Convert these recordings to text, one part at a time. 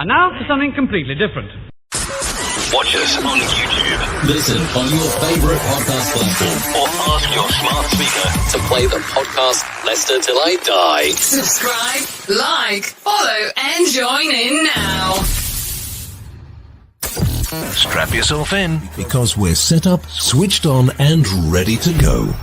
And now for something completely different. Watch us on YouTube. Listen on your favourite podcast platform. Or ask your smart speaker to play the podcast Leicester Till I Die. Subscribe, like, follow, and join in now. Strap yourself in. Because we're set up, switched on, and ready to go.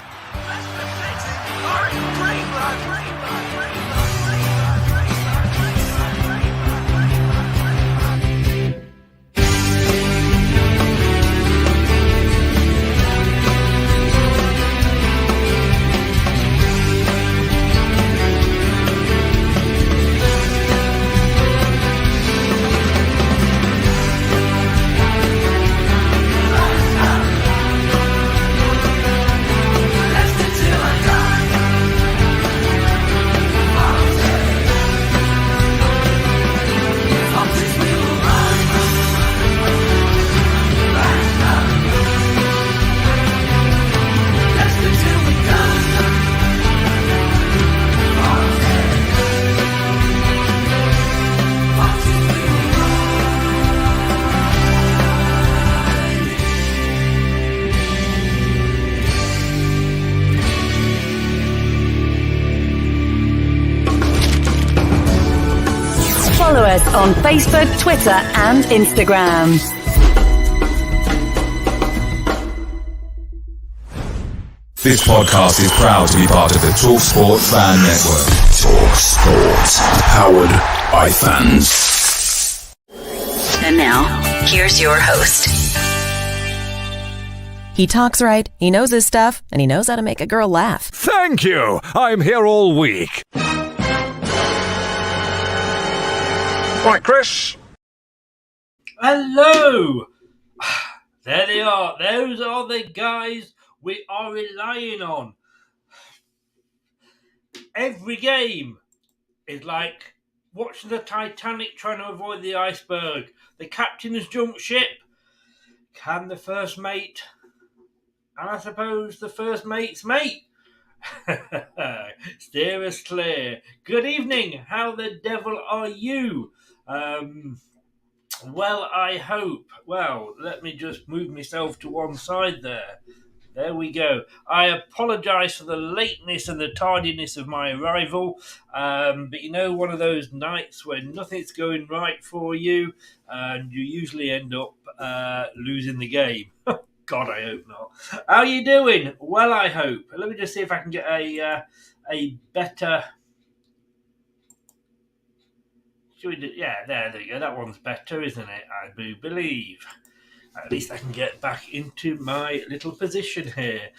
Follow us on Facebook, Twitter, and Instagram. This podcast is proud to be part of the Talk Sport Fan Network. Talk Sport, powered by fans. And now, here's your host. He talks right, he knows his stuff, and he knows how to make a girl laugh. Thank you. I'm here all week. Right, Chris. Hello. There they are. Those are the guys we are relying on. Every game is like watching the Titanic trying to avoid the iceberg. The captain has jumped ship. Can the first mate, and I suppose the first mate's mate, steer us clear? Good evening. How the devil are you? Well, I hope. Well, let me just move myself to one side there. There we go. I apologise for the lateness and the tardiness of my arrival. But you know, one of those nights when nothing's going right for you and you usually end up losing the game. God, I hope not. How are you doing? Well, I hope. Let me just see if I can get a better... Yeah, there you go. That one's better, isn't it? I do believe. At least I can get back into my little position here.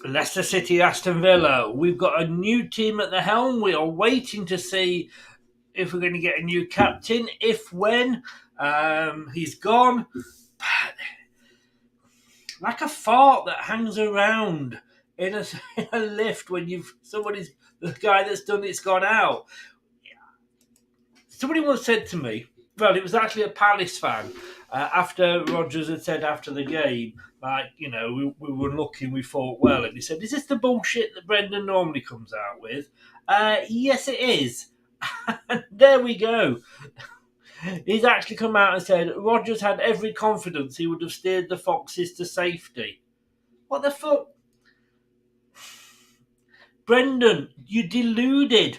Leicester City, Aston Villa. We've got a new team at the helm. We are waiting to see if we're going to get a new captain. If when. He's gone. Like a fart that hangs around in a lift when the guy that's done it's gone out. Somebody once said to me, well, it was actually a Palace fan, after Rodgers had said after the game, like, you know, we were looking, we thought well, and he said, is this the bullshit that Brendan normally comes out with? Yes, it is. And there we go. He's actually come out and said Rodgers had every confidence he would have steered the Foxes to safety. What the fuck? Brendan, you deluded.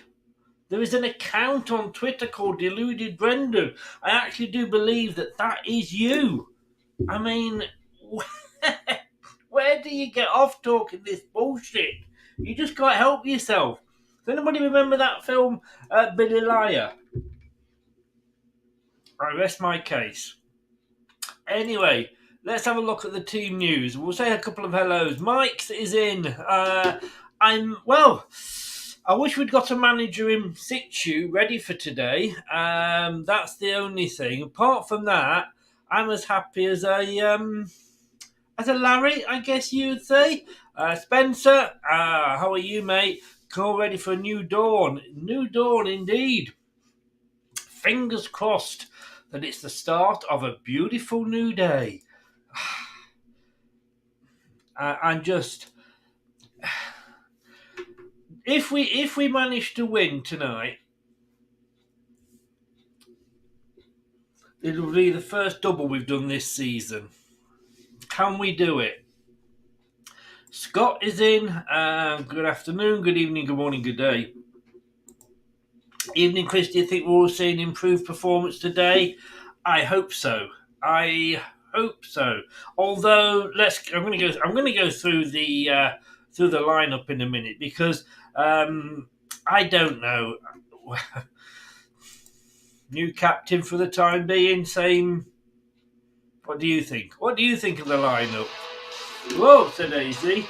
There is an account on Twitter called Deluded Brendan. I actually do believe that is you. I mean, where do you get off talking this bullshit? You just can't help yourself. Does anybody remember that film, Billy Liar? I rest my case. Anyway, let's have a look at the team news. We'll say a couple of hellos. Mike's is in. I wish we'd got a manager in situ ready for today. That's the only thing. Apart from that, I'm as happy as a Larry, I guess you would say. Spencer, how are you, mate? All ready for a new dawn. New dawn, indeed. Fingers crossed that it's the start of a beautiful new day. I'm just... If we manage to win tonight, It'll be the first double we've done this season. Can we do it? Scott is in. Good afternoon, good evening, good morning, good day. Evening, Chris. Do you think we're all seeing improved performance today? I hope so. Although I'm going to go through the lineup in a minute because I don't know. New captain for the time being. Same. What do you think? What do you think of the lineup? Whoa, said Daisy.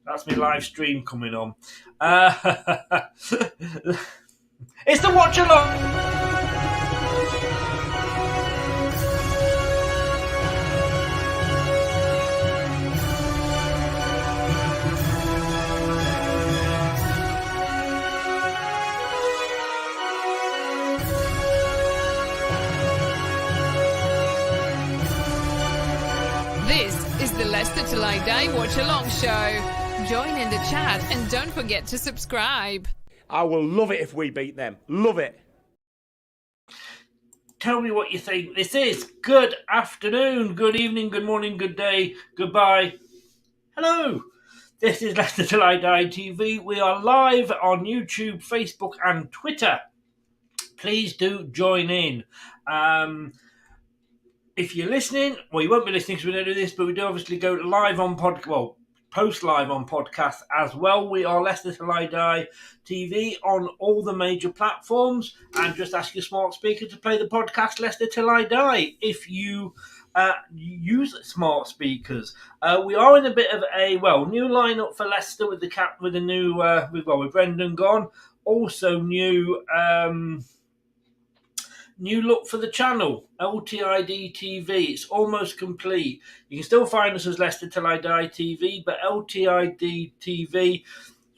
That's my live stream coming on. It's the Watchalong. This is the Leicester Till I Die Watch-Along Show. Join in the chat and don't forget to subscribe. I will love it if we beat them. Love it. Tell me what you think. This is good afternoon, good evening, good morning, good day, goodbye. Hello. This is Leicester Till I Die TV. We are live on YouTube, Facebook and Twitter. Please do join in. If you're listening, well, you won't be listening because we don't do this, but we do obviously go live on post live on podcast as well. We are Leicester Till I Die TV on all the major platforms, and just ask your smart speaker to play the podcast Leicester Till I Die if you use smart speakers. We are in a bit of a new lineup for Leicester with the new with Brendan gone. Also new look for the channel, LTID TV. It's almost complete. You can still find us as Leicester Till I Die TV, but LTID TV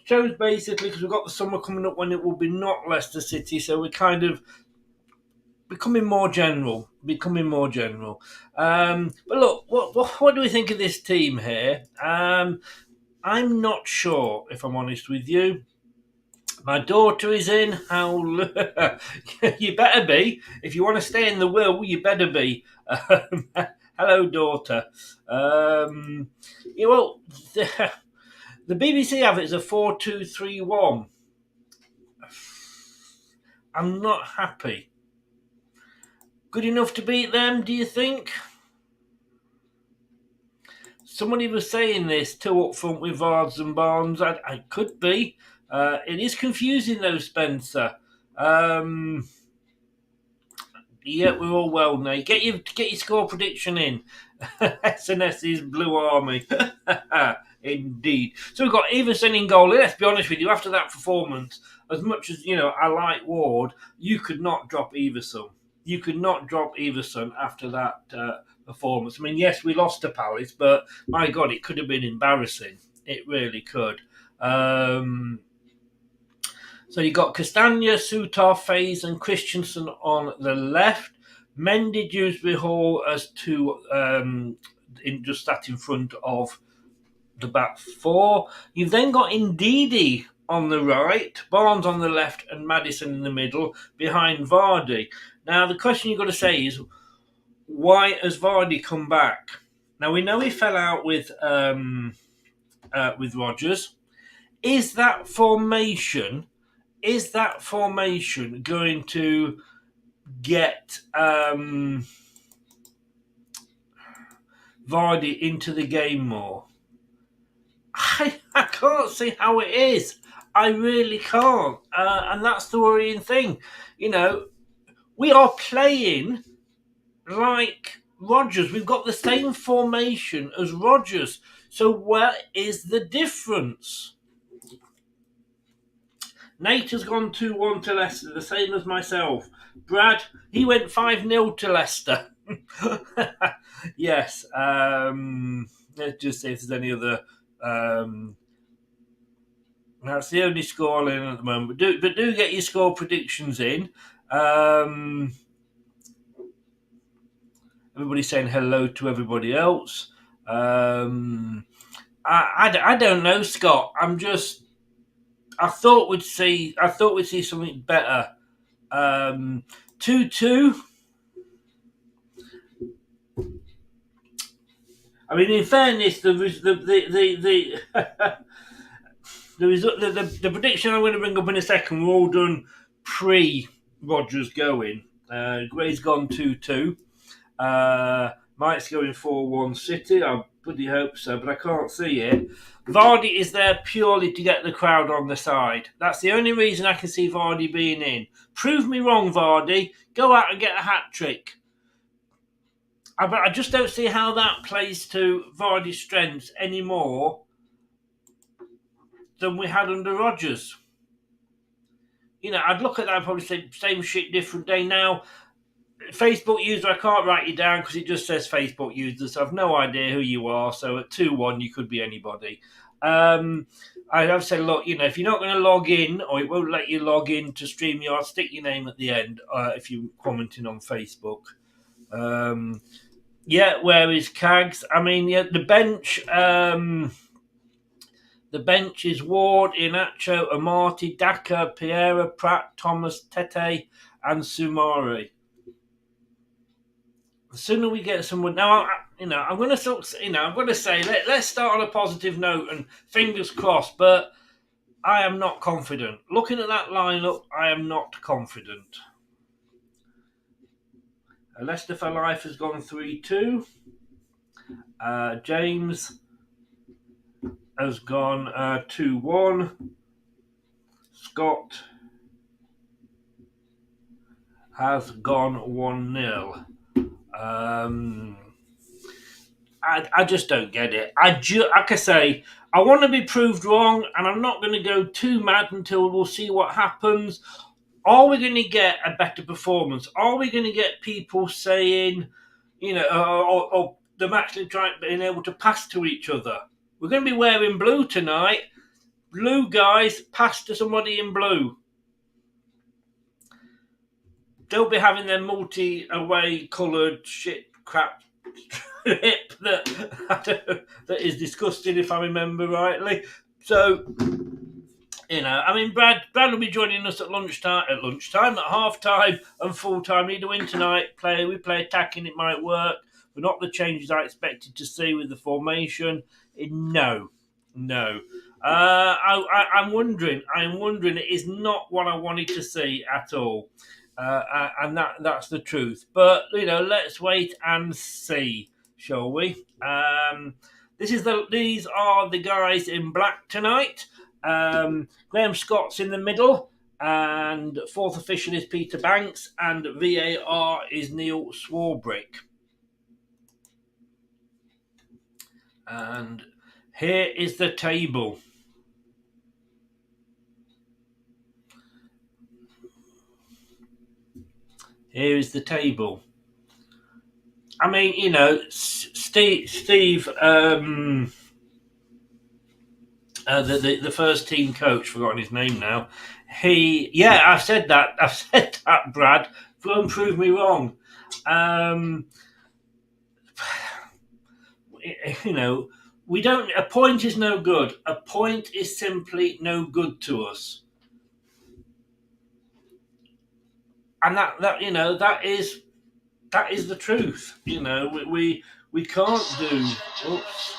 shows basically, because we've got the summer coming up when it will be not Leicester City, so we're kind of becoming more general. But look, what do we think of this team here? I'm not sure, if I'm honest with you. My daughter is in. You better be. If you want to stay in the will, you better be. Hello, daughter. The BBC have it as a 4-2-3-1. I'm not happy. Good enough to beat them, do you think? Somebody was saying this, two up front with Vards and Barnes. I could be. It is confusing though, Spencer. Yeah, we're all well now. Get your score prediction in. SNS's Blue Army. Indeed. So we've got Everson in goal. Let's be honest with you, after that performance, as much as I like Ward, you could not drop Everson. After that performance. I mean, yes, we lost to Palace, but my God, it could have been embarrassing. It really could. So you got Castagna, Sutar, Faze and Christensen on the left. Mendy, Dewsbury Hall as two, just sat in front of the back four. You've then got Ndidi on the right, Barnes on the left and Maddison in the middle behind Vardy. Now, the question you've got to say is, why has Vardy come back? Now, we know he fell out with Rodgers. Is that formation going to get Vardy into the game more? I can't see how it is. I really can't. And that's the worrying thing. We are playing like Rodgers. We've got the same formation as Rodgers. So where is the difference? Nate has gone 2-1 to Leicester, the same as myself. Brad, he went 5-0 to Leicester. Yes. Let's just see if there's any other... that's the only score in at the moment. But do get your score predictions in. Everybody's saying hello to everybody else. I don't know, Scott. I thought we'd see something better. 2-2. I mean, in fairness, the prediction I'm going to bring up in a second were all done pre-Rodgers going. Gray's gone 2-2. Mike's going 4-1 City. I bloody hope so, but I can't see it. Vardy is there purely to get the crowd on the side. That's the only reason I can see Vardy being in. Prove me wrong, Vardy. Go out and get a hat-trick. I just don't see how that plays to Vardy's strengths any more than we had under Rodgers. You know, I'd look at that and probably say, same shit, different day. Now, Facebook user, I can't write you down because it just says Facebook user, so I've no idea who you are. So at 2-1, you could be anybody. I'd have said, look, you know, if you're not going to log in, or it won't let you log in to StreamYard, stick your name at the end if you're commenting on Facebook. Yeah, where is Cags? I mean, yeah, the bench. The bench is Ward, Inacho, Amati, Daka, Piera, Pratt, Thomas, Tete, and Sumari. The sooner we get someone now, I'm going to say let's start on a positive note and fingers crossed. But I am not confident. Looking at that lineup, I am not confident. Leicester for Life has gone 3-2. James has gone 2-1. Scott has gone 1-0. I just don't get it. Like I say, I want to be proved wrong, and I'm not going to go too mad until we'll see what happens. Are we going to get a better performance? Are we going to get people saying, you know, or them actually being able to pass to each other? We're going to be wearing blue tonight. Blue guys, pass to somebody in blue. They'll be having their multi-away coloured shit crap strip that is disgusting, if I remember rightly. So, you know, I mean, Brad will be joining us at lunchtime, at half-time and full-time. Need to win tonight. We play attacking, it might work, but not the changes I expected to see with the formation. No. I'm wondering. It is not what I wanted to see at all. And that's the truth. But, you know, let's wait and see, shall we? These are the guys in black tonight. Graham Scott's in the middle, and fourth official is Peter Banks, and VAR is Neil Swarbrick. And here is the table. Here is the table. I mean, you know, Steve, the first team coach, forgotten his name now. I've said that, Brad. Don't prove me wrong. You know, a point is no good. A point is simply no good to us. And that is the truth. You know, we can't do. Oops.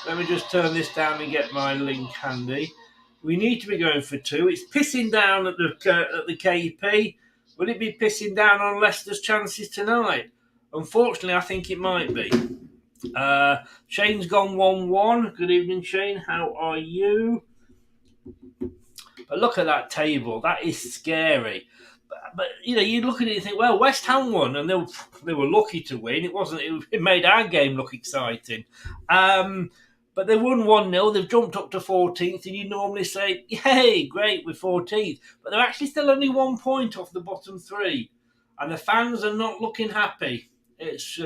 Let me just turn this down and get my link handy. We need to be going for 2. It's pissing down at the KP. Will it be pissing down on Leicester's chances tonight? Unfortunately, I think it might be. Shane's gone 1-1. Good evening, Shane. How are you? But look at that table. That is scary. But you know, you look at it and think, well, West Ham won, and they were lucky to win. It made our game look exciting. But they won 1-0. They've jumped up to 14th, and you normally say, "Yay, great, we're 14th." But they're actually still only 1 point off the bottom 3, and the fans are not looking happy. It's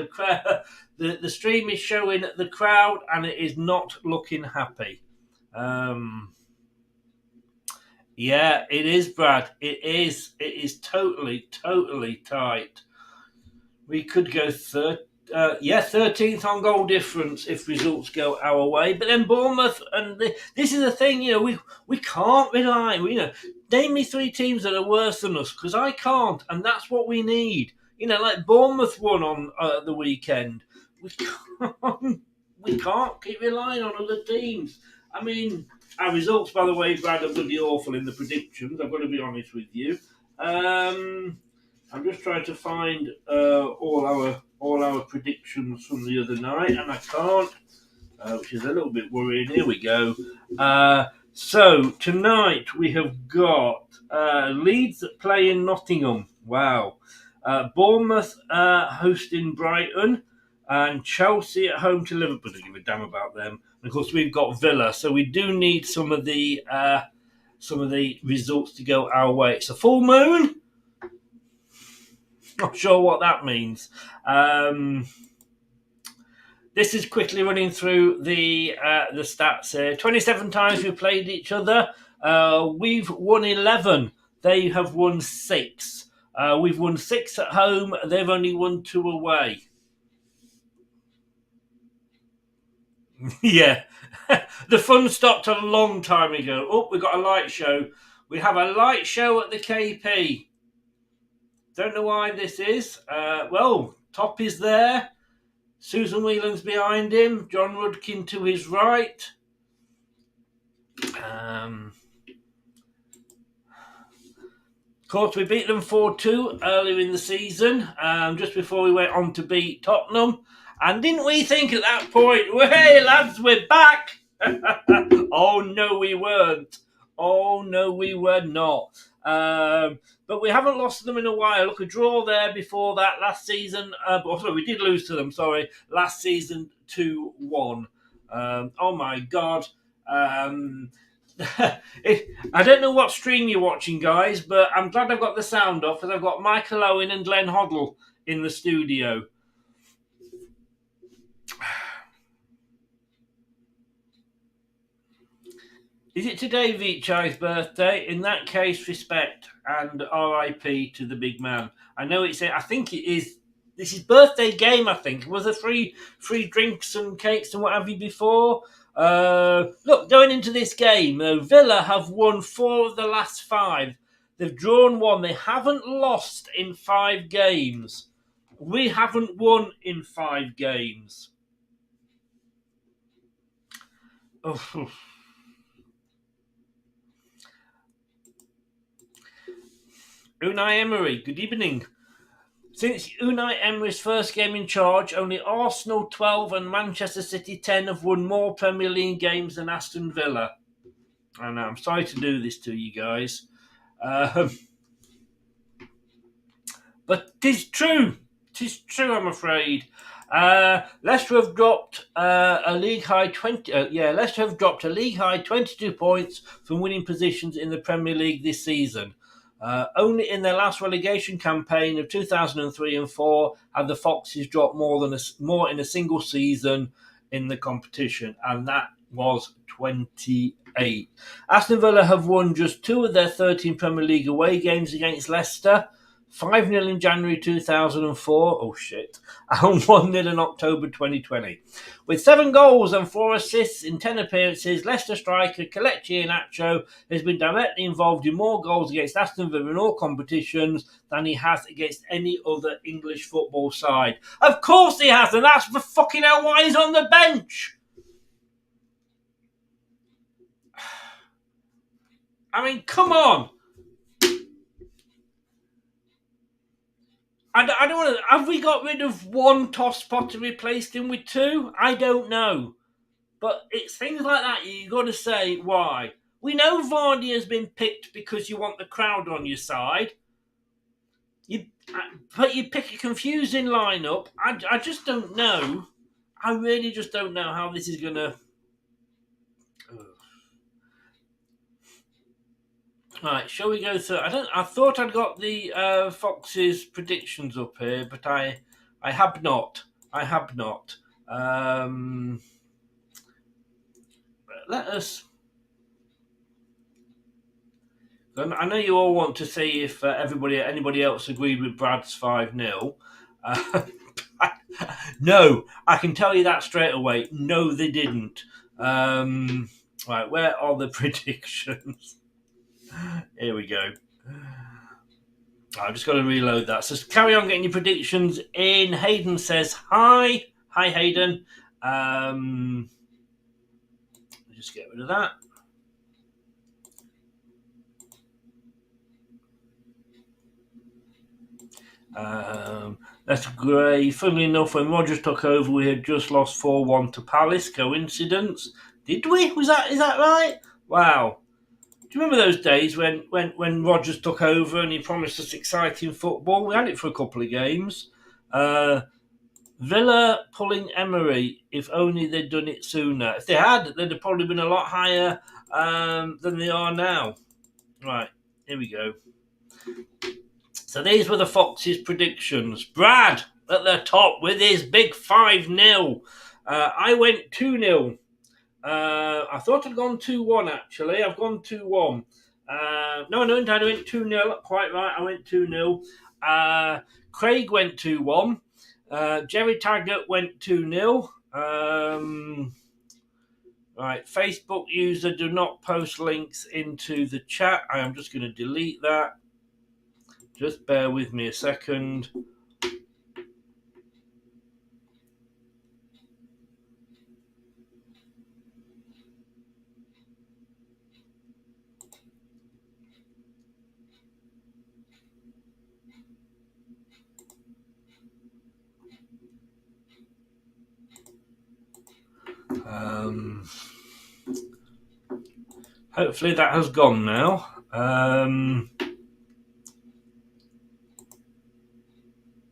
the stream is showing the crowd, and it is not looking happy. Yeah, it is, Brad. It is totally tight. We could go 13th on goal difference if results go our way. But then Bournemouth, and this is the thing, you know, we can't rely. Name me 3 teams that are worse than us, because I can't, and that's what we need. You know, like Bournemouth won on the weekend. we can't keep relying on other teams. I mean, our results, by the way, Brad, are bloody awful in the predictions. I've got to be honest with you. I'm just trying to find all our predictions from the other night, and I can't, which is a little bit worrying. Here we go. So tonight we have got Leeds that play in Nottingham. Wow. Bournemouth hosting Brighton, and Chelsea at home to Liverpool. Don't give a damn about them. And of course, we've got Villa, so we do need some of the results to go our way. It's a full moon. Not sure what that means. This is quickly running through the stats here. 27 times we've played each other. We've won 11. They have won 6. We've won 6 at home. They've only won 2 away. Yeah. The fun stopped a long time ago. Oh, we've got a light show. We have a light show at the KP. Don't know why this is. Well, Top is there. Susan Whelan's behind him. John Rudkin to his right. Of course, we beat them 4-2 earlier in the season, just before we went on to beat Tottenham. And didn't we think at that point, hey lads, we're back? Oh no, we weren't. Oh no, we were not. But we haven't lost to them in a while. Look, a draw there before that last season. Sorry, we did lose to them, last season 2-1. Oh my God. I don't know what stream you're watching, guys, but I'm glad I've got the sound off, because I've got Michael Owen and Glenn Hoddle in the studio. Is it today Vichai's birthday? In that case, respect and RIP to the big man. I know it's. I think it is. This is birthday game. I think was there free drinks and cakes and what have you before. Look, going into this game, Villa have won 4 of the last 5. They've drawn 1. They haven't lost in 5 games. We haven't won in 5 games. Oh. Unai Emery, good evening. Since Unai Emery's first game in charge, only Arsenal 12 and Manchester City 10 have won more Premier League games than Aston Villa. I know, I'm sorry to do this to you guys. But 'tis true. 'Tis true, I'm afraid. Leicester have dropped a league high 22 points from winning positions in the Premier League this season. Only in their last relegation campaign of 2003 and 4 had the Foxes dropped more in a single season in the competition, and that was 28. Aston Villa have won just 2 of their 13 Premier League away games against Leicester. 5-0 in January 2004, oh shit, and 1-0 in October 2020. With 7 goals and 4 assists in 10 appearances, Leicester striker Kelechi Iheanacho has been directly involved in more goals against Aston Villa in all competitions than he has against any other English football side. Of course he has, and that's for fucking hell why he's on the bench. I mean, come on. I don't want to. Have we got rid of 1 top spot and replaced him with 2? I don't know. But it's things like that you've got to say why. We know Vardy has been picked because you want the crowd on your side. But you pick a confusing lineup. I just don't know. I really just don't know how this is going to... Right, shall we go through? I thought I'd got the Fox's predictions up here, but I have not. I have not. Let us. I know you all want to see if anybody else agreed with Brad's 5-0. No, I can tell you that straight away. No, they didn't. Right, where are the predictions? Here we go. I've just got to reload that. So carry on getting your predictions in. Hayden says hi. Hi, Hayden. Just get rid of that. That's great. Funnily enough, when Rodgers took over, we had just lost 4-1 to Palace. Coincidence? Did we? Is that right? Wow. Do you remember those days when Rodgers took over and he promised us exciting football? We had it for a couple of games. Villa pulling Emery. If only they'd done it sooner. If they had, they'd have probably been a lot higher than they are now. Right, here we go. So these were the Foxes' predictions. Brad at the top with his big 5-0. I went 2-0. I thought I'd gone 2-1 actually. I've gone 2-1. No, I went 2-0. Quite right, I went 2-0. Craig went 2-1. Jerry Taggart went 2-0. Right, Facebook user, do not post links into the chat. I am just going to delete that. Just bear with me a second. Hopefully that has gone now.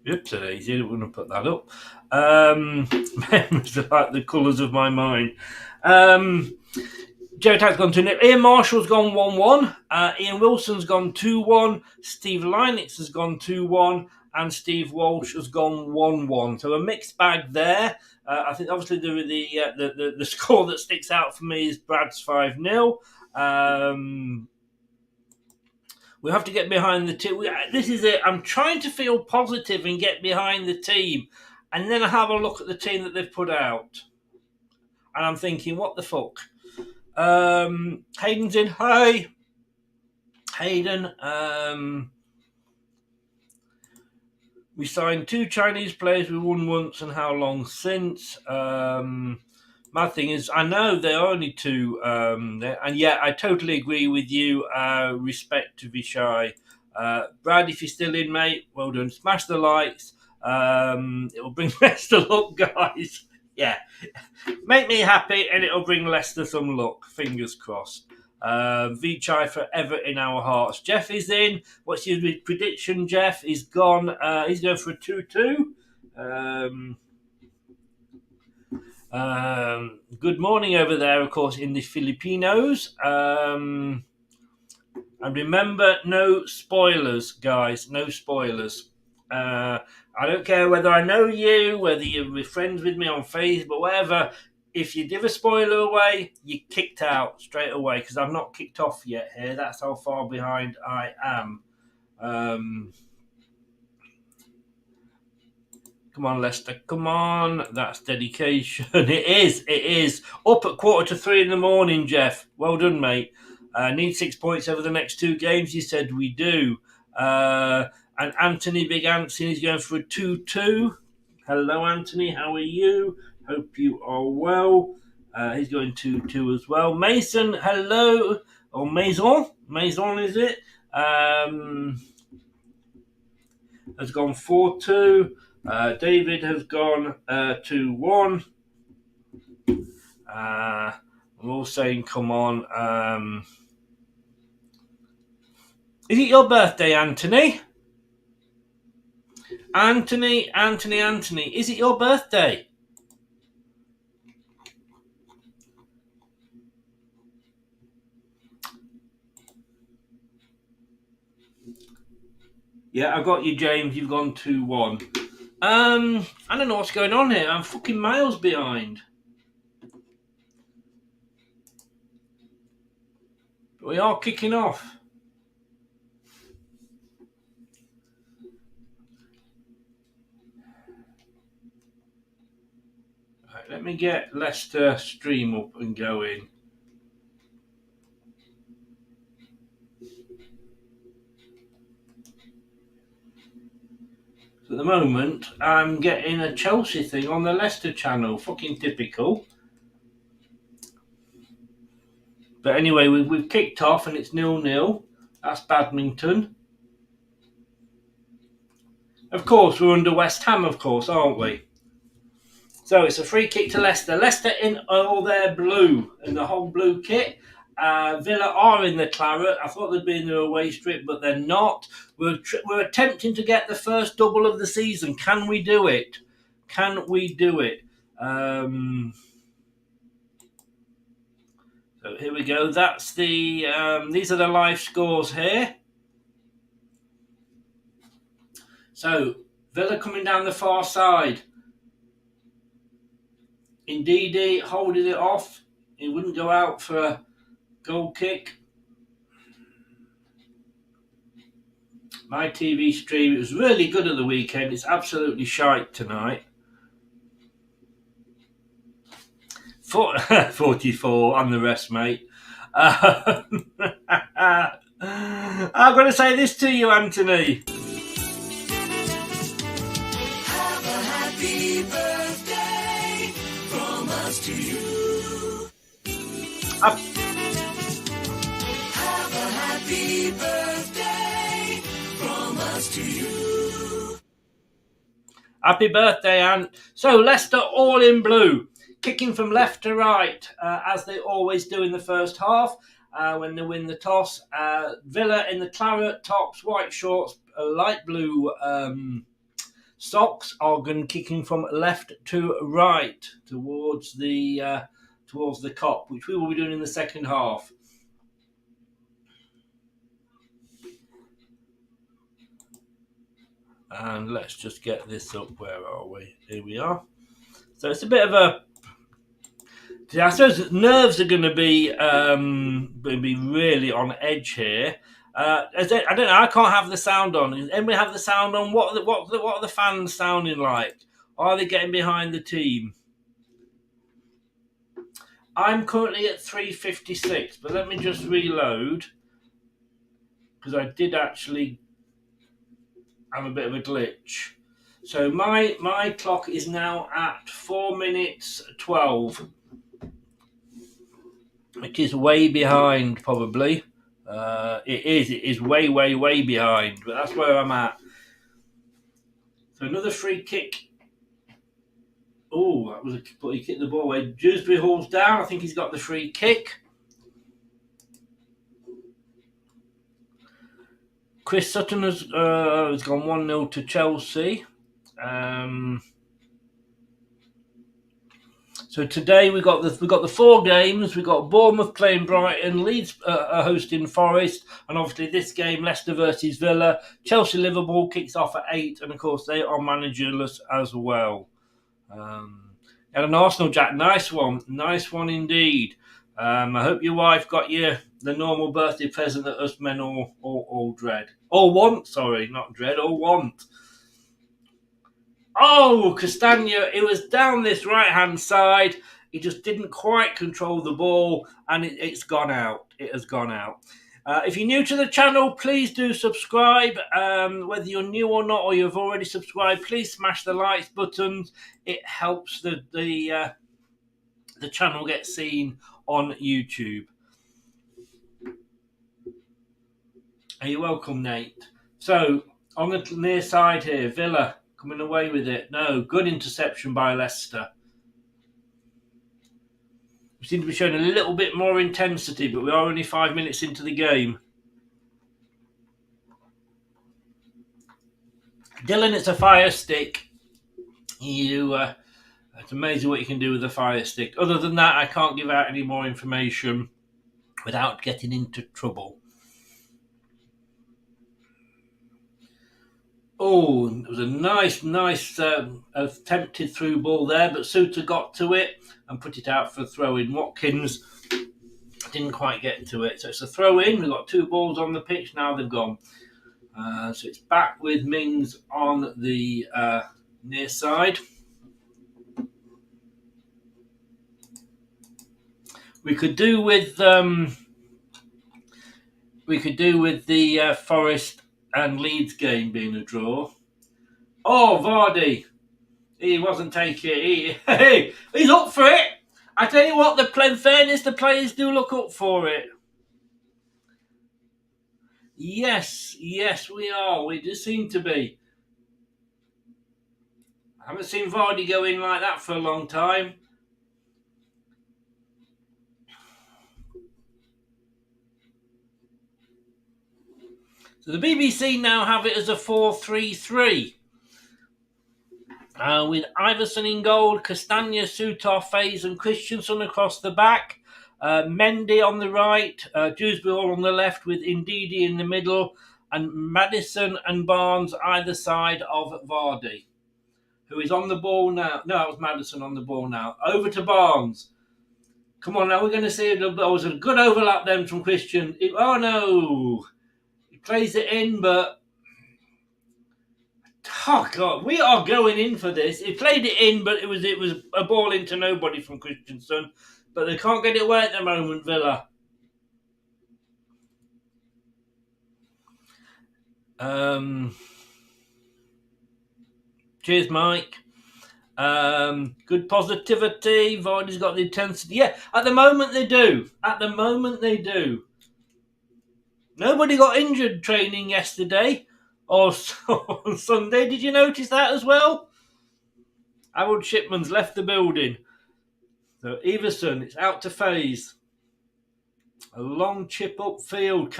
Oops, I didn't want to put that up. Memories are like the colours of my mind. Joe Tagg's gone 2-0. Ian Marshall's gone 1-1. Ian Wilson's gone 2-1. Steve Lynex has gone 2-1. And Steve Walsh has gone 1-1. So a mixed bag there. I think obviously the score that sticks out for me is Brad's 5-0. We have to get behind the team. This is it. I'm trying to feel positive and get behind the team. And then I have a look at the team that they've put out. And I'm thinking, what the fuck? Hayden's in. Hi. Hayden. We signed 2 Chinese players. We won once and how long since? My thing is, I know there are only 2 there, and yeah, I totally agree with you. Respect to Vishai. Brad, if you're still in, mate, well done. Smash the likes. It will bring Leicester luck, guys. Yeah, make me happy, and it'll bring Leicester some luck. Fingers crossed. Vichai forever in our hearts. Jeff is in. What's your prediction, Jeff? He's gone. He's going for a 2-2. Good morning over there, of course, in the Filipinos. And remember, no spoilers, guys. No spoilers. I don't care whether I know you, whether you're friends with me on Facebook, whatever. If you give a spoiler away, you're kicked out straight away because I've not kicked off yet here. That's how far behind I am. Come on, Leicester. Come on. That's dedication. It is. Up at 2:45 in the morning, Jeff. Well done, mate. Need 6 points over the next 2 games. You said we do. And Anthony, Big Anthony, is going for a 2-2. Hello, Anthony. How are you? Hope you are well. He's going 2-2 as well. Mason, hello. Or Maison. Maison, is it? Has gone 4-2. David has gone 2-1. I'm all saying, come on. Is it your birthday, Anthony? Anthony. Is it your birthday? Yeah, I got you, James. You've gone 2-1. I don't know what's going on here. I'm fucking miles behind. But we are kicking off. Right, let me get Leicester stream up and going. So At the moment, I'm getting a Chelsea thing on the Leicester channel. Fucking typical. But anyway, we've kicked off and it's 0-0. That's badminton. Of course, we're under West Ham, of course, aren't we? So it's a free kick to Leicester. Leicester in all their blue, in the whole blue kit. Villa are in the claret. I thought they'd be in their away strip, but they're not. We're attempting to get the first double of the season. Can we do it? Can we do it? So here we go. That's the. These are the live scores here. So Villa coming down the far side. Ndidi holding it off. He wouldn't go out for a goal kick. My TV stream, it was really good at the weekend. It's absolutely shite tonight. 44 on the rest, mate. I'm going to say this to you, Anthony. Have a happy birthday from us to you. Have a happy birthday from us to you. Happy birthday, Ant. So Leicester all in blue. Kicking from left to right, as they always do in the first half when they win the toss. Villa in the claret tops, white shorts, light blue socks. Argan kicking from left to right towards the Kop, which we will be doing in the second half. And let's just get this up. Where are we? Here we are. So it's a bit of a... I suppose nerves are going to be really on edge here. I don't know. I can't have the sound on. Does anybody have the sound on? What are the fans sounding like? Are they getting behind the team? I'm currently at 356, but let me just reload because I did actually have a bit of a glitch. So my clock is now at 4 minutes 12. Which is way behind, probably. It is way, way, way behind, but that's where I'm at. So another free kick. Oh, that was but he kicked the ball away. Dewsbury Hall's down. I think he's got the free kick. Chris Sutton has gone 1-0 to Chelsea. So today we got the 4 games. We got Bournemouth playing Brighton, Leeds are hosting Forest, and obviously this game Leicester versus Villa. Chelsea Liverpool kicks off at 8, and of course they are managerless as well. And an Arsenal Jack, nice one indeed. I hope your wife got you the normal birthday present that us men all dread, or want. Sorry, not dread, or want. Oh, Castagna, it was down this right-hand side. He just didn't quite control the ball, and it's gone out. It has gone out. If you're new to the channel, please do subscribe. Whether you're new or not, or you've already subscribed, please smash the likes buttons. It helps the channel get seen on YouTube. Are you welcome, Nate? So, on the near side here, Villa coming away with it. No, good interception by Leicester. We seem to be showing a little bit more intensity, but we are only 5 minutes into the game. Dylan, it's a fire stick. It's amazing what you can do with a fire stick. Other than that, I can't give out any more information without getting into trouble. Oh, it was a nice attempted through ball there, but Suter got to it and put it out for a throw-in. Watkins didn't quite get to it. So it's a throw-in. We've got 2 balls on the pitch. Now they've gone. So it's back with Mings on the near side. We could do with the Forest and Leeds game being a draw. Oh, Vardy. He wasn't taking it. He's up for it. I tell you what, in fairness, the players do look up for it. Yes, we are. We do seem to be. I haven't seen Vardy go in like that for a long time. So the BBC now have it as a 4-3-3. With Iverson in goal, Castagna, Sutar, Faze and Christensen across the back. Mendy on the right, Dewsbury on the left with Ndidi in the middle, and Maddison and Barnes either side of Vardy, who is on the ball now. No, it was Maddison on the ball now. Over to Barnes. Come on now, we're going to see there was a good overlap then from Christian. Oh no! He plays it in, but oh God, we are going in for this. He played it in, but it was a ball into nobody from Christensen. But they can't get it away at the moment, Villa. Cheers, Mike. Good positivity. Vardy's got the intensity. Yeah, at the moment they do. Nobody got injured training yesterday or on Sunday. Did you notice that as well? Harold Shipman's left the building. So Everson, it's out to Faze. A long chip upfield.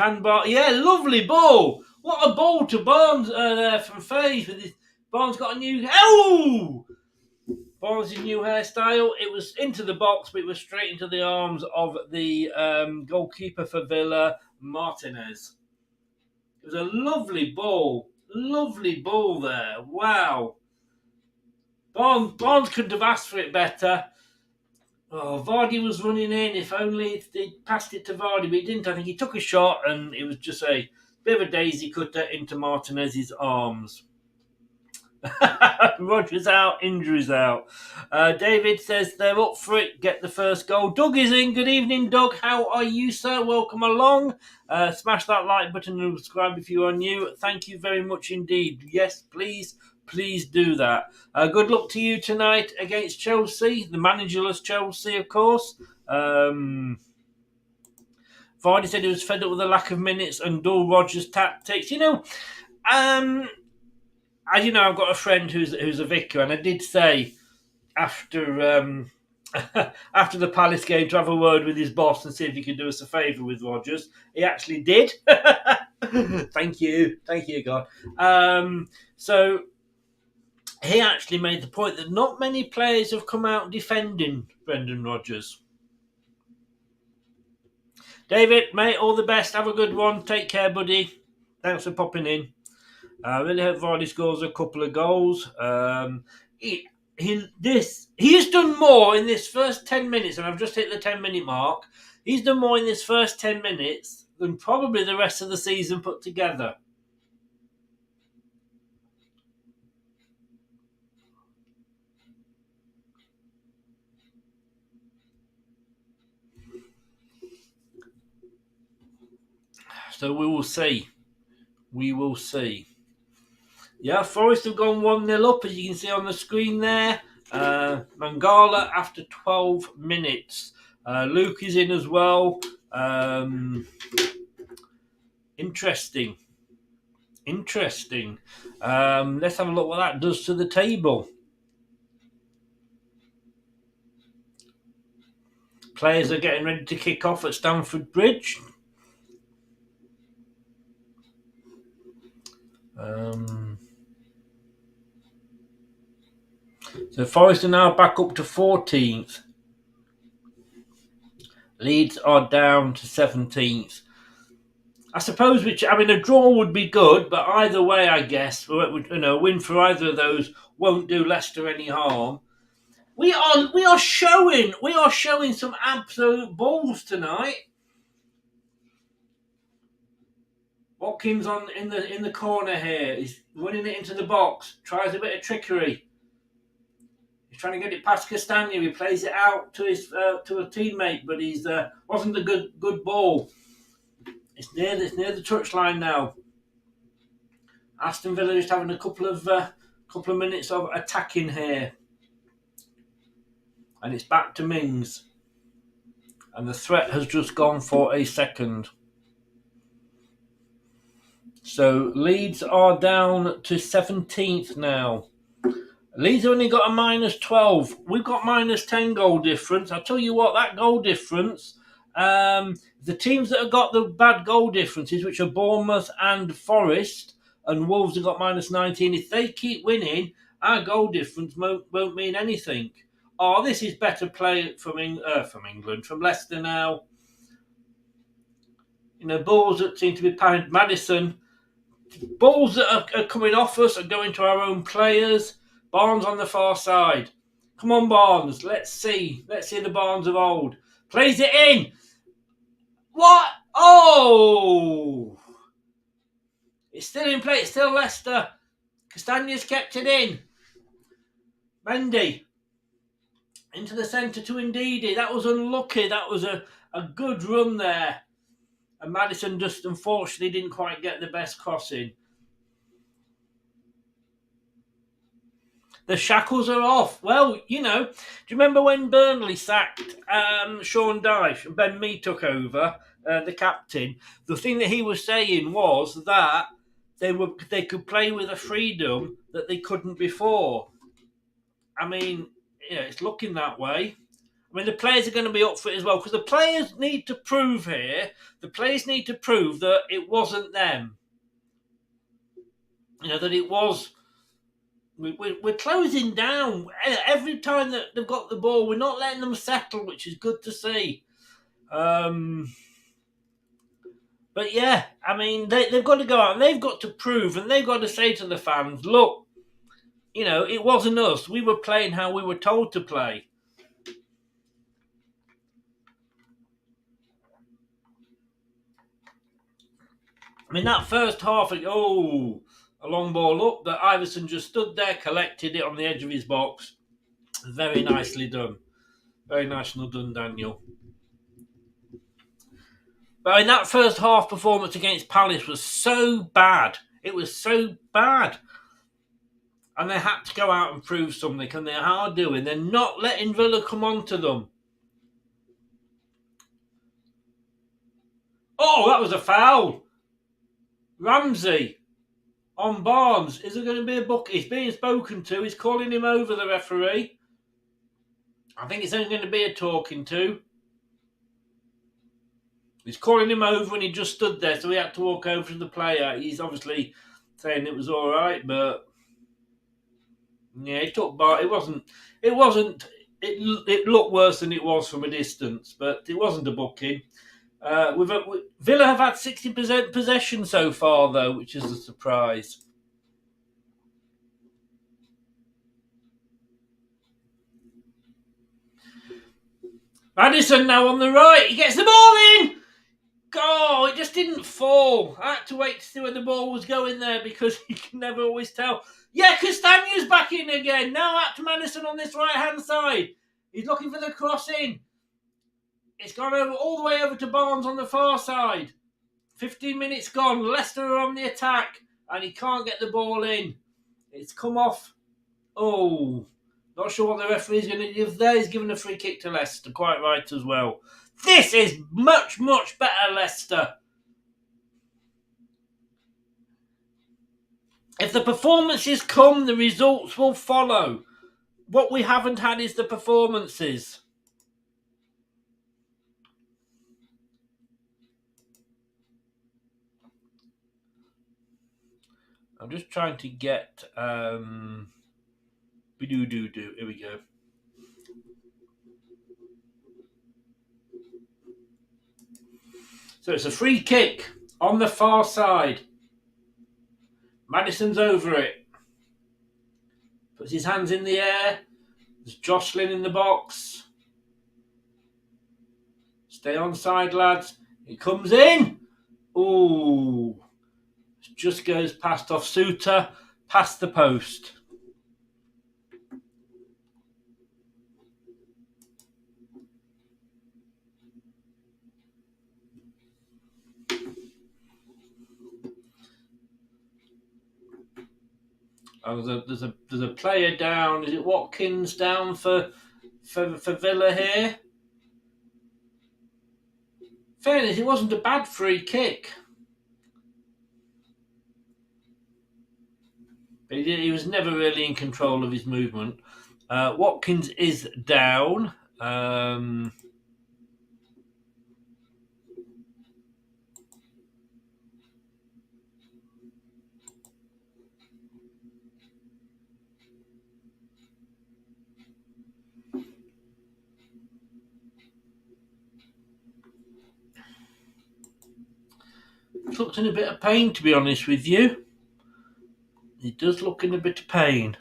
Yeah, lovely ball. What a ball to Barnes there from Faze. Barnes got a new... Oh! Barnes' new hairstyle. It was into the box, but it was straight into the arms of the goalkeeper for Villa, Martinez. It was a lovely ball. Lovely ball there. Wow. Barnes couldn't have asked for it better. Oh, Vardy was running in. If only they passed it to Vardy, but he didn't. I think he took a shot, and it was just a bit of a daisy cutter into Martinez's arms. Rodgers out, injuries out. David says they're up for it. Get the first goal. Doug is in. Good evening, Doug. How are you, sir? Welcome along. Smash that like button and subscribe if you are new. Thank you very much indeed. Yes, please do that. Good luck to you tonight against Chelsea, the managerless Chelsea, of course. Vardy said he was fed up with the lack of minutes and dull Rodgers tactics. As you know, I've got a friend who's a vicar, and I did say after after the Palace game to have a word with his boss and see if he could do us a favour with Rodgers. He actually did. Thank you, God. So he actually made the point that not many players have come out defending Brendan Rodgers. David, mate, all the best. Have a good one. Take care, buddy. Thanks for popping in. I really hope Vardy scores a couple of goals. He has done more in this first 10 minutes, and I've just hit the 10-minute mark. He's done more in this first 10 minutes than probably the rest of the season put together. So we will see. Yeah, Forest have gone 1-0 up, as you can see on the screen there. Mangala after 12 minutes. Luke is in as well. Interesting. Let's have a look what that does to the table. Players are getting ready to kick off at Stamford Bridge. So Forest are now back up to 14th. Leeds are down to 17th. I suppose a draw would be good, but either way, I guess, a win for either of those won't do Leicester any harm. We are showing some absolute balls tonight. Watkins in the corner here. He's running it into the box. Tries a bit of trickery. He's trying to get it past Castagna. He plays it out to his to a teammate, but he's wasn't a good ball. It's near the touchline now. Aston Villa just having a couple of Couple of minutes of attacking here. And it's back to Mings. And the threat has just gone for a second. So Leeds are down to 17th now. Leeds only got a minus 12. We've got minus 10 goal difference. I'll tell you what, that goal difference, the teams that have got the bad goal differences, which are Bournemouth and Forest, and Wolves have got minus 19, if they keep winning, our goal difference won't mean anything. Oh, this is better play from England, from Leicester now. You know, balls that seem to be pounded. Maddison. Balls that are coming off us are going to our own players. Barnes on the far side. Come on, Barnes. Let's see. Let's see the Barnes of old. Plays it in. What? Oh! It's still in play. It's still Leicester. Castagne's kept it in. Mendy. Into the centre to Ndidi. That was unlucky. That was a good run there. And Maddison just unfortunately didn't quite get the best crossing. The shackles are off. Well, you know, do you remember when Burnley sacked Sean Dyche and Ben Mee took over, the captain? The thing that he was saying was that they could play with a freedom that they couldn't before. I mean, you know, it's looking that way. I mean, the players are going to be up for it as well, because the players need to prove here, the players need to prove that it wasn't them. You know, that it was... We're closing down. Every time that they've got the ball, we're not letting them settle, which is good to see. But yeah, I mean, they've got to go out and they've got to prove, and they've got to say to the fans, look, you know, it wasn't us. We were playing how we were told to play. I mean, that first half, a long ball up, that Iverson just stood there, collected it on the edge of his box. Very nicely done. Very nicely done, Daniel. But I mean, that first half performance against Palace was so bad. It was so bad. And they had to go out and prove something, and they are doing. They're not letting Villa come on to them. Oh, that was a foul. Ramsey on Barnes. Is there going to be a book? He's being spoken to. He's calling him over, the referee. I think it's only going to be a talking to. He's calling him over and he just stood there, so he had to walk over to the player. He's obviously saying it was all right, but yeah, it took Bar. It looked worse than it was from a distance, but it wasn't a booking. Villa have had 60% possession so far, though, which is a surprise. Maddison now on the right. He gets the ball in. Oh, it just didn't fall. I had to wait to see where the ball was going there, because you can never always tell. Yeah, Castagne's back in again. Now out to Maddison on this right-hand side. He's looking for the cross in. It's gone over all the way over to Barnes on the far side. 15 minutes gone. Leicester are on the attack, and he can't get the ball in. It's come off. Oh, not sure what the referee's going to give there. He's given a free kick to Leicester. Quite right as well. This is much, much better, Leicester. If the performances come, the results will follow. What we haven't had is the performances. I'm just trying to get... Here we go. So it's a free kick on the far side. Maddison's over it. Puts his hands in the air. There's Jocelyn in the box. Stay on side, lads. He comes in. Ooh. Just goes past off Suter. Past the post. Oh, there's a player down. Is it Watkins down for Villa here? Fairness, it wasn't a bad free kick. But he was never really in control of his movement. Watkins is down. Looks in a bit of pain, to be honest with you. He does look in a bit of pain.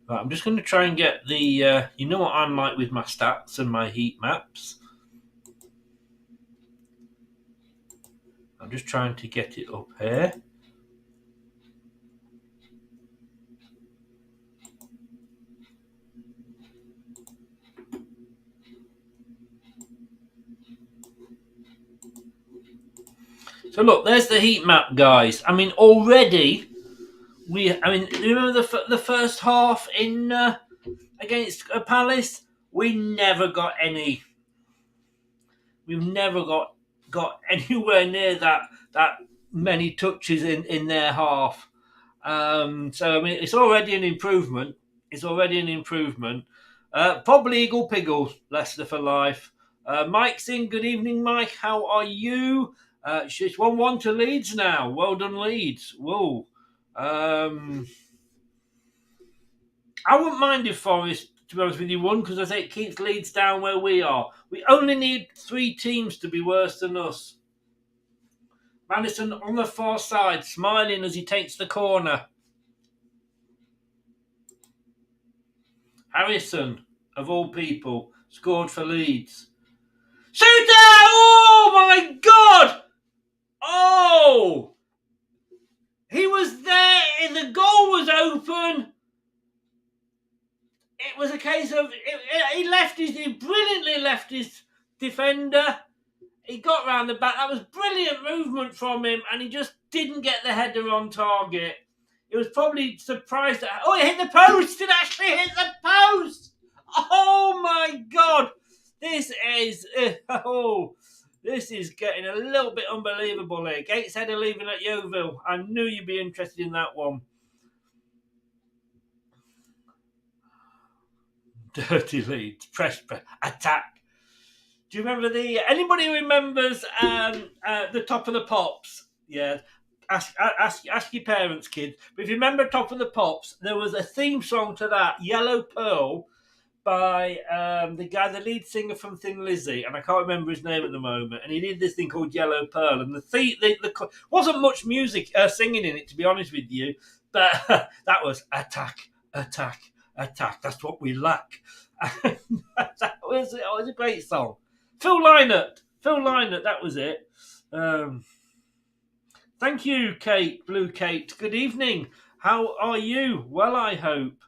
Right, I'm just going to try and get the... you know what I'm like with my stats and my heat maps. I'm just trying to get it up here. So look, there's the heat map, guys. I mean, already... you remember the first half in against Palace? We never got any. We've never got anywhere near that many touches in their half. So I mean, it's already an improvement. Probably Eagle Piggle, Leicester for life. Mike's in. Good evening, Mike. How are you? It's 1-1 to Leeds now. Well done, Leeds. Whoa. I wouldn't mind if Forest, to be honest with you, won, because I think it keeps Leeds down where we are. We only need 3 teams to be worse than us. Madison on the far side, smiling as he takes the corner. Harrison, of all people, scored for Leeds. Shooter! Oh my God! Oh! He was there, and the goal was open. It was a case of he brilliantly left his defender. He got round the back. That was brilliant movement from him, and he just didn't get the header on target. He was probably surprised at... Oh, it hit the post! It actually hit the post! Oh my God! This is getting a little bit unbelievable here. Gateshead leaving at Yeovil. I knew you'd be interested in that one. Dirty Leeds. Press, attack. Do you remember anybody who remembers the Top of the Pops? Yeah. Ask your parents, kids. But if you remember Top of the Pops, there was a theme song to that, Yellow Pearl, by the lead singer from Thin Lizzy, and I can't remember his name at the moment. And he did this thing called Yellow Pearl, and the wasn't much music singing in it, to be honest with you. But that was attack, attack, attack. That's what we lack. It was a great song. Phil Lynott, that was it. Thank you, Kate, Blue Kate. Good evening. How are you? Well, I hope.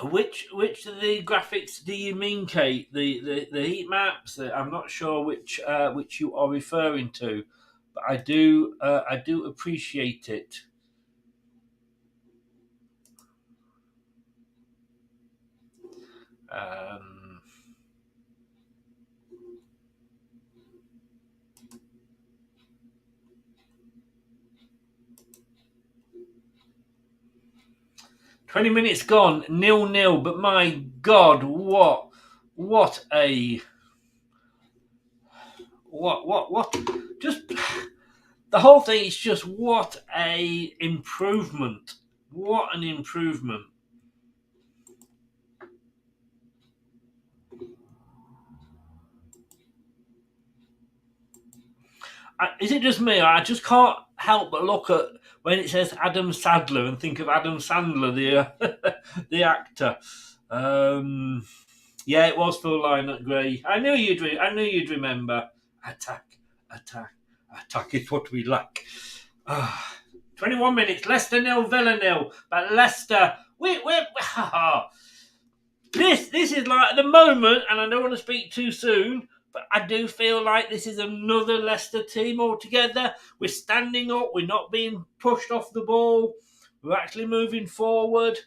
Which of the graphics do you mean, Kate? The heat maps? I'm not sure which you are referring to, but I do appreciate it. 20 minutes gone, 0-0. But my God, what just the whole thing is just what a improvement. What an improvement. Is it just me? I just can't help but look at when it says Adam Sadler and think of Adam Sandler, the actor. Yeah, it was Phil Lynott, Gray. I knew you'd remember. Attack, attack, attack is what we lack. 21 minutes. Leicester 0, Villa 0. But Leicester, this is like at the moment, and I don't want to speak too soon, but I do feel like this is another Leicester team altogether. We're standing up. We're not being pushed off the ball. We're actually moving forward.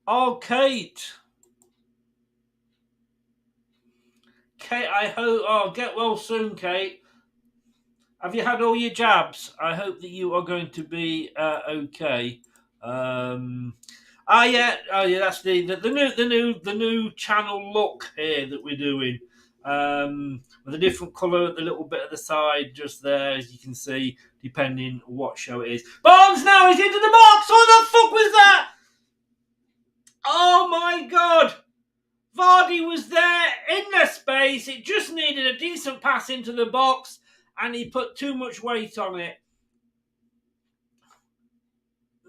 Oh, Kate. Kate, I hope... Oh, get well soon, Kate. Have you had all your jabs? I hope that you are going to be okay. Yeah. Oh, yeah. That's the new channel look here that we're doing. With a different colour at the little bit at the side, just there, as you can see, depending what show it is. Barnes now is into the box. What the fuck was that? Oh my God! Vardy was there in the space. It just needed a decent pass into the box, and he put too much weight on it.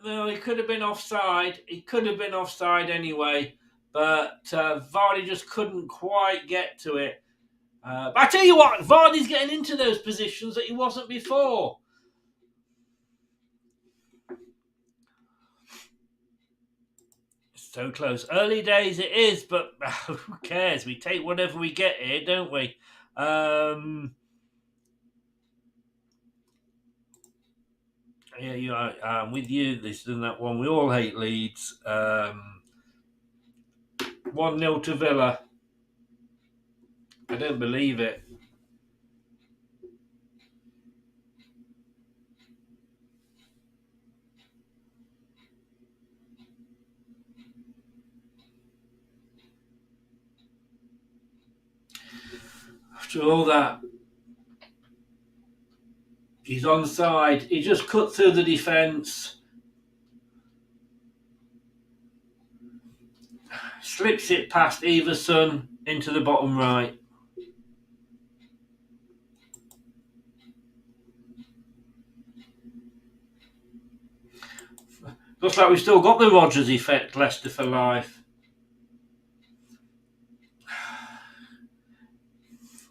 No, he could have been offside. He could have been offside anyway, but Vardy just couldn't quite get to it. But I tell you what, Vardy's getting into those positions that he wasn't before. So close. Early days it is, but who cares? We take whatever we get here, don't we? Yeah, you are. I'm with you. This and that one. We all hate Leeds. 1-0 to Villa. I don't believe it. After all that, he's onside. He just cut through the defence. Slips it past Everson into the bottom right. Looks like we've still got the Rodgers effect, Leicester for life.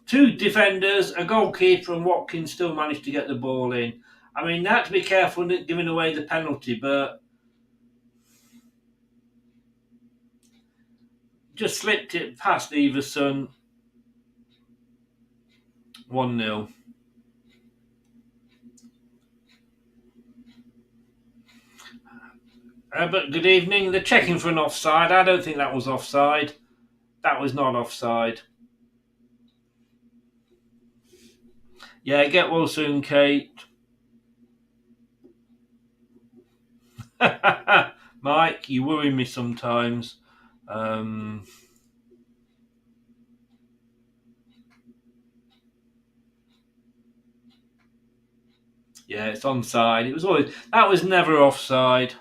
2 defenders, a goalkeeper, and Watkins still managed to get the ball in. I mean, they had to be careful giving away the penalty, but just slipped it past Everson. 1-0. But good evening. They're checking for an offside. I don't think that was offside. That was not offside. Yeah, get well soon, Kate. Mike, you worry me sometimes. Yeah, it's onside. That was never offside.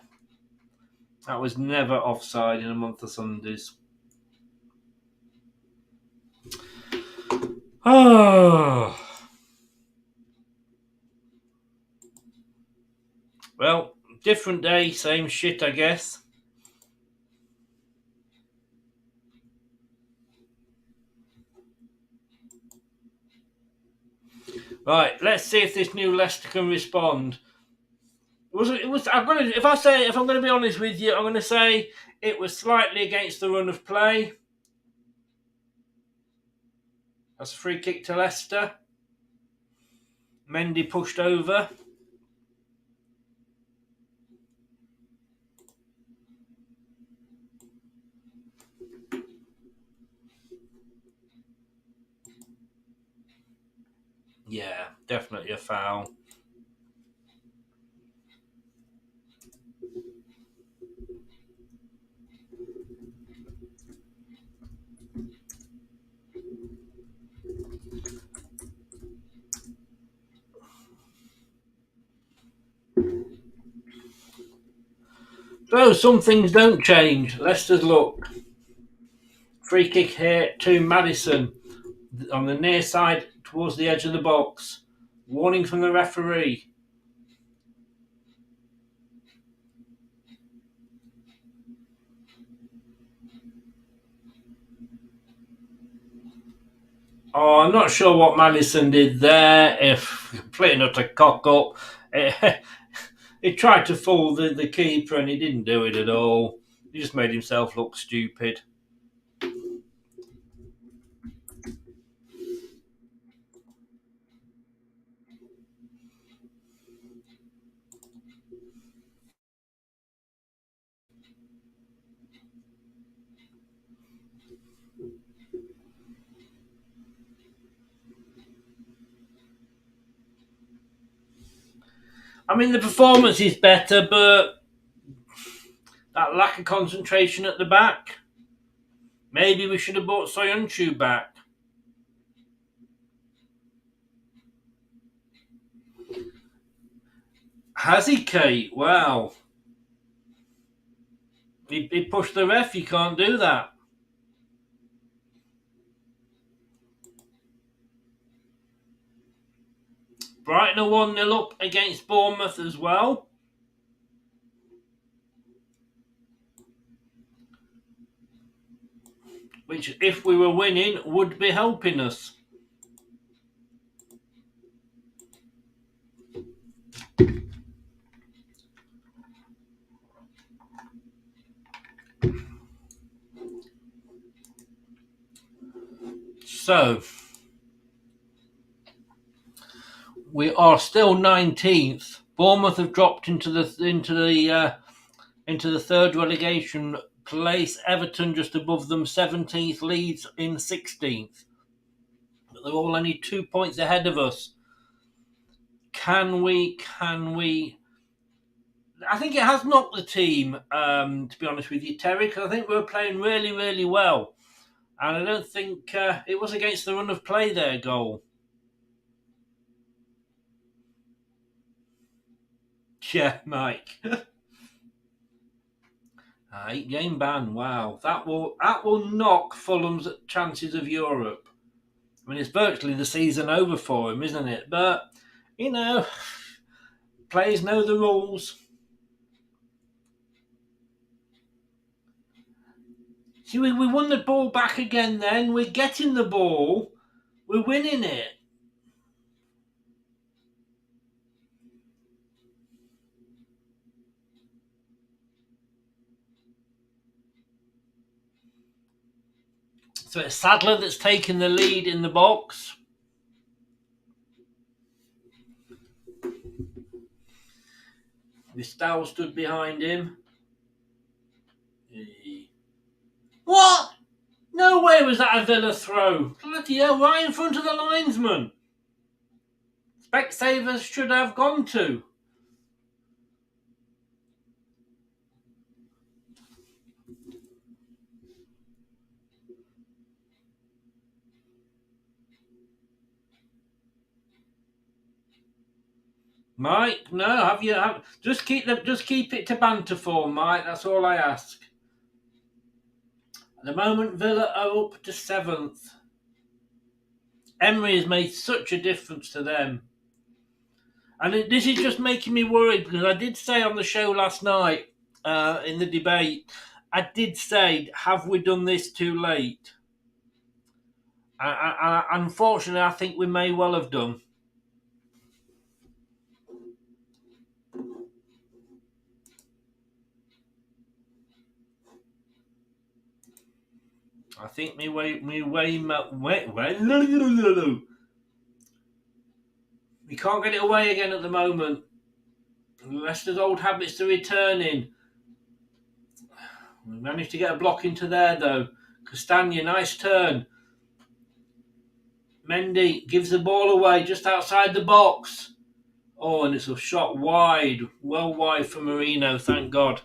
That was never offside in a month of Sundays. Oh. Well, different day, same shit, I guess. Right, let's see if this new Leicester can respond. It was. I'm going to. If I'm going to be honest with you, I'm going to say it was slightly against the run of play. That's a free kick to Leicester. Mendy pushed over. Yeah, definitely a foul. So some things don't change. Leicester's luck. Free kick here to Maddison on the near side towards the edge of the box. Warning from the referee. Oh, I'm not sure what Maddison did there. If playing up to cock up, he tried to fool the keeper and he didn't do it at all. He just made himself look stupid. I mean, the performance is better, but that lack of concentration at the back. Maybe we should have brought Soyuncu back. Has he, Kate? Wow. He pushed the ref. You can't do that. Brighton are 1-0 up against Bournemouth as well. Which, if we were winning, would be helping us. So, we are still 19th. Bournemouth have dropped into the third relegation place. Everton just above them, 17th. Leeds in 16th. But they're all only 2 points ahead of us. Can we? I think it has knocked the team, to be honest with you, Terry, because I think we were playing really, really well. And I don't think it was against the run of play their goal. Yeah, Mike. 8-game ban. Wow, that will knock Fulham's chances of Europe. I mean, it's virtually the season over for him, isn't it? But you know, players know the rules. See, we won the ball back again. Then we're getting the ball, we're winning it. So it's Sadler that's taken the lead in the box. With Stowell stood behind him. What? No way was that a Villa throw. Bloody hell, right in front of the linesman. Specsavers should have gone to. Mike, no, just keep it to banter form, Mike. That's all I ask. At the moment, Villa are up to 7th. Emery has made such a difference to them, and this is just making me worried because I did say on the show last night in the debate, I did say, have we done this too late? Unfortunately, I think we may well have done. I think we can't get it away again at the moment. Leicester's old habits are returning. We managed to get a block into there though. Castagna, nice turn. Mendy gives the ball away just outside the box. Oh, and it's a shot wide, well wide for Marino, thank God.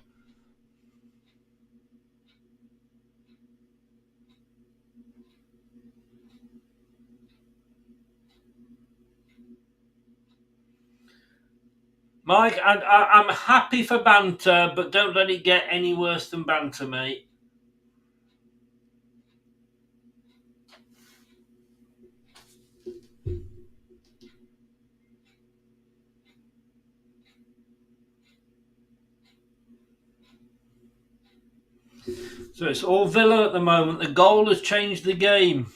Mike, I'm happy for banter, but don't let it get any worse than banter, mate. So it's all Villa at the moment. The goal has changed the game.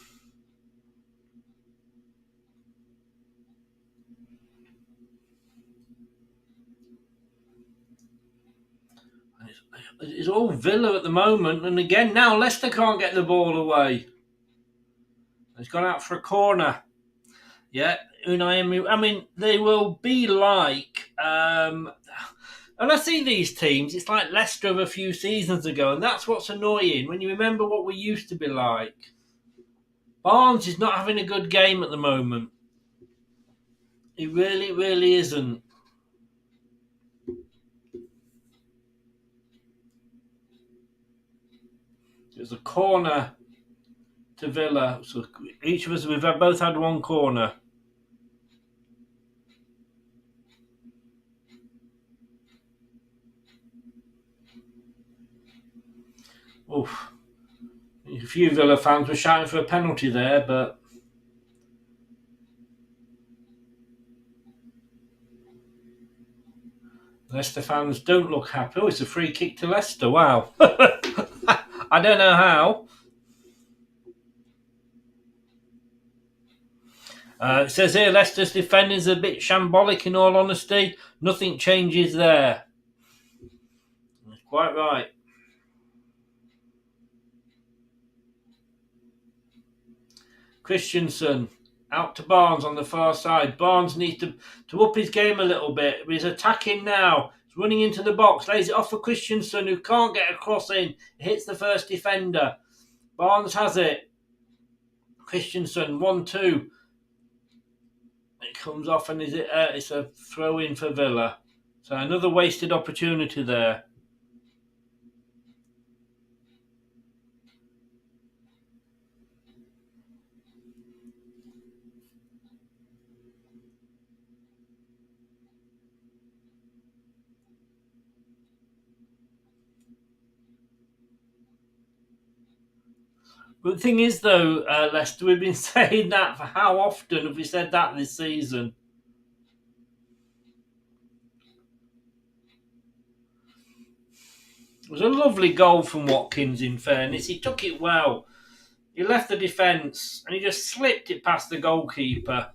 It's all Villa at the moment. And again, now Leicester can't get the ball away. It's gone out for a corner. Yeah, Unai Emery. I mean, they will be like... and I see these teams, it's like Leicester of a few seasons ago, and that's what's annoying, when you remember what we used to be like. Barnes is not having a good game at the moment. He really, really isn't. It's a corner to Villa. So each of us, we've both had one corner. Oof. A few Villa fans were shouting for a penalty there, but Leicester fans don't look happy. Oh, it's a free kick to Leicester. Wow. I don't know how. It says here, Leicester's defending's a bit shambolic in all honesty. Nothing changes there. That's quite right. Christensen out to Barnes on the far side. Barnes needs to up his game a little bit. He's attacking now. He's running into the box. Lays it off for Christensen, who can't get a cross in. Hits the first defender. Barnes has it. Christensen 1-2. It comes off and it's a throw in for Villa. So another wasted opportunity there. But the thing is, though, Leicester, we've been saying that for how often have we said that this season? It was a lovely goal from Watkins, in fairness. He took it well. He left the defence and he just slipped it past the goalkeeper.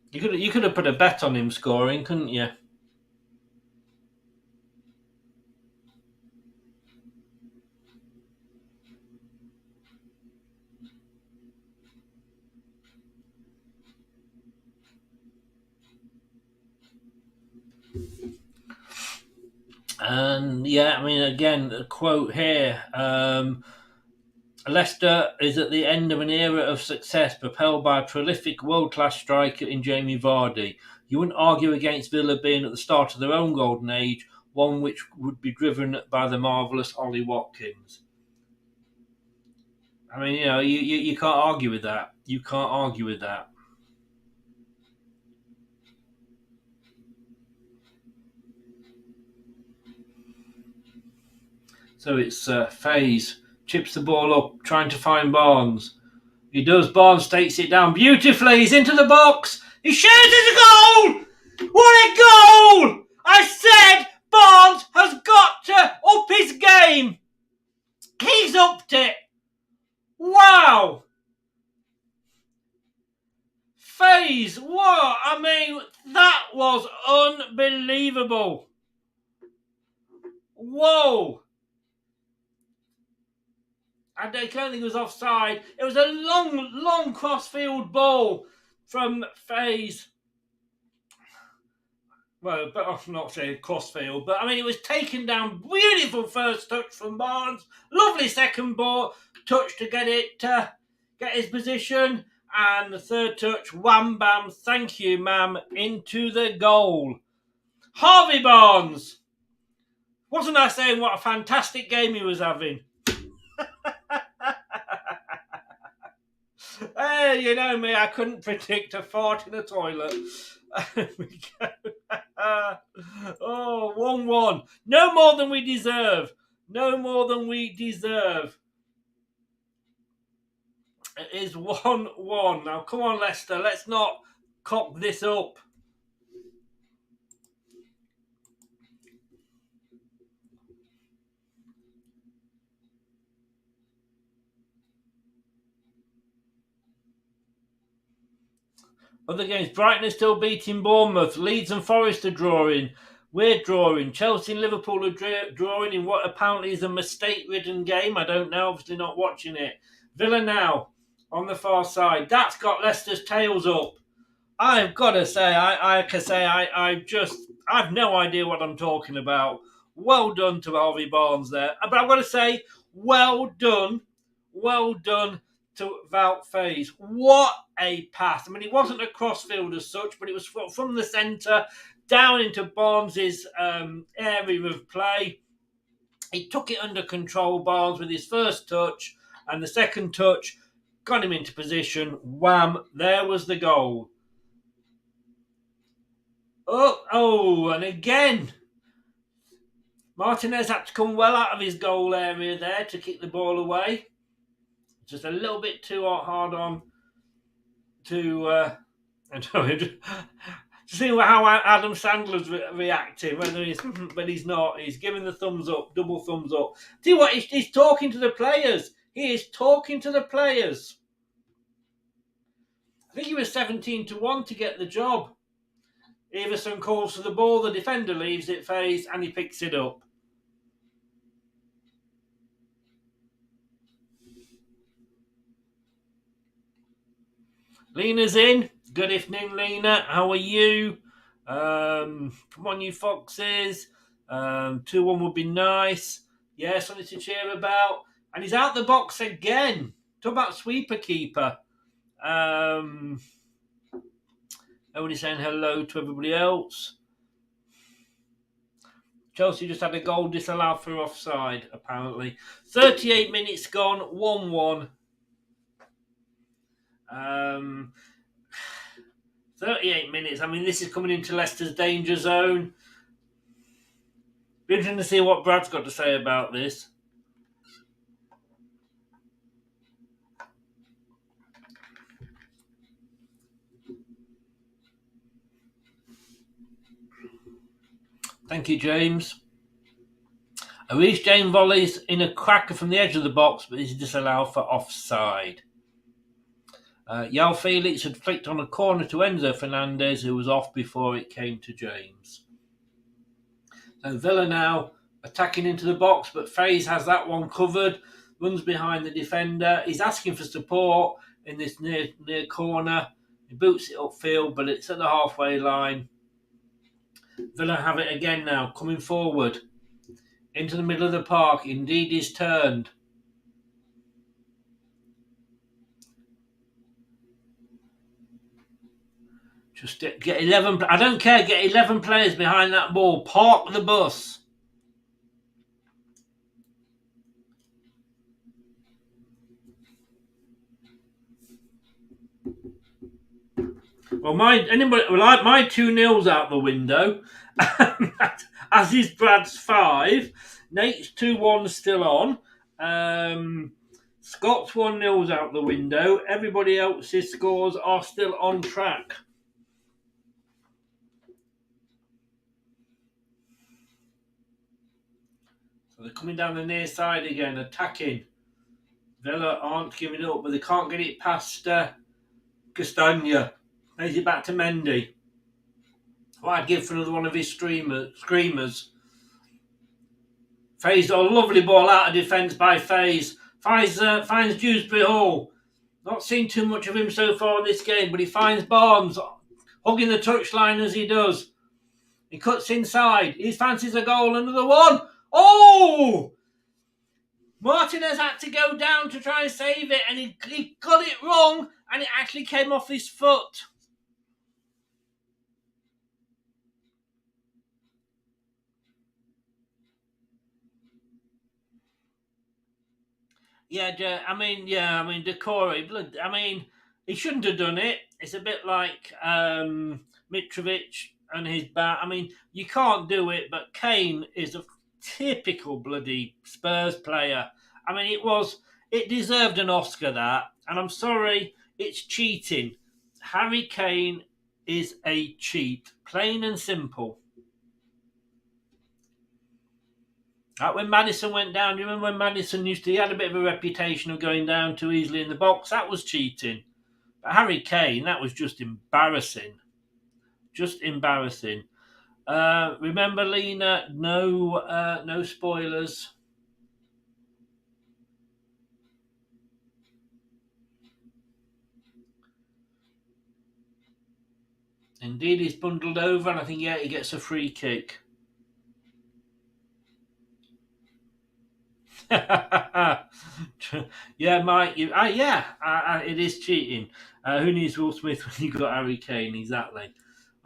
You could have put a bet on him scoring, couldn't you? And yeah, I mean, again, a quote here. Leicester is at the end of an era of success propelled by a prolific world-class striker in Jamie Vardy. You wouldn't argue against Villa being at the start of their own golden age, one which would be driven by the marvellous Ollie Watkins. I mean, you can't argue with that. You can't argue with that. So it's Faze, chips the ball up, trying to find Barnes. He does. Barnes takes it down beautifully. He's into the box. He shoots. It's a goal! What a goal! I said Barnes has got to up his game. He's upped it. Wow. Faze, what? I mean, that was unbelievable. Whoa. I don't think it was offside. It was a long cross-field ball from Faze. Well, but I'm not saying cross-field, but I mean, it was taken down. Beautiful first touch from Barnes. Lovely second ball touch to get his position. And the third touch, wham, bam, thank you, ma'am, into the goal. Harvey Barnes. Wasn't I saying what a fantastic game he was having? Hey, you know me, I couldn't predict a fart in a toilet. Oh, 1-1. No more than we deserve. No more than we deserve. It is 1-1. Now, come on, Leicester. Let's not cock this up. Other games, Brighton are still beating Bournemouth. Leeds and Forest are drawing. We're drawing. Chelsea and Liverpool are drawing in what apparently is a mistake-ridden game. I don't know, obviously not watching it. Villa now on the far side. That's got Leicester's tails up. I've got to say, I've no idea what I'm talking about. Well done to Harvey Barnes there. But I've got to say, well done to Wout Faze. What a pass. I mean, it wasn't a crossfield as such, but it was from the centre down into Barnes' area of play. He took it under control, Barnes, with his first touch, and the second touch got him into position. Wham! There was the goal. Oh, and again, Martinez had to come well out of his goal area there to kick the ball away. Just a little bit too hard on to see how Adam Sandler's reacting. Whether but he's not. He's giving the thumbs up, double thumbs up. See what he's talking to the players. He is talking to the players. I think he was 17-1 to get the job. Everson calls for the ball, the defender leaves it phase, and he picks it up. Lena's in. Good evening, Lena. How are you? Come on, you foxes. 2-1 would be nice. Yeah, something to cheer about. And he's out the box again. Talk about sweeper keeper. Everybody saying hello to everybody else. Chelsea just had a goal disallowed for offside, apparently. 38 minutes gone, 1-1. 38 minutes. I mean, this is coming into Leicester's danger zone. Be interesting to see what Brad's got to say about this. Thank you, James. Arish James volleys in a cracker from the edge of the box, but is disallowed for offside. Yao Felix had flicked on a corner to Enzo Fernandez, who was off before it came to James. So Villa now attacking into the box, but Faze has that one covered, runs behind the defender. He's asking for support in this near corner. He boots it upfield, but it's at the halfway line. Villa have it again now, coming forward into the middle of the park. Indeed, he's turned. Just get 11. I don't care. Get 11 players behind that ball. Park the bus. Well, my 2-0's out the window. As is Brad's 5. Nate's 2-1's still on. Scott's 1-0's out the window. Everybody else's scores are still on track. So they're coming down the near side again, attacking. Villa aren't giving up, but they can't get it past Castagna. Plays it back to Mendy. What I'd give for another one of his screamers. Faze, a lovely ball out of defence by Faze. Finds Dewsbury Hall. Not seen too much of him so far in this game, but he finds Barnes hugging the touchline as he does. He cuts inside. He fancies a goal. Another one. Oh! Martinez had to go down to try and save it, and he got it wrong, and it actually came off his foot. Decore. He shouldn't have done it. It's a bit like Mitrovic and his bat. You can't do it, but Kane is a typical bloody Spurs player. It deserved an Oscar, that. And I'm sorry, it's cheating. Harry Kane is a cheat. Plain and simple. Like when Maddison went down, do you remember when Maddison he had a bit of a reputation of going down too easily in the box? That was cheating. But Harry Kane, that was just embarrassing. Just embarrassing. Remember, Lena, no spoilers. Indeed, he's bundled over, and I think, he gets a free kick. Yeah, Mike. It is cheating. Who needs Will Smith when you got Harry Kane? Exactly.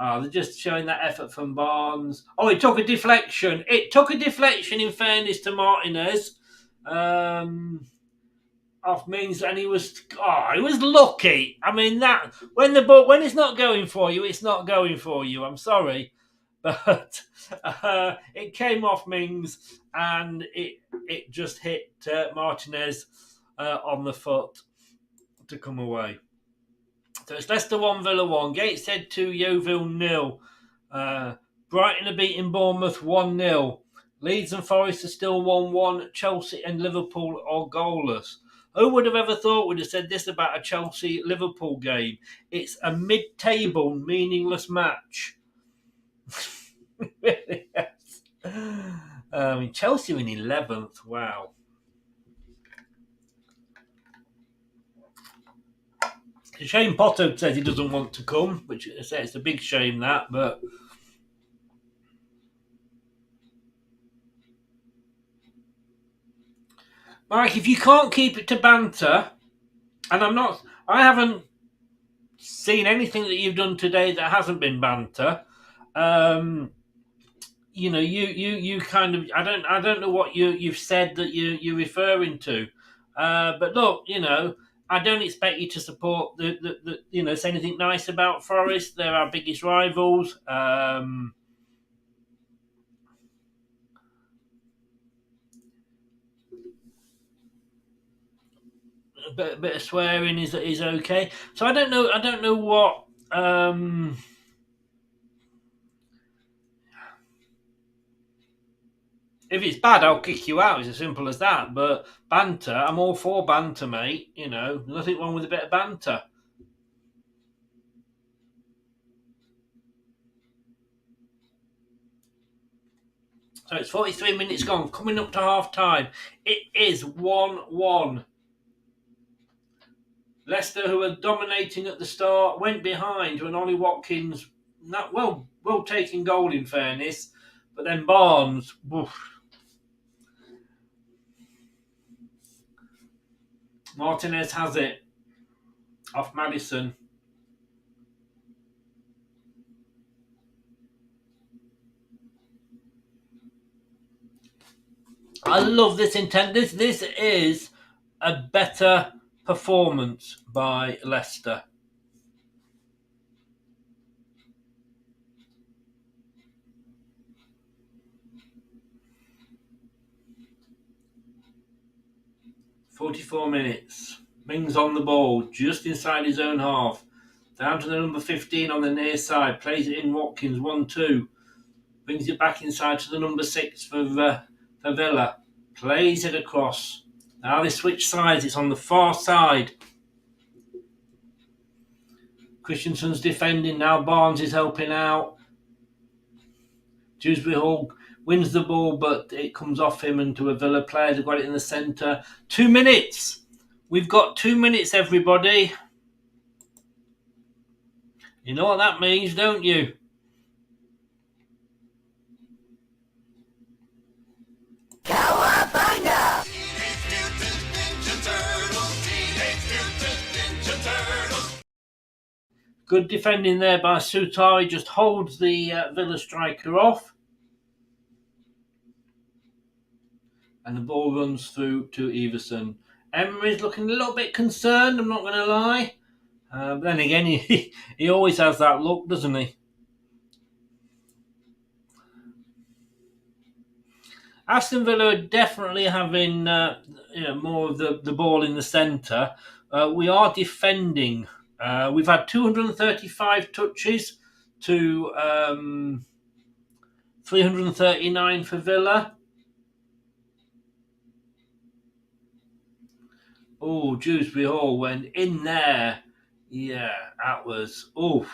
They're just showing that effort from Barnes. Oh, it took a deflection. It took a deflection, in fairness to Martinez. Off Mings, and he was lucky. I mean, that when it's not going for you, it's not going for you. I'm sorry, but it came off Mings, and it just hit Martinez on the foot to come away. So it's Leicester 1, Villa 1. Gateshead 2, Yeovil 0. Brighton are beating Bournemouth 1-0. Leeds and Forest are still 1-1. Chelsea and Liverpool are goalless. Who would have ever thought would have said this about a Chelsea-Liverpool game? It's a mid-table, meaningless match. Really, yes. Chelsea are in 11th. Wow. Shane Potter says he doesn't want to come, which it's a big shame that, but... Mike, if you can't keep it to banter, and I haven't seen anything that you've done today that hasn't been banter. You kind of, I don't know what you've said that you're referring to, but look, I don't expect you to support say anything nice about Forest. They're our biggest rivals. A bit of swearing is okay. So I don't know what. If it's bad, I'll kick you out. It's as simple as that. But banter, I'm all for banter, mate. Nothing wrong with a bit of banter. So it's 43 minutes gone, coming up to half time. It is 1-1. Leicester, who were dominating at the start, went behind to an Ollie Watkins, not well taken goal in fairness, but then Barnes, woof. Martinez has it off Maddison. I love this intent. This is a better performance by Leicester. "44 minutes. Mings on the ball, just inside his own half. Down to the number 15 on the near side. Plays it in Watkins, 1-2. Brings it back inside to the number 6 for Villa. Plays it across. Now they switch sides. It's on the far side. Christensen's defending. Now Barnes is helping out. Dewsbury Hall wins the ball, but it comes off him and to a Villa player. They've got it in the centre. 2 minutes. We've got 2 minutes, everybody. You know what that means, don't you? Cowabunga! Good defending there by Sutar. He just holds the Villa striker off. And the ball runs through to Everson. Emery's looking a little bit concerned, I'm not going to lie. But then again, he always has that look, doesn't he? Aston Villa are definitely having more of the ball in the centre. We are defending. We've had 235 touches to 339 for Villa. Oh, Dewsbury Hall went in there. Yeah, that was oof.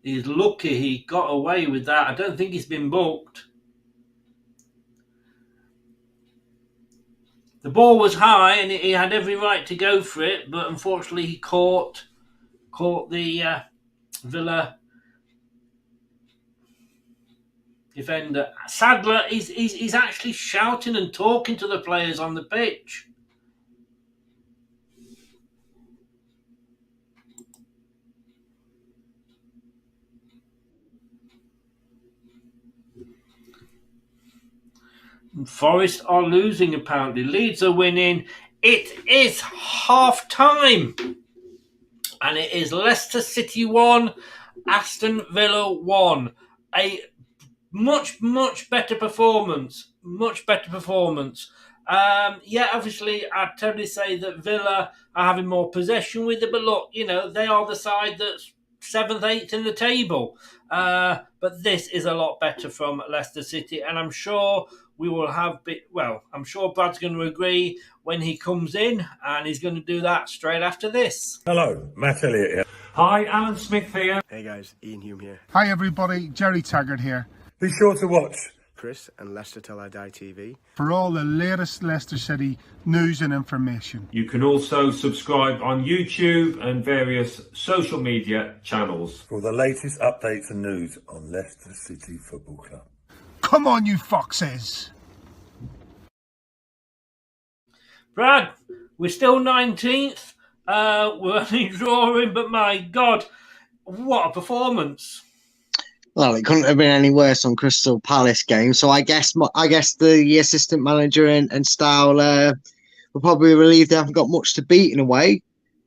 He's lucky he got away with that. I don't think he's been booked. The ball was high and he had every right to go for it, but unfortunately he caught the Villa defender. Sadler, he's actually shouting and talking to the players on the pitch. Forest are losing, apparently. Leeds are winning. It is half-time. And it is Leicester City 1, Aston Villa 1. A much, much better performance. Much better performance. Obviously, I'd totally say that Villa are having more possession with it. But look, they are the side that's 7th, 8th in the table. But this is a lot better from Leicester City. And I'm sure we will have... I'm sure Brad's going to agree when he comes in. And he's going to do that straight after this. Hello, Matt Elliott here. Hi, Alan Smith here. Hey guys, Ian Hume here. Hi everybody, Jerry Taggart here. Be sure to watch Chris and Leicester Till I Die TV for all the latest Leicester City news and information. You can also subscribe on YouTube and various social media channels. for the latest updates and news on Leicester City Football Club. Come on, you foxes! Brad, we're still 19th. We're only drawing, but my God, what a performance! Well, it couldn't have been any worse on Crystal Palace game. So I guess the assistant manager and Stowell were probably relieved they haven't got much to beat in a way.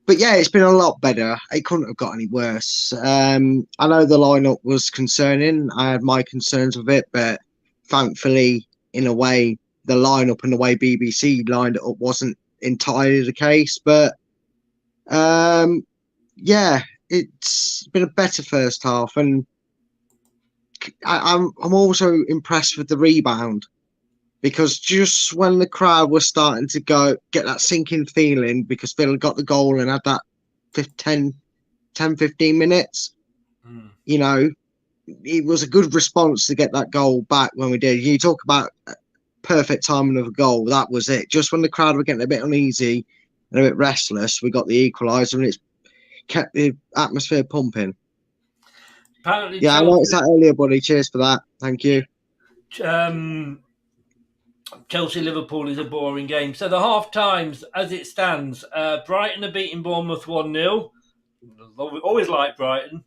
But yeah, it's been a lot better. It couldn't have got any worse. I know the lineup was concerning. I had my concerns with it, but thankfully, in a way, the lineup and the way BBC lined it up wasn't entirely the case. But it's been a better first half, and I'm also impressed with the rebound, because just when the crowd was starting to get that sinking feeling because Villa got the goal and had that 10, 15 minutes, it was a good response to get that goal back when we did. You talk about perfect timing of a goal, that was it. Just when the crowd were getting a bit uneasy and a bit restless, we got the equaliser, and it's kept the atmosphere pumping. Apparently, I noticed that earlier, buddy. Cheers for that. Thank you. Chelsea-Liverpool is a boring game. So the half-times, as it stands, Brighton are beating Bournemouth 1-0. Always like Brighton.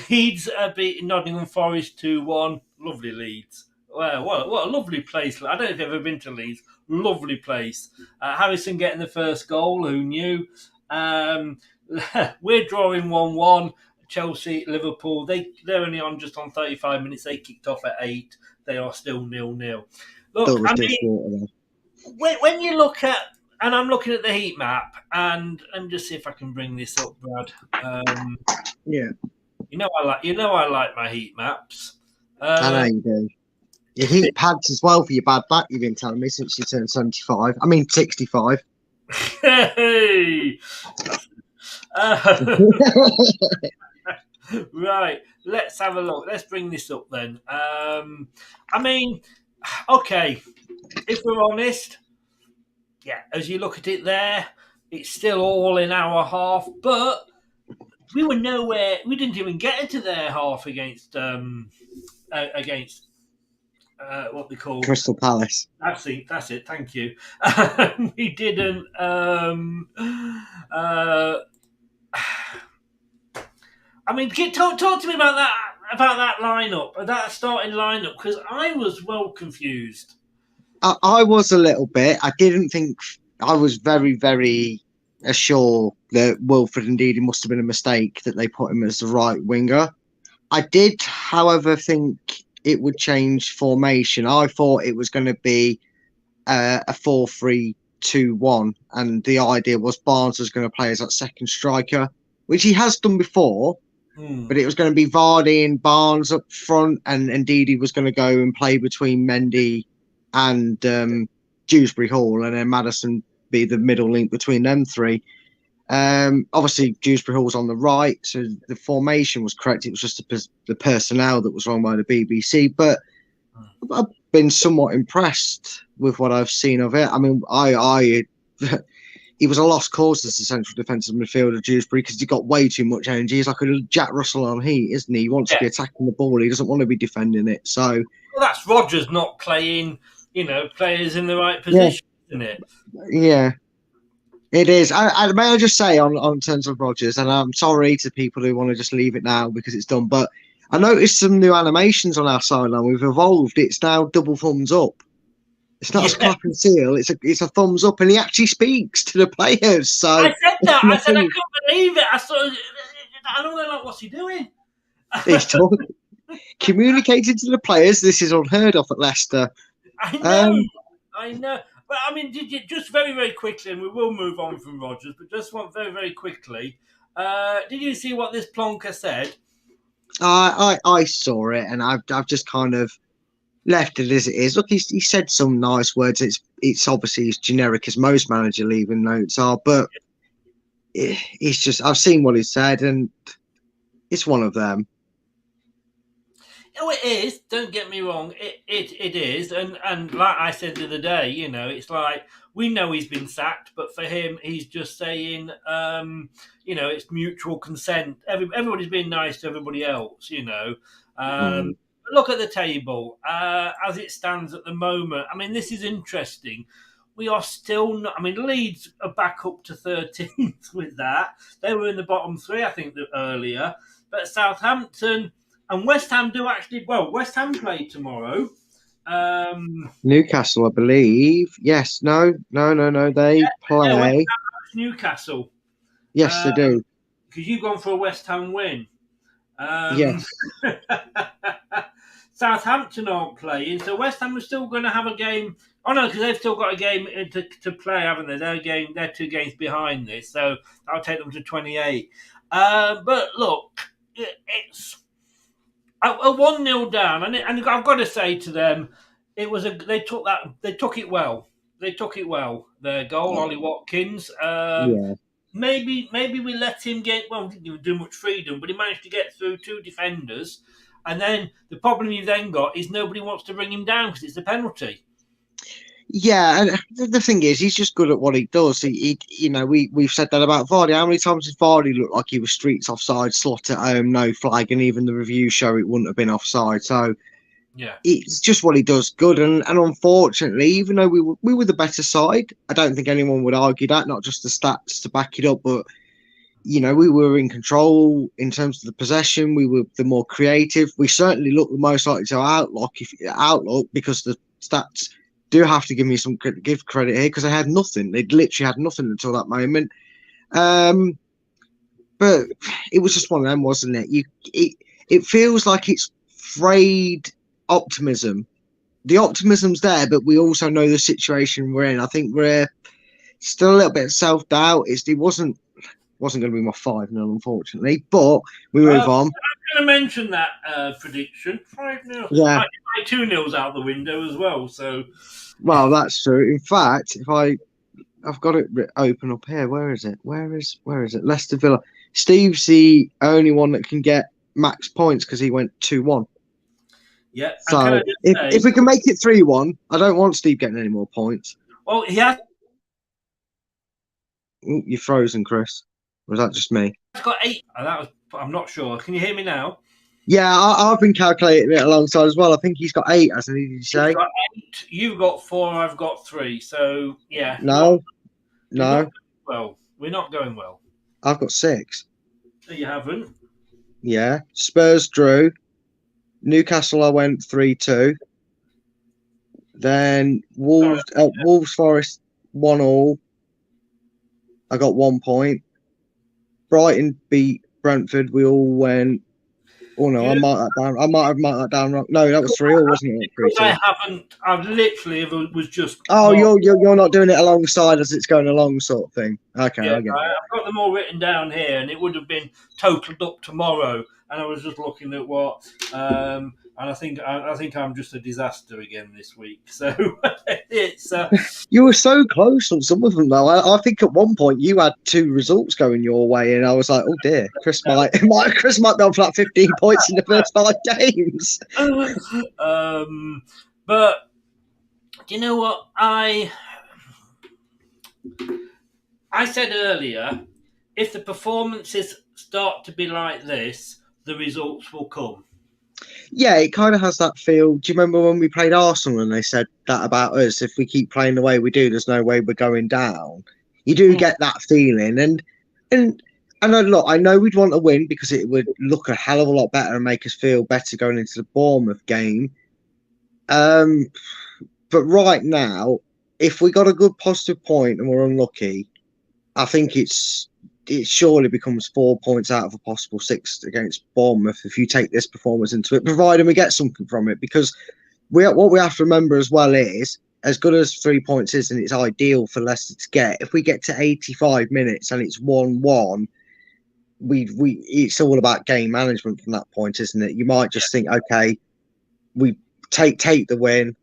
Leeds are beating Nottingham Forest 2-1. Lovely Leeds. Wow, what a lovely place. I don't know if you've ever been to Leeds. Lovely place. Harrison getting the first goal. Who knew? We're drawing 1-1. Chelsea, Liverpool, they're only just on 35 minutes. They kicked off at 8. They are still 0-0. Look, when you look at, and I'm looking at the heat map, and let me just see if I can bring this up, Brad. Yeah. I like my heat maps. I know you do. Your heat pads as well for your bad back, you've been telling me, since you turned 75. I mean 65. Hey! Right, let's have a look. Let's bring this up then. Okay, if we're honest, as you look at it there, it's still all in our half, but we were nowhere. We didn't even get into their half against what they call Crystal Palace. That's it. Thank you. We didn't. Talk to me about that lineup, that starting lineup, because I was well confused. I was a little bit. I didn't think. I was very, very sure that Wilfred indeed, it must have been a mistake that they put him as the right winger. I did, however, think it would change formation. I thought it was going to be a 4-3-2-1, and the idea was Barnes was going to play as that second striker, which he has done before. But it was going to be Vardy and Barnes up front, and indeed he was going to go and play between Mendy and Dewsbury Hall, and then Maddison be the middle link between them three. Obviously, Dewsbury Hall's on the right, so the formation was correct. It was just the personnel that was wrong by the BBC. But I've been somewhat impressed with what I've seen of it. I mean, he was a lost cause as the central defensive midfielder, Dewsbury, because he got way too much energy. He's like a Jack Russell on heat, isn't he? He wants to be attacking the ball. He doesn't want to be defending it. So that's Rodgers not playing, players in the right position, isn't it? Yeah, it is. May I just say on terms of Rodgers, and I'm sorry to people who want to just leave it now because it's done, but I noticed some new animations on our sideline. We've evolved. It's now double thumbs up. It's not a clap and seal. It's a thumbs up, and he actually speaks to the players. So I said that. I said I couldn't believe it. I don't know, like, what's he doing? He's talking, communicating to the players. This is unheard of at Leicester. I know. But I mean, did you just very, very quickly, and we will move on from Rodgers, but just want very, very quickly, did you see what this plonker said? I saw it, and I've just kind of left it as it is. Look, he said some nice words. It's obviously as generic as most manager leaving notes are, but it's just, I've seen what he said, and it's one of them. Oh, it is. Don't get me wrong. It is. And like I said the other day, you know, it's like we know he's been sacked, but for him, he's just saying, you know, it's mutual consent. Everybody's being nice to everybody else, you know. Look at the table as it stands at the moment. I mean, this is interesting. We are still not. I mean, Leeds are back up to 13th with that. They were in the bottom three, I think, earlier. But Southampton and West Ham do actually. Well, West Ham play tomorrow. Newcastle, I believe. Yes. No. They play. West Ham, Newcastle. Yes, they do. Because you've gone for a West Ham win. Yes. Southampton aren't playing, so West Ham are still going to have a game. Oh no, because they've still got a game to play, haven't they? They're 2 games behind this, so I'll take them to 28. But look, it's a 1-0 down, and I've got to say to them, it was they took it well. They took it well. Their goal, Ollie Watkins. Maybe we let him get. Well, he didn't do much freedom, but he managed to get through 2 defenders. And then the problem you've then got is nobody wants to bring him down because it's a penalty. Yeah, and the thing is, he's just good at what he does. He you know, we've said that about Vardy. How many times did Vardy look like he was streets offside, slot at home, no flag, and even the reviews show it wouldn't have been offside. So yeah, it's just what he does good. And unfortunately, even though we were the better side, I don't think anyone would argue that. Not just the stats to back it up, but you know, we were in control in terms of the possession. We were the more creative. We certainly looked the most likely to outlook because the stats do have to give credit here because they had nothing. They'd literally had nothing until that moment. But it was just one of them, wasn't it? It feels like it's frayed optimism. The optimism's there, but we also know the situation we're in. I think we're still a little bit of self-doubt. It wasn't going to be my 5-0, unfortunately, but we move on. I'm going to mention that prediction. 5-0. Yeah. My 2-0's out the window as well, so. Well, that's true. In fact, I've got it open up here. Where is it? Where is it? Leicester Villa. Steve's the only one that can get max points because he went 2-1. Yeah. So if we can make it 3-1, I don't want Steve getting any more points. Well, he has. Ooh, you're frozen, Chris. Or was that just me? He's got 8. I'm not sure. Can you hear me now? Yeah, I've been calculating it alongside as well. I think he's got 8, hasn't he? Did you say? He's got 8. You've got 4. I've got 3. So yeah. No. Well, we're not going well. I've got 6. No, you haven't. Yeah. Spurs drew. Newcastle, I went 3-2. Then Wolves Forest 1-1. I got 1 point. Brighton beat Brentford. We all went. Oh no, I marked that down. I might have marked that down wrong. No, that was 3-3, wasn't it? Because I haven't. I literally was just. Oh, you're not doing it alongside as it's going along, sort of thing. Okay, yeah, I get it. I've got them all written down here, and it would have been totaled up tomorrow. And I was just looking at what, and I think I'm just a disaster again this week. So it's. You were so close on some of them, though. I think at one point you had 2 results going your way, and I was like, "Oh dear, Chris might be on for like 15 points in the first 5 games." But do you know what I said earlier? If the performances start to be like this, the results will come. Yeah, it kind of has that feel. Do you remember when we played Arsenal and they said that about us? If we keep playing the way we do, there's no way we're going down. You do get that feeling, and And look, I know we'd want a win because it would look a hell of a lot better and make us feel better going into the Bournemouth game. But right now, if we got a good positive point and we're unlucky, I think it surely becomes 4 points out of a possible 6 against Bournemouth if you take this performance into it, providing we get something from it. Because what we have to remember as well is, as good as 3 points is, and it's ideal for Leicester to get, if we get to 85 minutes and it's 1-1, it's all about game management from that point, isn't it? You might just think, okay, we take the win,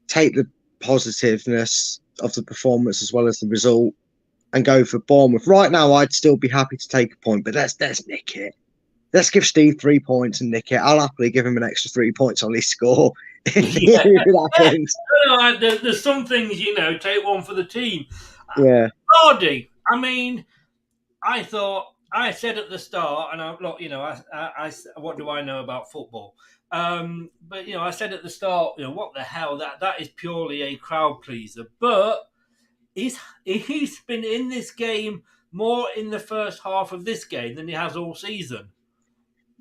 take the positiveness of the performance as well as the result, and go for Bournemouth. Right now, I'd still be happy to take a point, but let's nick it. Let's give Steve 3 points and nick it. I'll happily give him an extra 3 points on his score. There's some things, take one for the team. Yeah. Vardy, I mean, I said at the start, and I what do I know about football? But I said at the start, what the hell? That is purely a crowd pleaser. But he's been in this game more in the first half of this game than he has all season.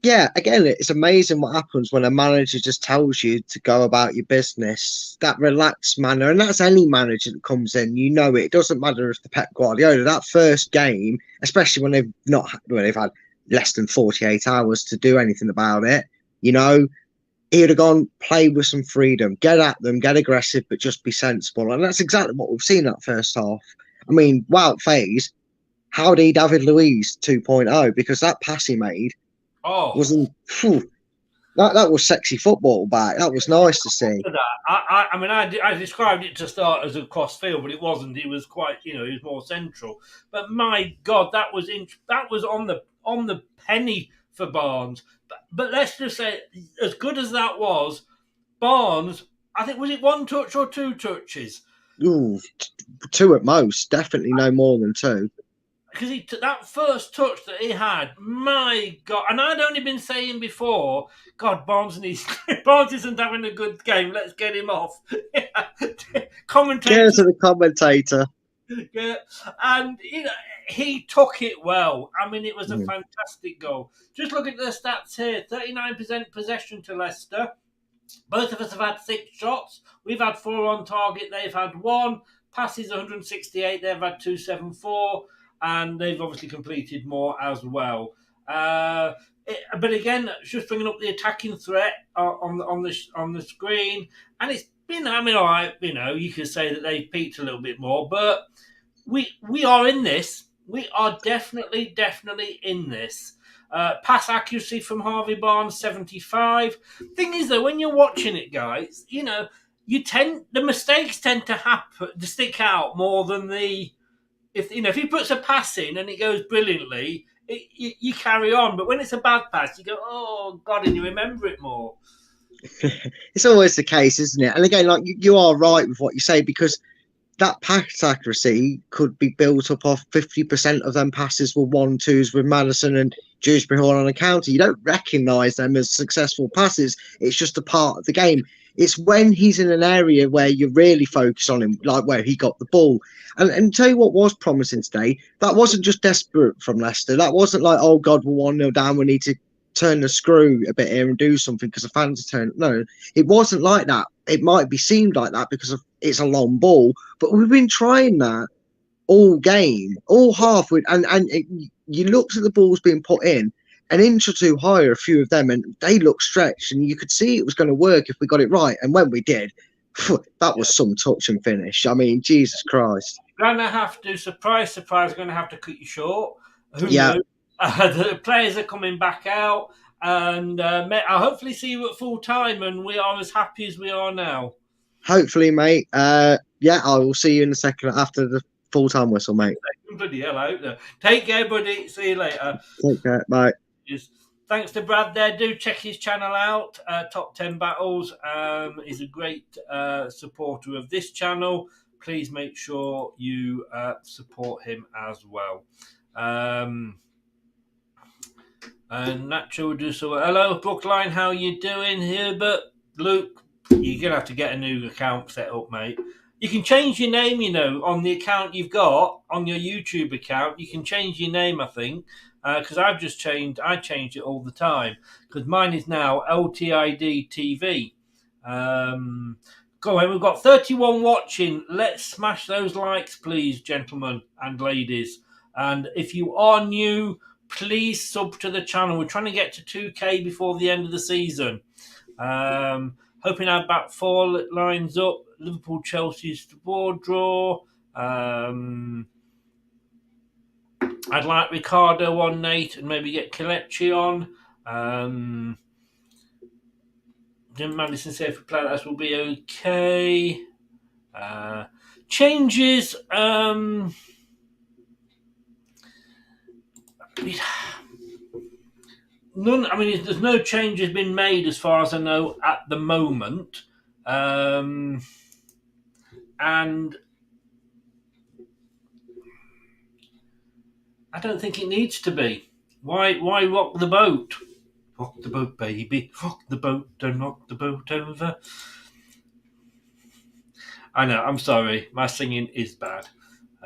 Yeah, again, it's amazing what happens when a manager just tells you to go about your business. That relaxed manner, and that's any manager that comes in. It doesn't matter if the Pep Guardiola, that first game, especially when they've had less than 48 hours to do anything about it. He would have gone, play with some freedom, get at them, get aggressive, but just be sensible. And that's exactly what we've seen that first half. I mean, wild phase, howdy David Luiz 2.0, because that pass he made wasn't. That was sexy football back. That was nice to see. I described it to start as a cross field, but it wasn't. It was quite, he was more central. But my God, that was on the penny for Barnes. But let's just say, as good as that was, Barnes, I think, was it 1 touch or 2 touches? Ooh, 2 at most. Definitely no more than 2. Because that first touch that he had, my God, and I'd only been saying before, God, Barnes isn't having a good game. Let's get him off. Commentator. Get to the commentator. Yeah, and he took it well. I mean, it was a fantastic goal. Just look at the stats here: 39% possession to Leicester. Both of us have had 6 shots. We've had 4 on target. They've had 1. Passes 168. They've had 274. And they've obviously completed more as well. But again, just bringing up the attacking threat on the screen, and it's been, all right. You could say that they've peaked a little bit more, but we are in this. We are definitely in this. Pass accuracy from Harvey Barnes 75. Thing is, though, when you're watching it, guys, the mistakes tend to stick out more than the. If he puts a pass in and it goes brilliantly, you carry on. But when it's a bad pass, you go, oh God, and you remember it more. It's always the case, isn't it? And again, like you are right with what you say, because that pass accuracy could be built up off 50% of them passes were 1-2s with Maddison and Dewsbury Hall on a counter. You don't recognise them as successful passes. It's just a part of the game. It's when he's in an area where you really focus on him, like where he got the ball. And tell you what was promising today, that wasn't just desperate from Leicester. That wasn't like, oh God, we're 1-0 down, we need to turn the screw a bit here and do something because the fans are turning. No, it wasn't like that. It might be seemed like that because it's a long ball, but we've been trying that all game, all half. You looked at the balls being put in, an inch or 2 higher, a few of them, and they looked stretched, and you could see it was going to work if we got it right. And when we did, that was some touch and finish. I mean, Jesus Christ. Going to have to, surprise, going to have to cut you short. Who Yeah. knew? The players are coming back out, and I'll hopefully see you at full time, and we are as happy as we are now. Hopefully, mate. I will see you in a second after the full-time whistle, mate. Bloody hell, I hope so. Take care, buddy. See you later. Take care. Bye. Thanks to Brad there. Do check his channel out. Top 10 Battles. He's a great supporter of this channel. Please make sure you support him as well. And Nacho will do so. Hello, Brookline. How you doing, Herbert? Luke, you're going to have to get a new account set up, mate. You can change your name, on the account you've got, on your YouTube account. You can change your name, I think, because I change it all the time, because mine is now LTID TV. Go ahead, we've got 31 watching. Let's smash those likes, please, gentlemen and ladies. And if you are new, please sub to the channel. We're trying to get to 2K before the end of the season. Hoping I have about 4 lines up. Liverpool, Chelsea's the board draw. I'd like Ricardo on Nate and maybe get Kelechi on. Didn't Madison say if we play that will be okay. Changes. None. I mean, there's no changes been made as far as I know at the moment, and I don't think it needs to be. Why rock the boat? Rock the boat, baby. Rock the boat. Don't knock the boat over. I know. I'm sorry. My singing is bad.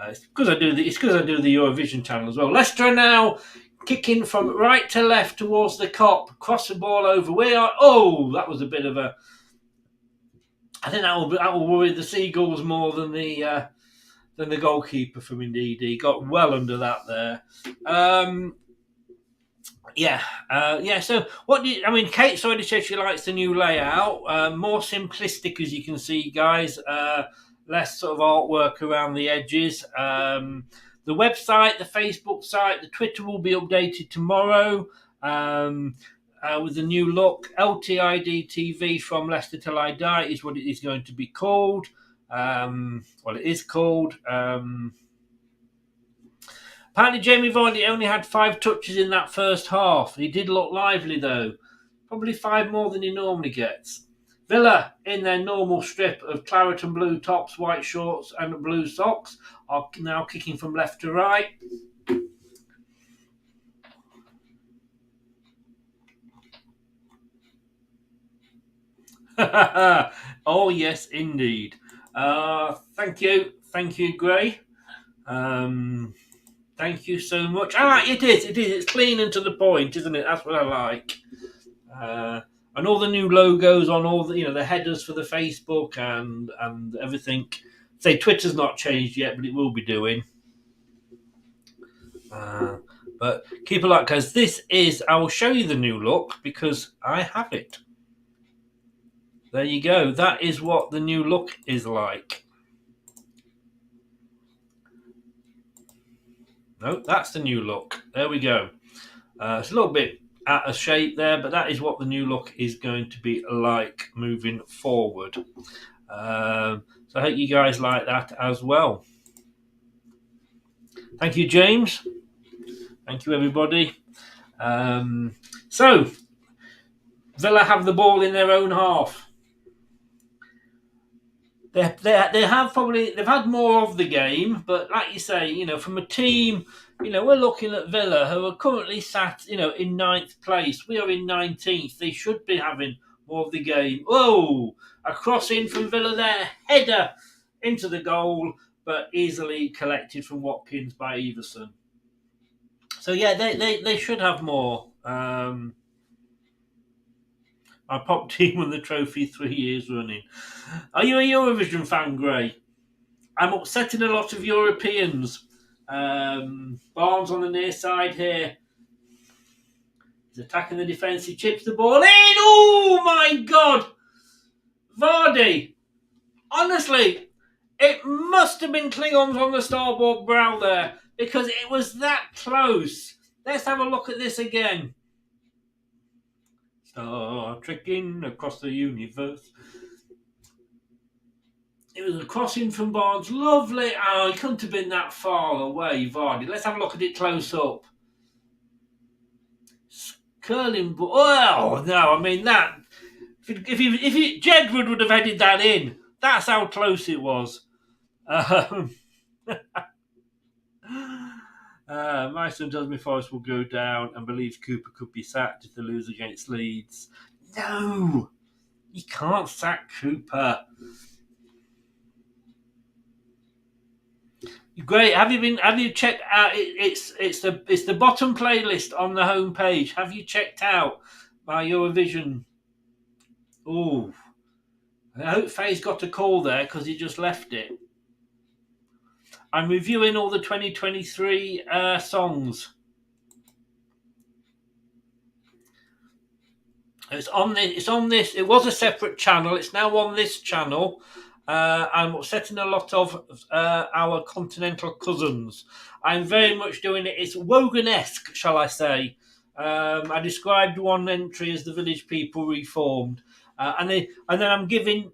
It's because I do the Eurovision channel as well. Leicester now kicking from right to left towards the Kop. Cross the ball over. We are. Oh, that was a bit of a. I think that will worry the Seagulls more than the goalkeeper from Indeed. He got well under that there. So what do you, I mean? Kate's already said she likes the new layout, more simplistic, as you can see, guys. Less sort of artwork around the edges. The website, the Facebook site, the Twitter will be updated tomorrow with a new look. LTID TV from Leicester Till I Die is what it is going to be called. It is called. Apparently, Jamie Vardy only had 5 touches in that first half. He did look lively, though. Probably 5 more than he normally gets. Villa, in their normal strip of claret and blue tops, white shorts and blue socks, are now kicking from left to right. Oh, yes, indeed. Thank you, Gray. Thank you so much. It is. It's clean and to the point, isn't it? That's what I like. And all the new logos on all the headers for the Facebook and everything. Say Twitter's not changed yet, but it will be doing. But keep a look, because I will show you the new look because I have it. There you go. That is what the new look is like. No, that's the new look. There we go. It's a little bit out of shape there, but that is what the new look is going to be like moving forward. So I hope you guys like that as well. Thank you, James. Thank you, everybody. So Villa have the ball in their own half. They've had more of the game, but like you say, from a team, we're looking at Villa, who are currently sat, in 9th place. We are in 19th. They should be having more of the game. Oh, a cross in from Villa there, header into the goal, but easily collected from Watkins by Everson. So yeah, they should have more. Our pop team won the trophy 3 years running. Are you a Eurovision fan, Gray? I'm upsetting a lot of Europeans. Barnes on the near side here. He's attacking the defence. He chips the ball in. Oh, my God. Vardy. Honestly, it must have been Klingons on the starboard brow there because it was that close. Let's have a look at this again. Star trekking across the universe. It was a crossing from Barnes. Lovely. Oh, he couldn't have been that far away, Vardy. Let's have a look at it close up. Curling ball. Oh, no. I mean, that. If Jedward would have headed that in, that's how close it was. My son tells me Forest will go down and believes Cooper could be sacked if they lose against Leeds. No, you can't sack Cooper. Great. Have you checked out? It's the bottom playlist on the homepage. Have you checked out my Eurovision? Oh, I hope Faye's got a call there because he just left it. I'm reviewing all the 2023 songs. It's on this. It was a separate channel. It's now on this channel. I'm setting a lot of our continental cousins. I'm very much doing it. It's Wogan-esque, shall I say? I described one entry as the village people reformed, and then I'm giving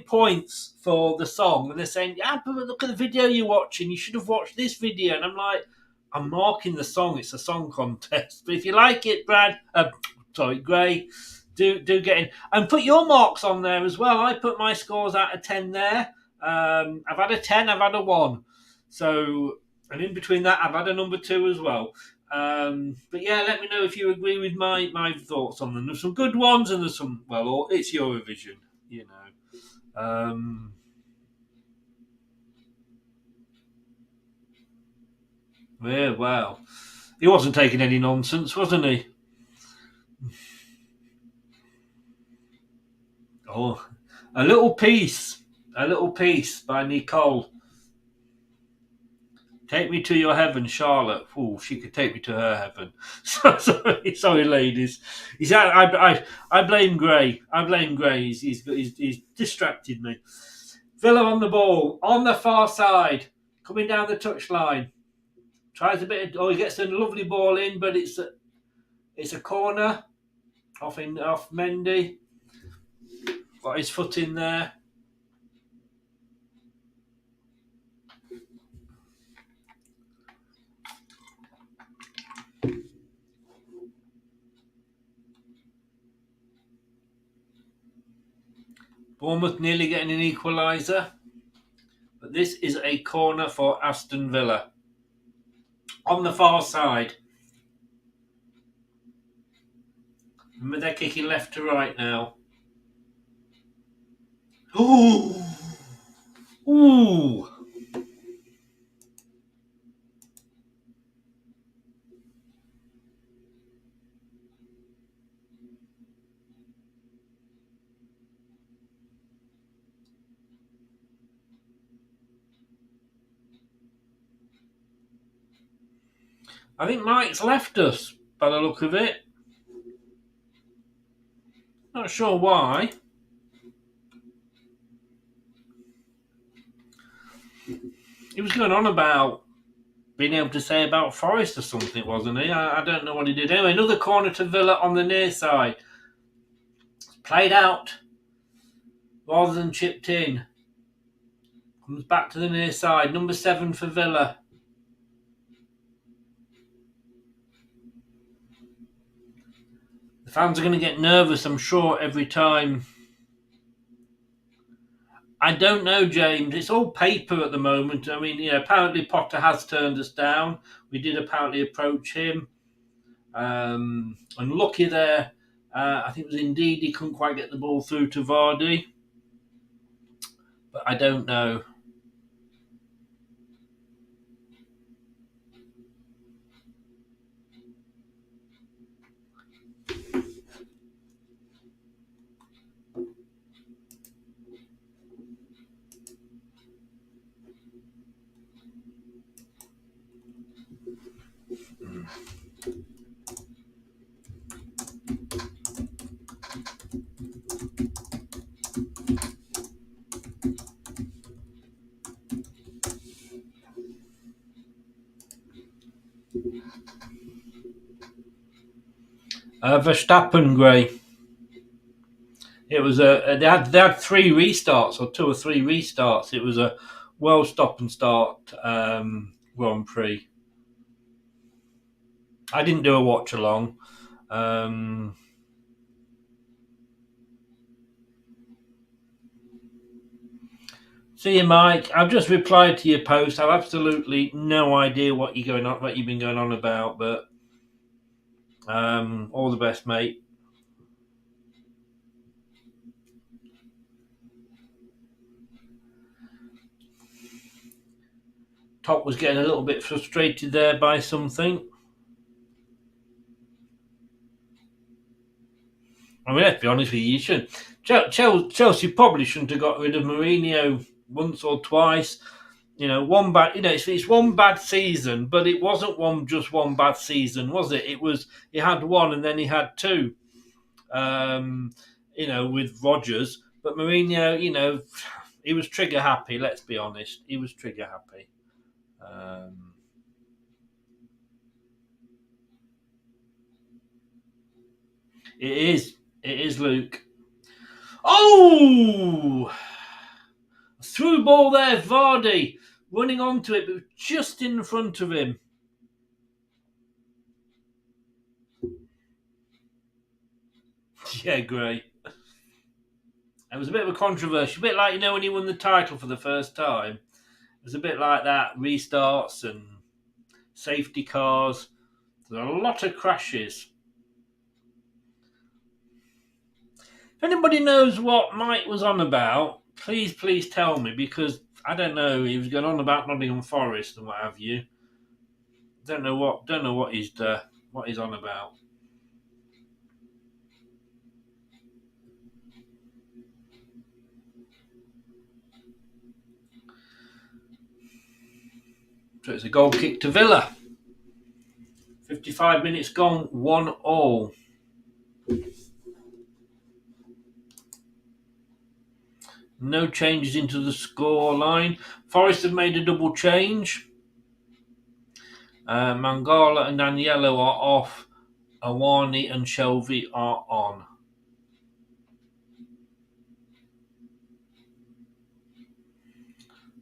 points for the song, and they're saying, "Yeah, but look at the video you're watching. You should have watched this video." And I'm like, "I'm marking the song. It's a song contest. But if you like it, Gray, do get in and put your marks on there as well." I put my scores out of 10 there. I've had a 10, I've had a 1. So, and in between that, I've had a number 2 as well. But yeah, let me know if you agree with my thoughts on them. There's some good ones and there's some, well, it's Eurovision, you know. Yeah, well, he wasn't taking any nonsense, wasn't he? Oh, a little piece by Nicole. Take me to your heaven, Charlotte. Oh, she could take me to her heaven. Sorry, ladies. I blame Gray. He's distracted me. Villa on the ball on the far side, coming down the touchline. Tries a bit. He gets a lovely ball in, but it's a corner off Mendy. Got his foot in there. Bournemouth nearly getting an equaliser. But this is a corner for Aston Villa. On the far side. Remember, they're kicking left to right now. Ooh! Ooh! I think Mike's left us, by the look of it. Not sure why. He was going on about being able to say about Forest or something, wasn't he? I don't know what he did. Anyway, another corner to Villa on the near side. Played out rather than chipped in. Comes back to the near side. Number 7 for Villa. The fans are going to get nervous, I'm sure, every time. I don't know, James. It's all paper at the moment. I mean, apparently Potter has turned us down. We did apparently approach him. And lucky there, I think it was indeed he couldn't quite get the ball through to Vardy. But I don't know. Verstappen, Gray. It was they had 3 restarts or 2 or 3 restarts. It was a well stop and start Grand Prix. I didn't do a watch along. See you, Mike. I've just replied to your post. I've absolutely no idea what you've been going on about, but all the best, mate. Top was getting a little bit frustrated there by something. I mean, let's be honest with you shouldn't. Chelsea probably shouldn't have got rid of Mourinho once or twice. One bad. It's one bad season, but it wasn't just one bad season, was it? He had one, and then he had two. With Rodgers, but Mourinho, he was trigger happy. Let's be honest, he was trigger happy. It is, Luke. Oh! Through ball there, Vardy running onto it, but just in front of him. Yeah, great. It was a bit of a controversy, a bit like, when he won the title for the first time. It was a bit like that, restarts and safety cars. There's a lot of crashes. If anybody knows what Mike was on about, please tell me, because I don't know. He was going on about Nottingham Forest and what have you. Don't know what he's on about. So it's a goal kick to Villa. 55 minutes gone, 1-1. No changes into the score line. Forest have made a double change. Mangala and Daniello are off. Awani and Shelby are on.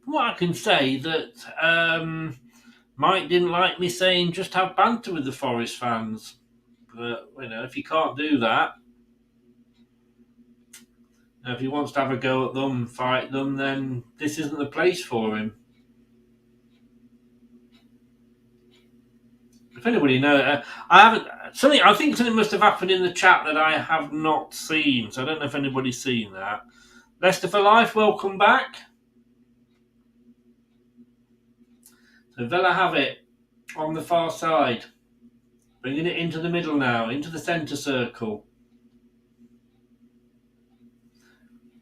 From what I can say, that Mike didn't like me saying just have banter with the Forest fans. But, if he can't do that, if he wants to have a go at them, fight them, then this isn't the place for him. If anybody knows, I think something must have happened in the chat that I have not seen. So I don't know if anybody's seen that. Leicester for Life, welcome back. So Villa have it on the far side, bringing it into the middle now, into the centre circle.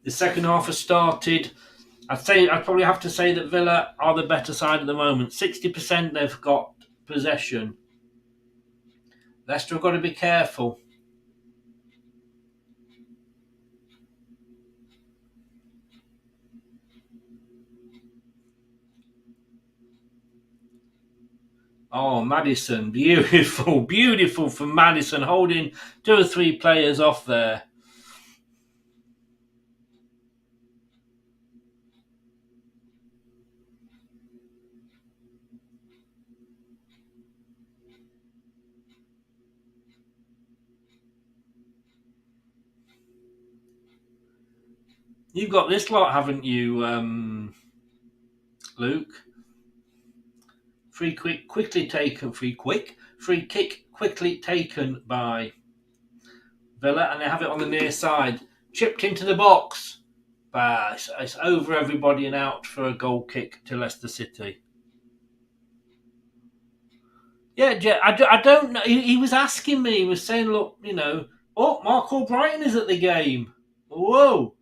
The second half has started. I'd probably have to say that Villa are the better side at the moment. 60% they've got possession. Leicester have got to be careful. Oh, Maddison, beautiful from Maddison, holding 2 or 3 players off there. You've got this lot, haven't you, Luke? Free kick quickly taken by Villa, and they have it on the near side. Chipped into the box. But it's over everybody and out for a goal kick to Leicester City. Yeah, I don't know. He was asking me, he was saying, look, Mark Albrighton is at the game. Whoa.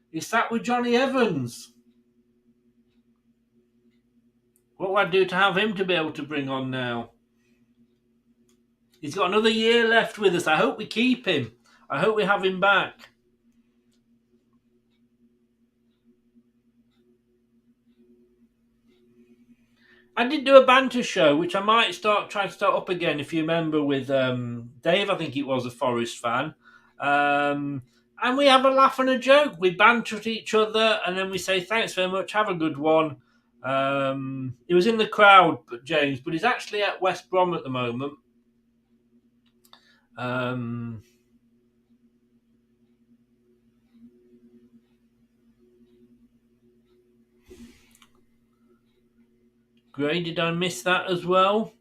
He sat with Johnny Evans. What would I do to have him to be able to bring on now? He's got another year left with us. I hope we keep him. I hope we have him back. I did do a banter show, which I might try to start up again, if you remember, with Dave, I think it was, a Forest fan. And we have a laugh and a joke. We banter at each other, and then we say, thanks very much, have a good one. He was in the crowd, James, but he's actually at West Brom at the moment. Gray, did I miss that as well?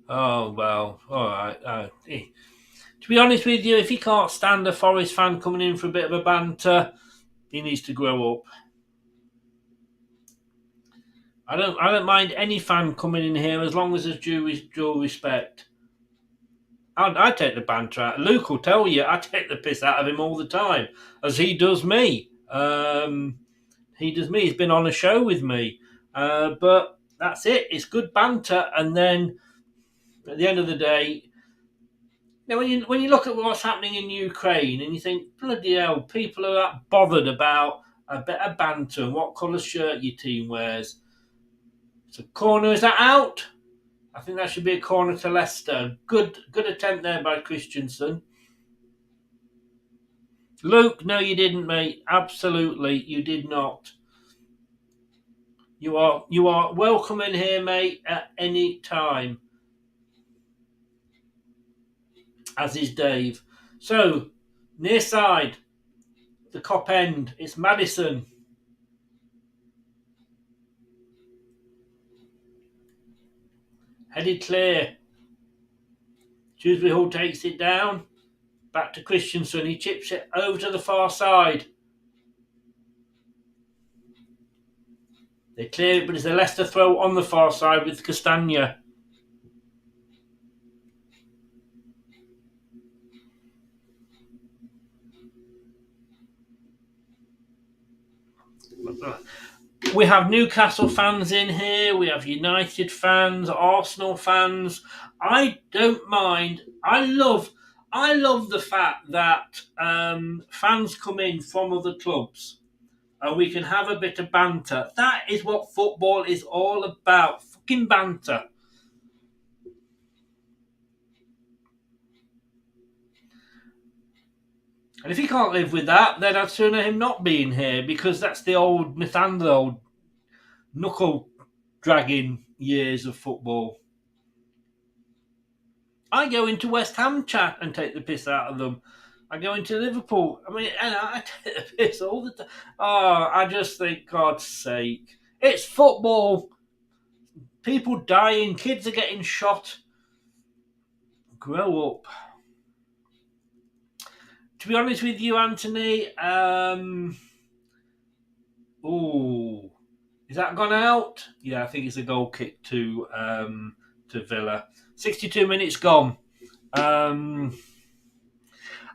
Oh, well, all right. To be honest with you, if you can't stand a Forest fan coming in for a bit of a banter, He needs to grow up. I don't mind any fan coming in here as long as there's due respect. I take the banter out. Luke will tell you I take the piss out of him all the time, as he does me. He does me. He's been on a show with me, but that's it. It's good banter, and then at the end of the day, now when you look at what's happening in Ukraine, and you think, bloody hell, people are that bothered about a bit of banter and what colour shirt your team wears. It's a corner. Is that out? I think that should be a corner to Leicester. Good attempt there by Christensen. Luke, no, you didn't, mate. Absolutely, you did not. You are welcome in here, mate, at any time. As is Dave. So, near side, the Cop end, it's Maddison. Headed clear. Dewsbury Hall takes it down. Back to Christensen. He chips it over to the far side. They clear it, but it's a Leicester throw on the far side with Castagna. We have Newcastle fans in here. We have United fans, Arsenal fans. I don't mind. I love the fact that fans come in from other clubs and we can have a bit of banter. That is what football is all about. Fucking banter. And if he can't live with that, then I'd sooner him not being here, because that's the old Mithander, old knuckle dragging years of football. I go into West Ham chat and take the piss out of them. I go into Liverpool. I mean, and I take the piss all the time. Oh, I just think, God's sake. It's football. People dying. Kids are getting shot. Grow up. To be honest with you, Anthony, is that gone out? Yeah, I think it's a goal kick to Villa. 62 minutes gone. I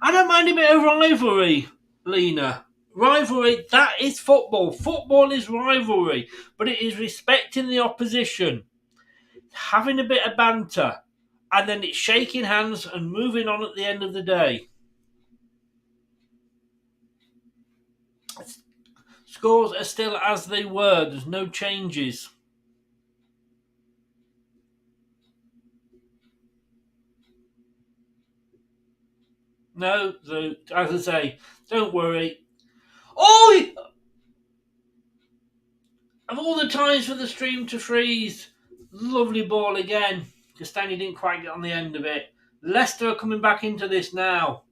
don't mind a bit of rivalry, Lena. Rivalry, that is football. Football is rivalry, but it is respecting the opposition, having a bit of banter, and then it's shaking hands and moving on at the end of the day. Scores are still as they were. There's no changes. No, as I say, don't worry. Oh! Of all the times for the stream to freeze, lovely ball again. Castagna didn't quite get on the end of it. Leicester are coming back into this now.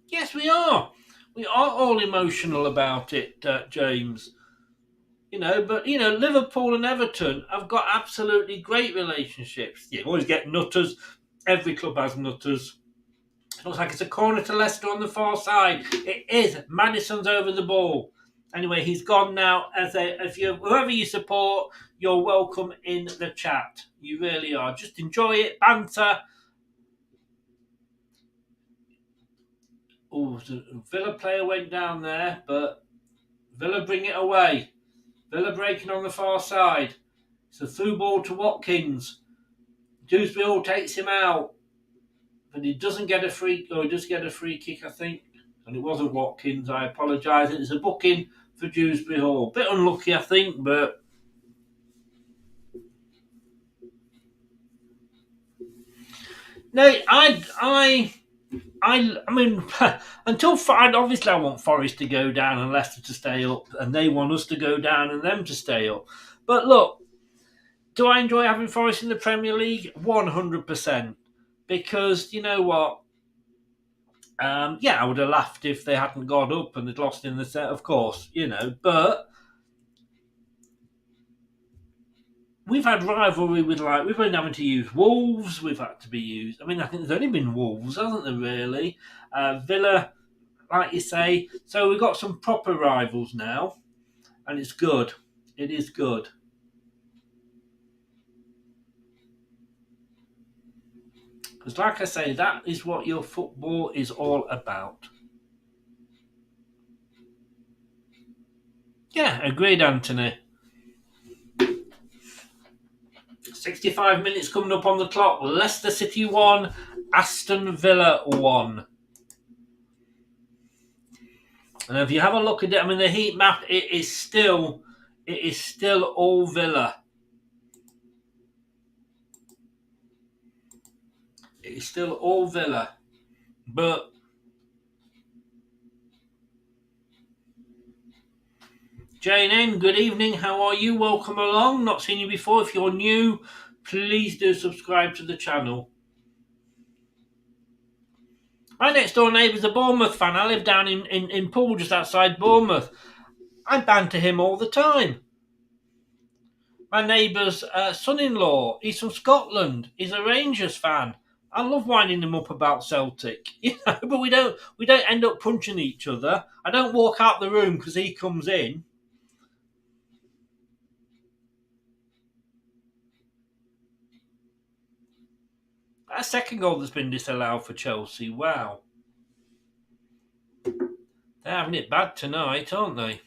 Yes, we are. We are all emotional about it, James. But Liverpool and Everton have got absolutely great relationships. You always get nutters. Every club has nutters. It looks like it's a corner to Leicester on the far side. It is. Maddison's over the ball. Anyway, he's gone now. Whoever you support, you're welcome in the chat. You really are. Just enjoy it. Banter. Oh, the Villa player went down there, but Villa bring it away. Villa breaking on the far side. It's a through ball to Watkins. Dewsbury Hall takes him out. But he doesn't get a free... Or he does get a free kick, I think. And it wasn't Watkins. I apologise. It's a booking for Dewsbury Hall. Bit unlucky, I think, but... No, I mean, until obviously I want Forest to go down and Leicester to stay up, and they want us to go down and them to stay up. But look, do I enjoy having Forest in the Premier League? 100%. Because, you know what? I would have laughed if they hadn't got up and they'd lost in the set, of course, but we've had rivalry with, like, we've been having to use Wolves. We've had to be used. I mean, I think there's only been Wolves, hasn't there? Really, Villa, like you say. So we've got some proper rivals now, and it's good. It is good. Because, like I say, that is what your football is all about. Yeah, agreed, Anthony. 65 minutes coming up on the clock. Leicester City 1, Aston Villa 1. And if you have a look at it, I mean, the heat map, it is still all Villa. It is still all Villa. But Jane N, good evening. How are you? Welcome along. Not seen you before. If you're new, please do subscribe to the channel. My next door neighbour's a Bournemouth fan. I live down in Poole, just outside Bournemouth. I banter him all the time. My neighbour's son-in-law, he's from Scotland. He's a Rangers fan. I love winding him up about Celtic, but we don't end up punching each other. I don't walk out the room because he comes in. That second goal that's been disallowed for Chelsea. Wow. They're having it bad tonight, aren't they?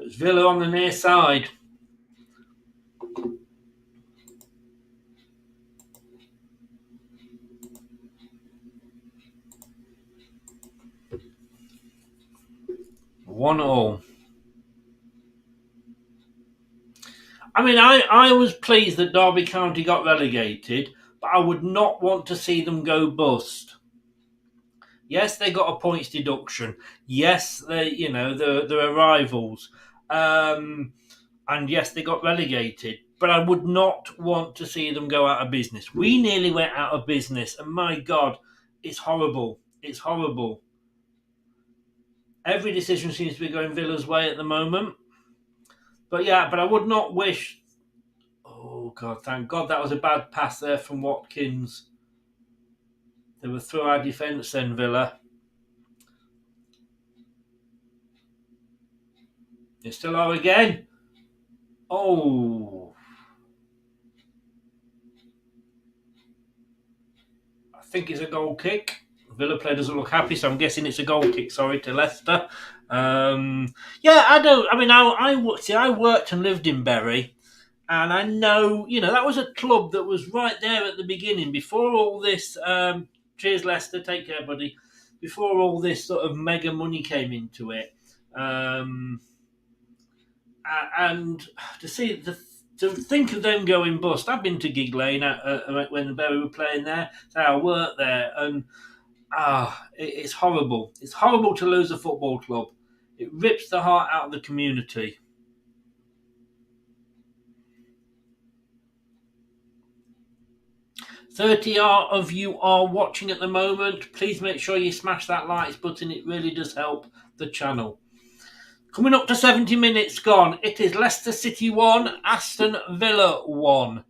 It's Villa on the near side. One all. I mean, I was pleased that Derby County got relegated, but I would not want to see them go bust. Yes, they got a points deduction. Yes, they're rivals. And yes, they got relegated. But I would not want to see them go out of business. We nearly went out of business, and my God, it's horrible. It's horrible. Every decision seems to be going Villa's way at the moment. But yeah, but I would not wish... Oh, God, thank God that was a bad pass there from Watkins. They were through our defence then, Villa. They still are again. Oh. I think it's a goal kick. Villa player doesn't look happy, so I'm guessing it's a goal kick, to Leicester. I worked and lived in Bury, and I know, that was a club that was right there at the beginning, before all this, cheers Leicester, take care buddy, before all this sort of mega money came into it. And to think of them going bust, I've been to Gig Lane when Bury were playing there, so I worked there, and it's horrible. It's horrible to lose a football club. It rips the heart out of the community. $30 of you are watching at the moment. Please make sure you smash that likes button. It really does help the channel. Coming up to 70 minutes gone. It is Leicester City 1, Aston Villa 1.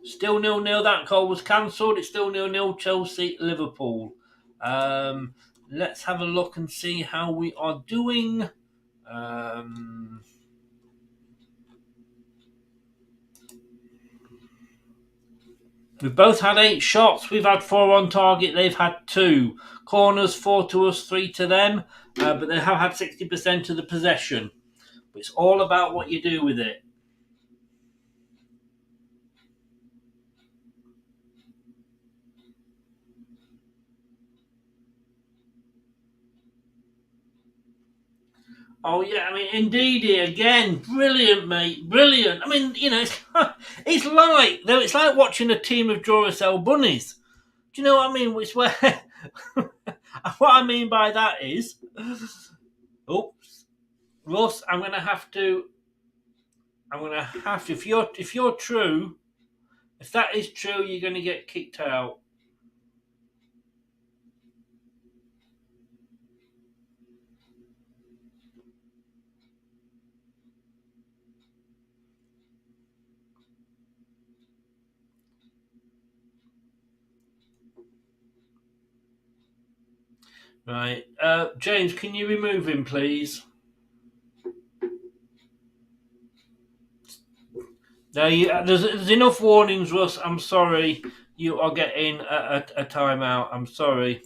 Still 0-0. That goal was cancelled. It's still 0-0. Chelsea, Liverpool. Let's have a look and see how we are doing. We've both had 8 shots. We've had 4 on target. They've had 2. Corners, 4 to us, 3 to them. But they have had 60% of the possession. It's all about what you do with it. Oh, yeah, I mean, indeedy, again, brilliant, mate, brilliant. I mean, it's like watching a team of Duracell bunnies. Do you know what I mean? It's where, what I mean by that is, oops, Russ, if you're true, If that is true, you're going to get kicked out. Right. James, can you remove him, please? No, there's enough warnings, Russ. I'm sorry. You are getting a timeout. I'm sorry.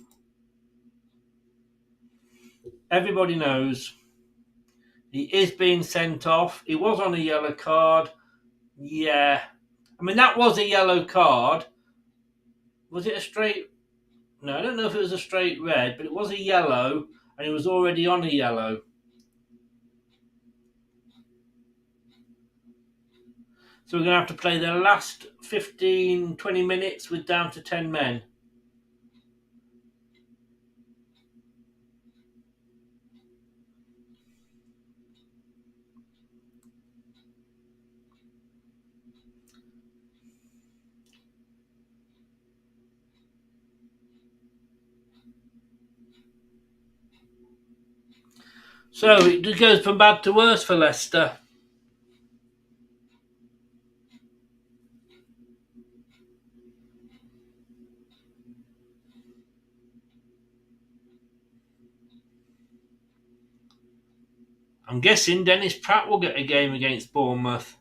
Everybody knows. He is being sent off. He was on a yellow card. Yeah. I mean, that was a yellow card. Was it a straight... No, I don't know if it was a straight red, but it was a yellow, and he was already on a yellow. So we're going to have to play the last 15, 20 minutes with down to 10 men. So it goes from bad to worse for Leicester. I'm guessing Dennis Pratt will get a game against Bournemouth.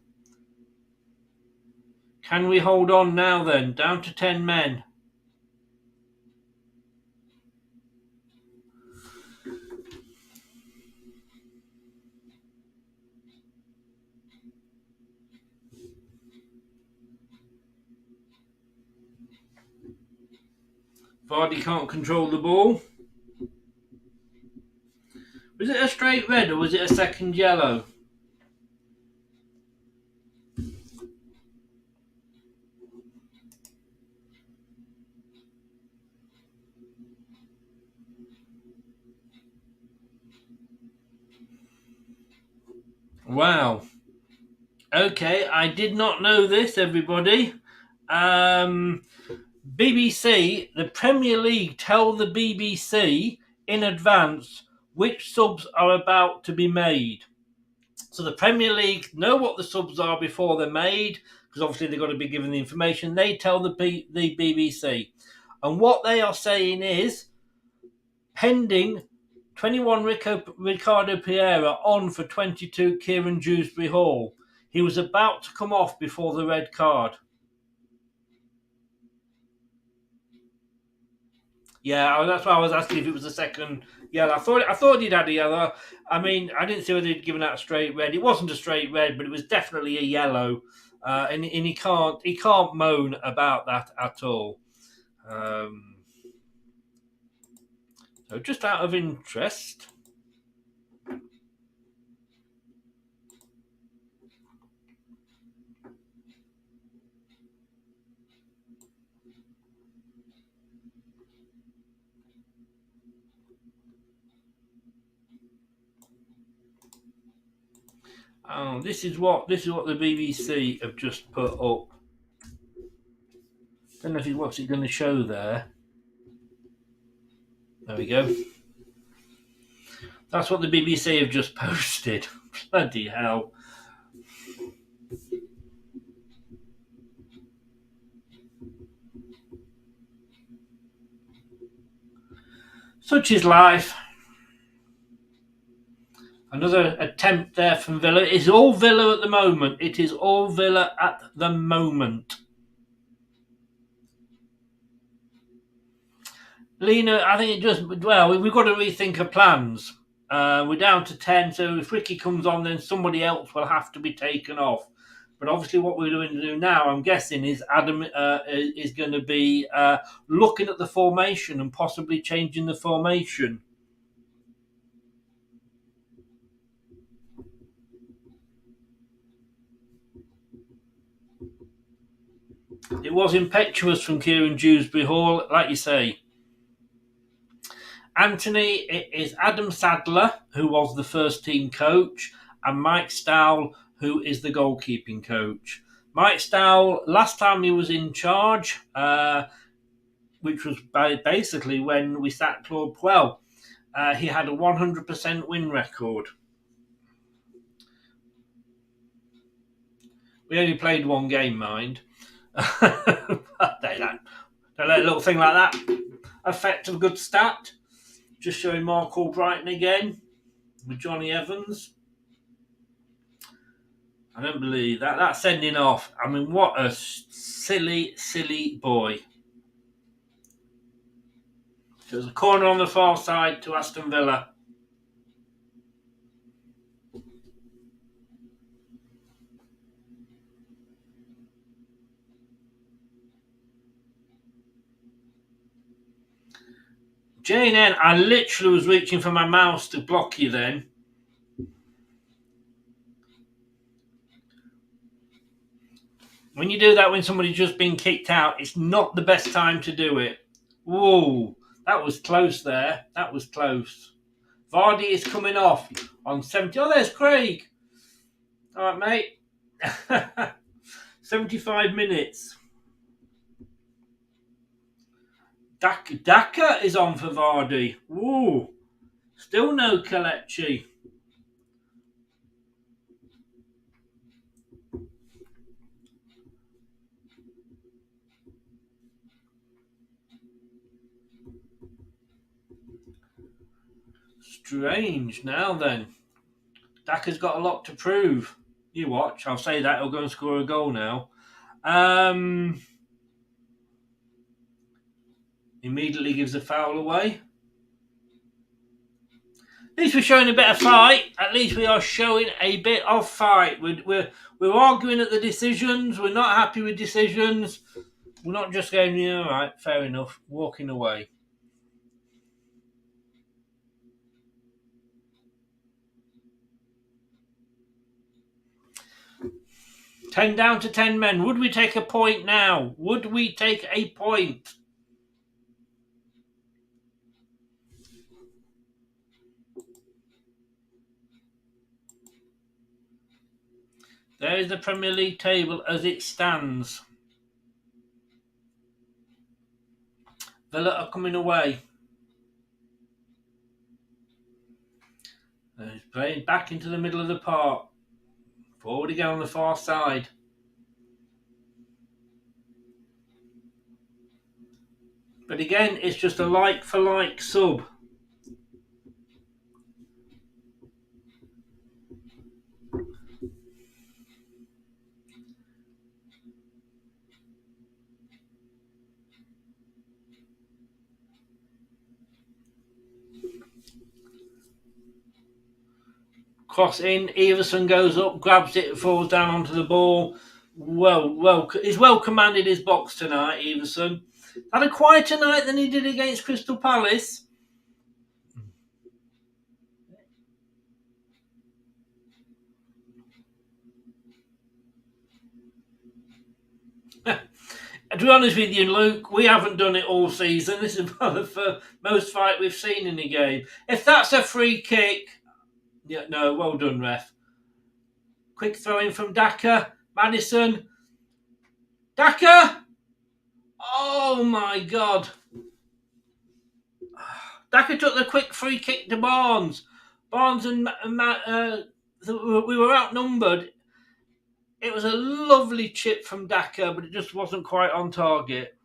Can we hold on now then? Down to 10 men. Vardy can't control the ball. Was it a straight red or was it a second yellow? Wow. Okay, I did not know this, everybody. BBC, the Premier League tell the BBC in advance which subs are about to be made. So the Premier League know what the subs are before they're made, because obviously they've got to be given the information. They tell the BBC. And what they are saying is, pending 21 Ricardo Pereira on for 22 Kieran Dewsbury Hall. He was about to come off before the red card. Yeah, that's why I was asking if it was the second yellow. I thought he'd had a yellow. I mean, I didn't see whether he'd given out a straight red. It wasn't a straight red, but it was definitely a yellow. And he can't moan about that at all. So just out of interest, this is what the BBC have just put up. Don't know if what's it going to show there. There we go. That's what the BBC have just posted. Bloody hell. Such is life. Another attempt there from Villa. It's all Villa at the moment. It is all Villa at the moment. Lena, I think we've got to rethink our plans. We're down to 10, so if Ricky comes on, then somebody else will have to be taken off. But obviously what we're going to do now, I'm guessing, is Adam is going to be looking at the formation and possibly changing the formation. It was impetuous from Kieran Dewsbury Hall, like you say. Anthony, it is Adam Sadler, who was the first team coach, and Mike Stowell, who is the goalkeeping coach. Mike Stowell, last time he was in charge, which was basically when we sacked Claude Puel, he had a 100% win record. We only played one game, mind. But don't let a little thing like that affect a good stat. Just showing Mark Albrighton again with Johnny Evans. I don't believe that. That's sending off. I mean, what a silly, silly boy. So there's a corner on the far side to Aston Villa. JN, I literally was reaching for my mouse to block you then. When you do that when somebody's just been kicked out, it's not the best time to do it. Whoa, that was close there. That was close. Vardy is coming off on 70. Oh, there's Craig. All right, mate. 75 minutes. Daka is on for Vardy. Ooh, still no Kelechi. Strange. Now then, Daka's got a lot to prove. You watch. I'll say that. He'll go and score a goal now. Immediately gives a foul away. At least we're showing a bit of fight. At least we are showing a bit of fight. We're arguing at the decisions. We're not happy with decisions. We're not just going, yeah, all right, fair enough, walking away. Ten down to 10 men. Would we take a point now? Would we take a point? There is the Premier League table as it stands. Villa are coming away. He's playing back into the middle of the park. Forward again on the far side. But again, it's just a like-for-like sub. Cross in, Everson goes up, grabs it, falls down onto the ball. He's well commanded his box tonight, Everson. Had a quieter night than he did against Crystal Palace. To be honest with you, Luke, we haven't done it all season. This is the most fight we've seen in the game. If that's a free kick... Yeah, no, well done, ref. Quick throw in from Daka. Maddison. Daka! Oh, my God. Daka took the quick free kick to Barnes. Barnes and we were outnumbered. It was a lovely chip from Daka, but it just wasn't quite on target.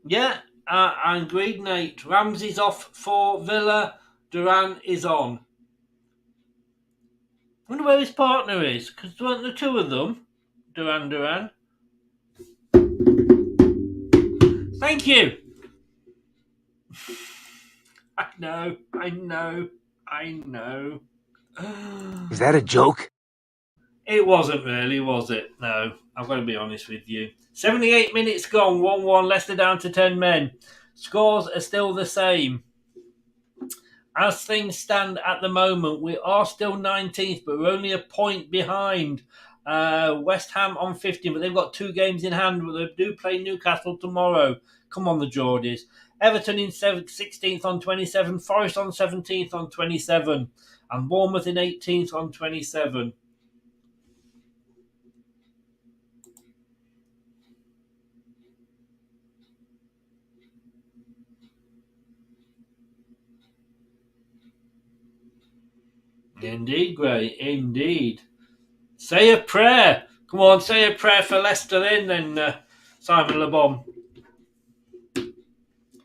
Yeah, I agreed, Nate. Ramsey's off for Villa. Duran is on. I wonder where his partner is, because there weren't the two of them. Duran. Thank you. I know. Is that a joke? It wasn't really, was it? No, I've got to be honest with you. 78 minutes gone, 1-1, Leicester down to 10 men. Scores are still the same. As things stand at the moment, we are still 19th, but we're only a point behind West Ham on 15, but they've got 2 games in hand. But they do play Newcastle tomorrow. Come on, the Geordies. Everton in 16th on 27, Forest on 17th on 27, and Bournemouth in 18th on 27. Indeed, Gray, indeed. Say a prayer. Come on, say a prayer for Leicester then, Simon Le Bon.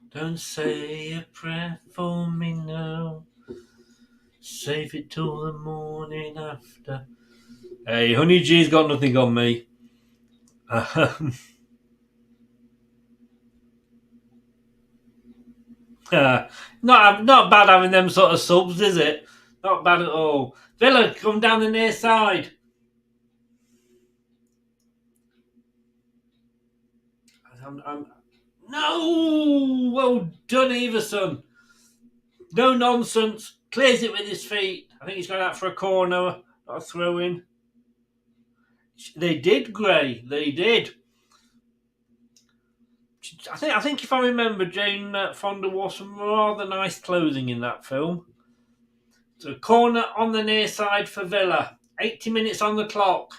Don't say a prayer for me now. Save it till the morning after. Hey, Honey G's got nothing on me. Not bad having them sort of subs, is it? Not bad at all. Villa, come down the near side. No! Well done, Everson. No nonsense. Clears it with his feet. I think he's going out for a corner, not a throw in. They did, Gray. They did. I think if I remember, Jane Fonda wore some rather nice clothing in that film. So corner on the near side for Villa. 80 minutes on the clock.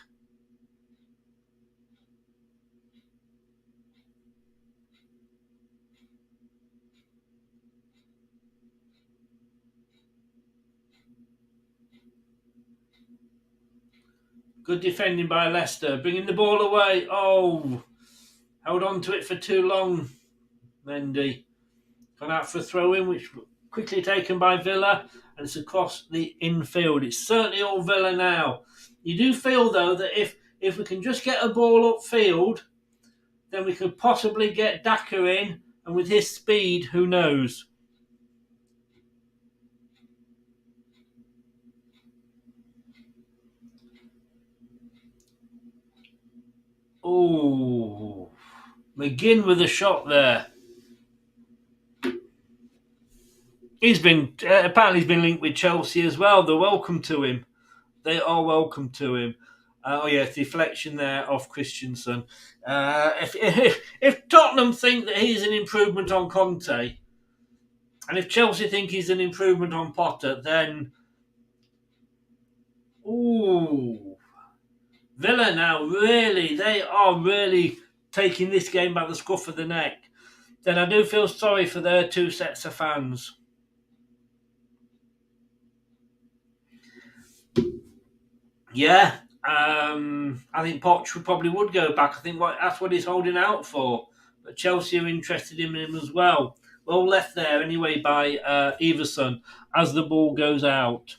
Good defending by Leicester. Bringing the ball away. Oh, held on to it for too long. Mendy. Gone out for a throw-in, which quickly taken by Villa. And it's across the infield. It's certainly all Villa now. You do feel, though, that if we can just get a ball upfield, then we could possibly get Daka in. And with his speed, who knows? Oh, McGinn with a shot there. He's been apparently he's been linked with Chelsea as well. They're welcome to him. They are welcome to him. Deflection there off Christensen. If Tottenham think that he's an improvement on Conte, and if Chelsea think he's an improvement on Potter, then Villa now they are really taking this game by the scruff of the neck. Then I do feel sorry for their 2 sets of fans. Yeah, I think Poch probably would go back. I think that's what he's holding out for. But Chelsea are interested in him as well. Well left there anyway by Everson as the ball goes out.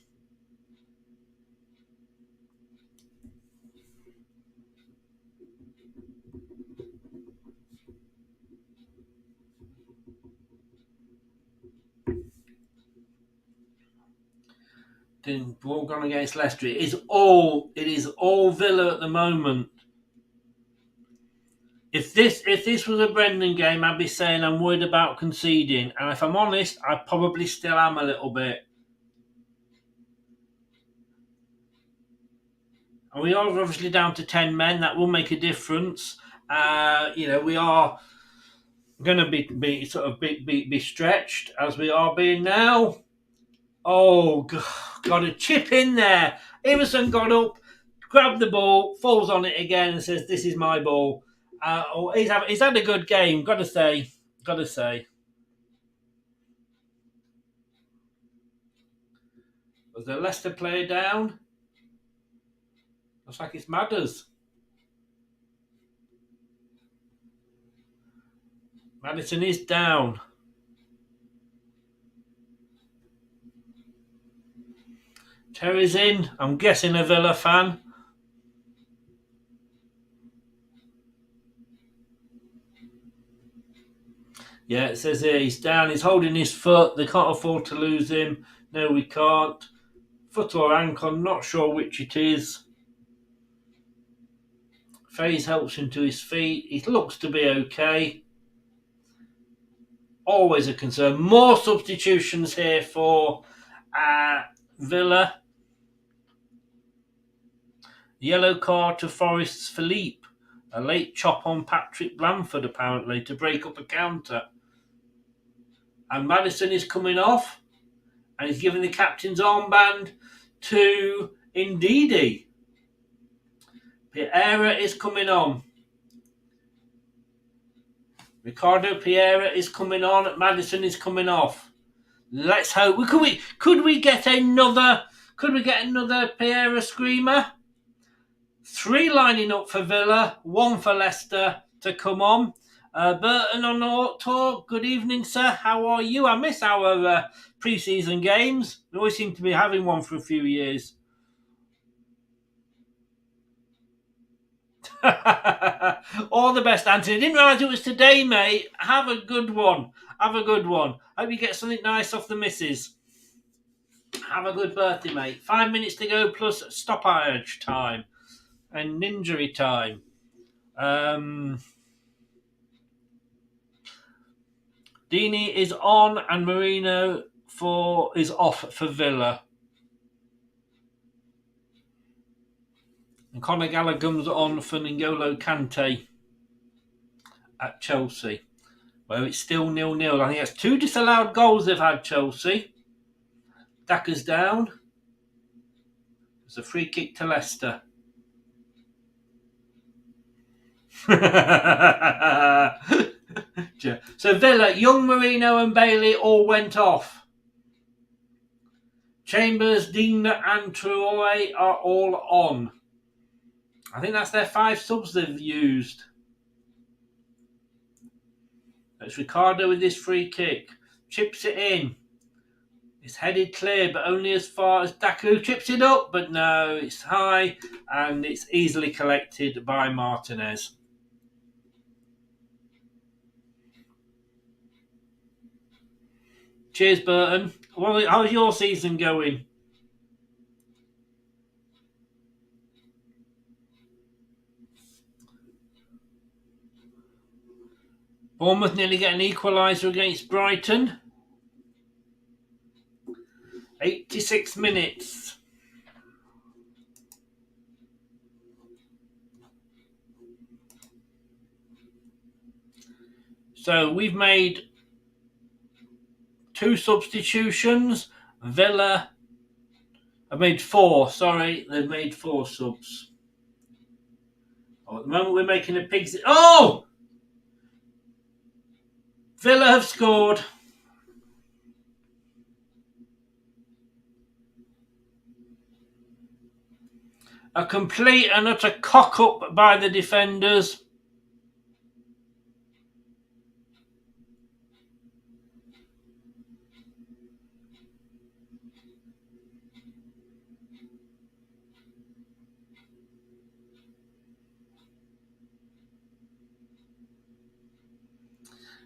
Ball gone against Leicester. It is all Villa at the moment. If this was a Brendan game, I'd be saying I'm worried about conceding. And if I'm honest, I probably still am a little bit. And we are obviously down to 10 men. That will make a difference. We are going to be stretched as we are being now. Oh, got a chip in there. Everson got up, grabbed the ball, falls on it again and says, "This is my ball." He's had a good game, got to say. Was the Leicester player down? Looks like it's Madders. Maddison is down. Terry's in. I'm guessing a Villa fan. Yeah, it says here he's down. He's holding his foot. They can't afford to lose him. No, we can't. Foot or ankle, I'm not sure which it is. Faze helps him to his feet. He looks to be okay. Always a concern. More substitutions here for Villa. Yellow card to Forest's Philippe. A late chop on Patrick Bamford, apparently, to break up a counter. And Maddison is coming off. And he's giving the captain's armband to Ndidi. Pereira is coming on. Ricardo Pereira is coming on. Maddison is coming off. Let's hope. Could we get another Pereira screamer? 3 lining up for Villa, 1 for Leicester to come on. Burton on the talk. Good evening, sir. How are you? I miss our pre-season games. We always seem to be having one for a few years. All the best, Anthony. Didn't realise it was today, mate. Have a good one. Hope you get something nice off the missus. Have a good birthday, mate. 5 minutes to go plus stoppage time and injury time. Deeney is on and Marino is off for Villa. And Conor Gallagher's on for N'Golo Kante at Chelsea, where it's still 0-0. I think that's 2 disallowed goals they've had, Chelsea. Daka's down. It's a free kick to Leicester. So Villa, Young, Marino and Bailey all went off. Chambers, Dean and Traore are all on. I think that's their 5 subs they've used. It's Ricardo with this free kick. Chips it in. It's headed clear, but only as far as Daku chips it up. But no, it's high and it's easily collected by Martinez. Cheers, Burton. Well, how's your season going? Bournemouth nearly get an equaliser against Brighton. 86 minutes. So we've made 2 substitutions. Villa have made 4. Sorry, they've made 4 subs. Oh, at the moment we're making a pig's... Oh! Villa have scored. A complete and utter cock-up by the defenders.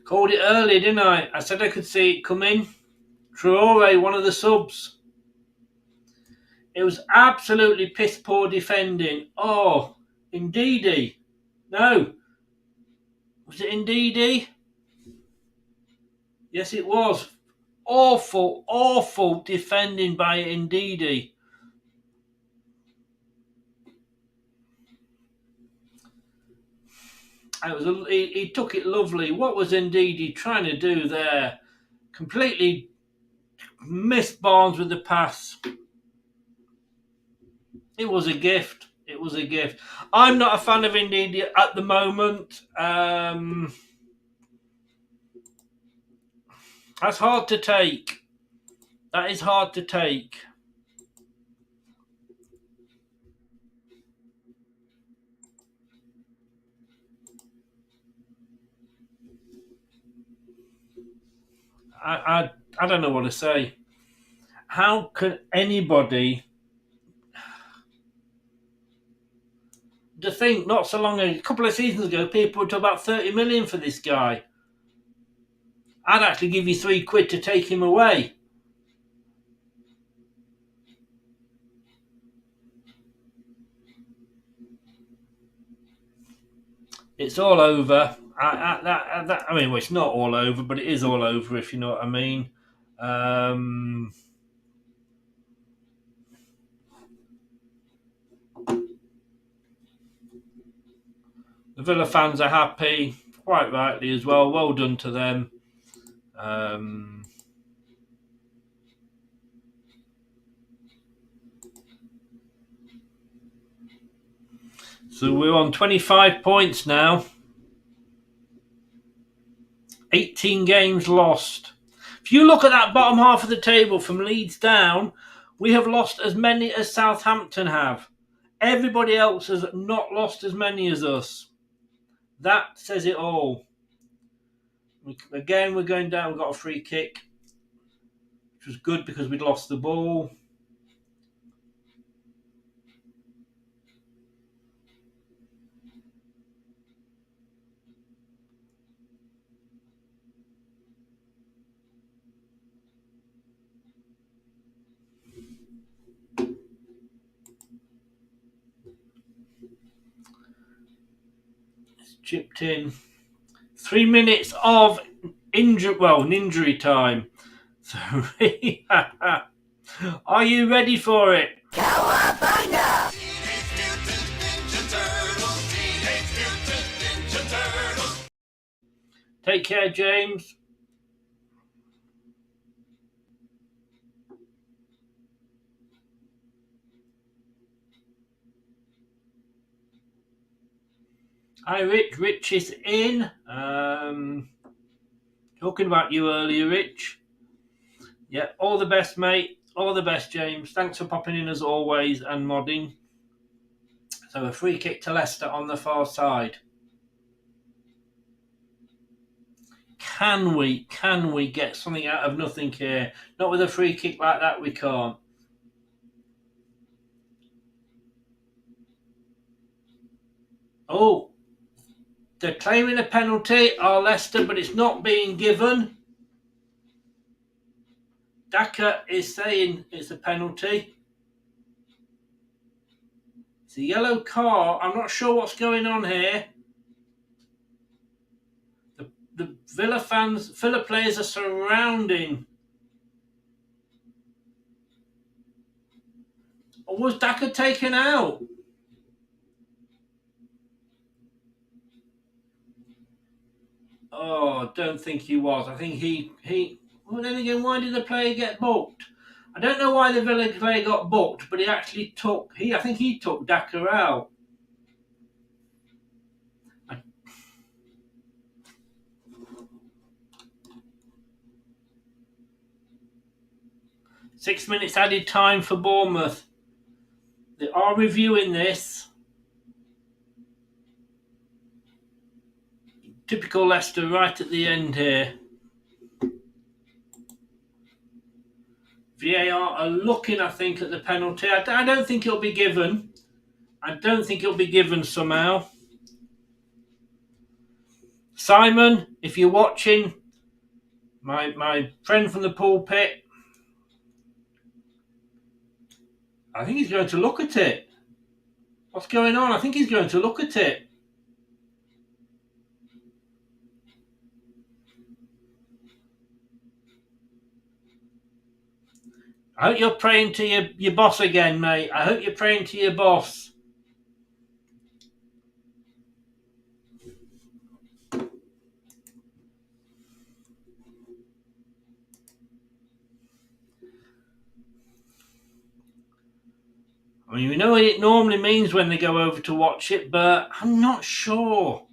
Called it early, didn't I? I said I could see it coming. Traore, one of the subs. It was absolutely piss poor defending. Oh, Ndidi. No. Was it Ndidi? Yes, it was. Awful, awful defending by Ndidi. He took it lovely. What was Ndidi trying to do there? Completely missed Barnes with the pass. It was a gift. It was a gift. I'm not a fan of Ndidi at the moment. That's hard to take. That is hard to take. I don't know what to say. How can anybody... To think, not so long ago, a couple of seasons ago, people were talking about 30 million for this guy. I'd actually give you £3 to take him away. It's all over. I mean, well, it's not all over, but it is all over, if you know what I mean. The Villa fans are happy, quite rightly as well. Well done to them. So we're on 25 points now. 18 games lost. If you look at that bottom half of the table from Leeds down, we have lost as many as Southampton have. Everybody else has not lost as many as us. That says it all. Again, we're going down. We've got a free kick, which was good because we'd lost the ball. Chipped in. 3 minutes of injury time. So, are you ready for it? Take care, James. Hi, Rich. Rich is in. Talking about you earlier, Rich. Yeah, all the best, mate. All the best, James. Thanks for popping in as always and modding. So a free kick to Leicester on the far side. Can we get something out of nothing here? Not with a free kick like that, we can't. Oh, they're claiming a penalty, Leicester, but it's not being given. Daka is saying it's a penalty. It's a yellow card. I'm not sure what's going on here. The Villa players are surrounding. Or was Daka taken out? Oh, I don't think he was. I think he. Well, then again, why did the player get booked? I don't know why the Villa player got booked, but he actually took. I think he took Daka out. 6 minutes added time for Bournemouth. They are reviewing this. Typical Leicester right at the end here. VAR are looking, I think, at the penalty. I don't think it'll be given. I don't think it'll be given somehow. Simon, if you're watching, my friend from the pulpit, I think he's going to look at it. What's going on? I think he's going to look at it. I hope you're praying to your boss again, mate. I hope you're praying to your boss. I mean, we know what it normally means when they go over to watch it, but I'm not sure.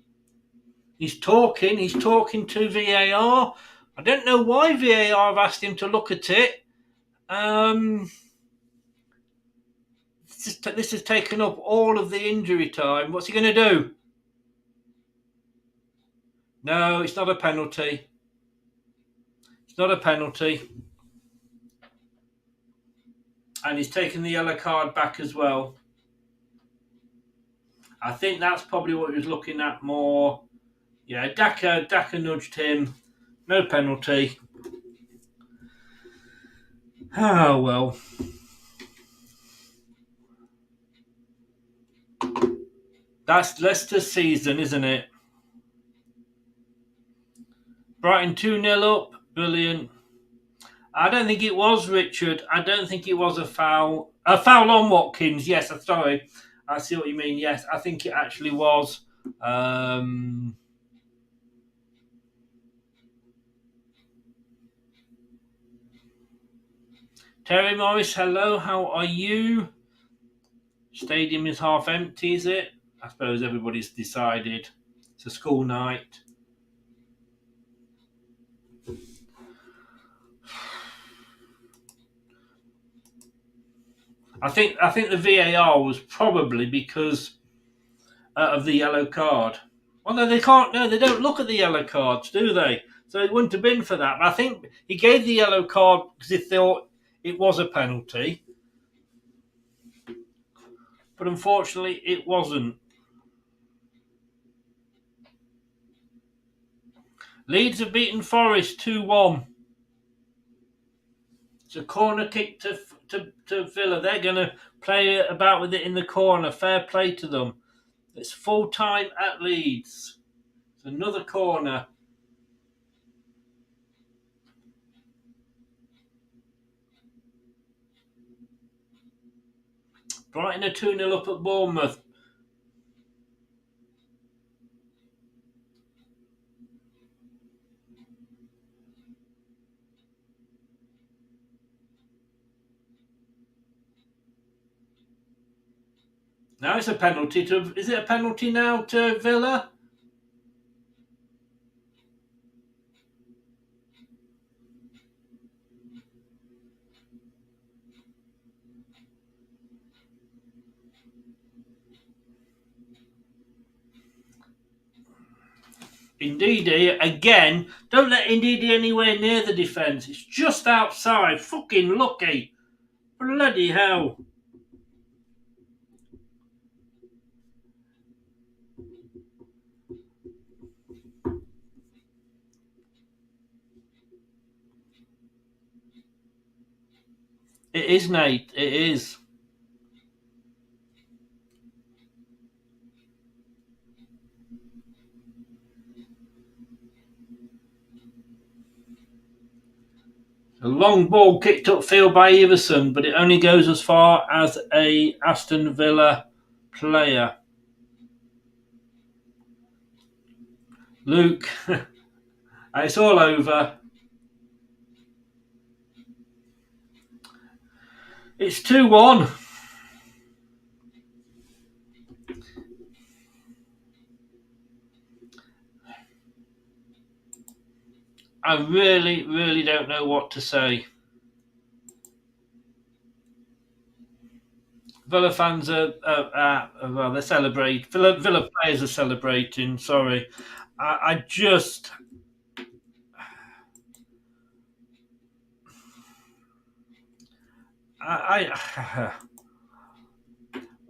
He's talking to VAR. I don't know why VAR have asked him to look at it. This has taken up all of the injury time. What's he going to do? No, it's not a penalty. It's not a penalty. And he's taken the yellow card back as well. I think that's probably what he was looking at more. Yeah, Daka nudged him. No penalty. Oh, well. That's Leicester's season, isn't it? Brighton 2-0 up. Brilliant. I don't think it was, Richard. I don't think it was a foul. A foul on Watkins. Yes, I'm sorry. I see what you mean. Yes, I think it actually was Terry Morris, hello, how are you? Stadium is half empty, is it? I suppose everybody's decided. It's a school night. I think the VAR was probably because of the yellow card. Well, no, they can't. No, they don't look at the yellow cards, do they? So it wouldn't have been for that. But I think he gave the yellow card because he thought it was a penalty. But unfortunately, it wasn't. Leeds have beaten Forest 2-1. It's a corner kick to Villa. They're going to play about with it in the corner. Fair play to them. It's full time at Leeds. It's another corner. Brighton are 2-0 up at Bournemouth. Now it's a penalty to... Is it a penalty now to Villa? Ndidi, again, don't let Ndidi anywhere near the defence. It's just outside. Fucking lucky. Bloody hell. It is, Nate. It is. A long ball kicked upfield by Everson, but it only goes as far as a Aston Villa player. Luke, it's all over. It's 2-1. I really don't know what to say. Villa fans are well, they celebrate. Villa players are celebrating. Sorry, I just.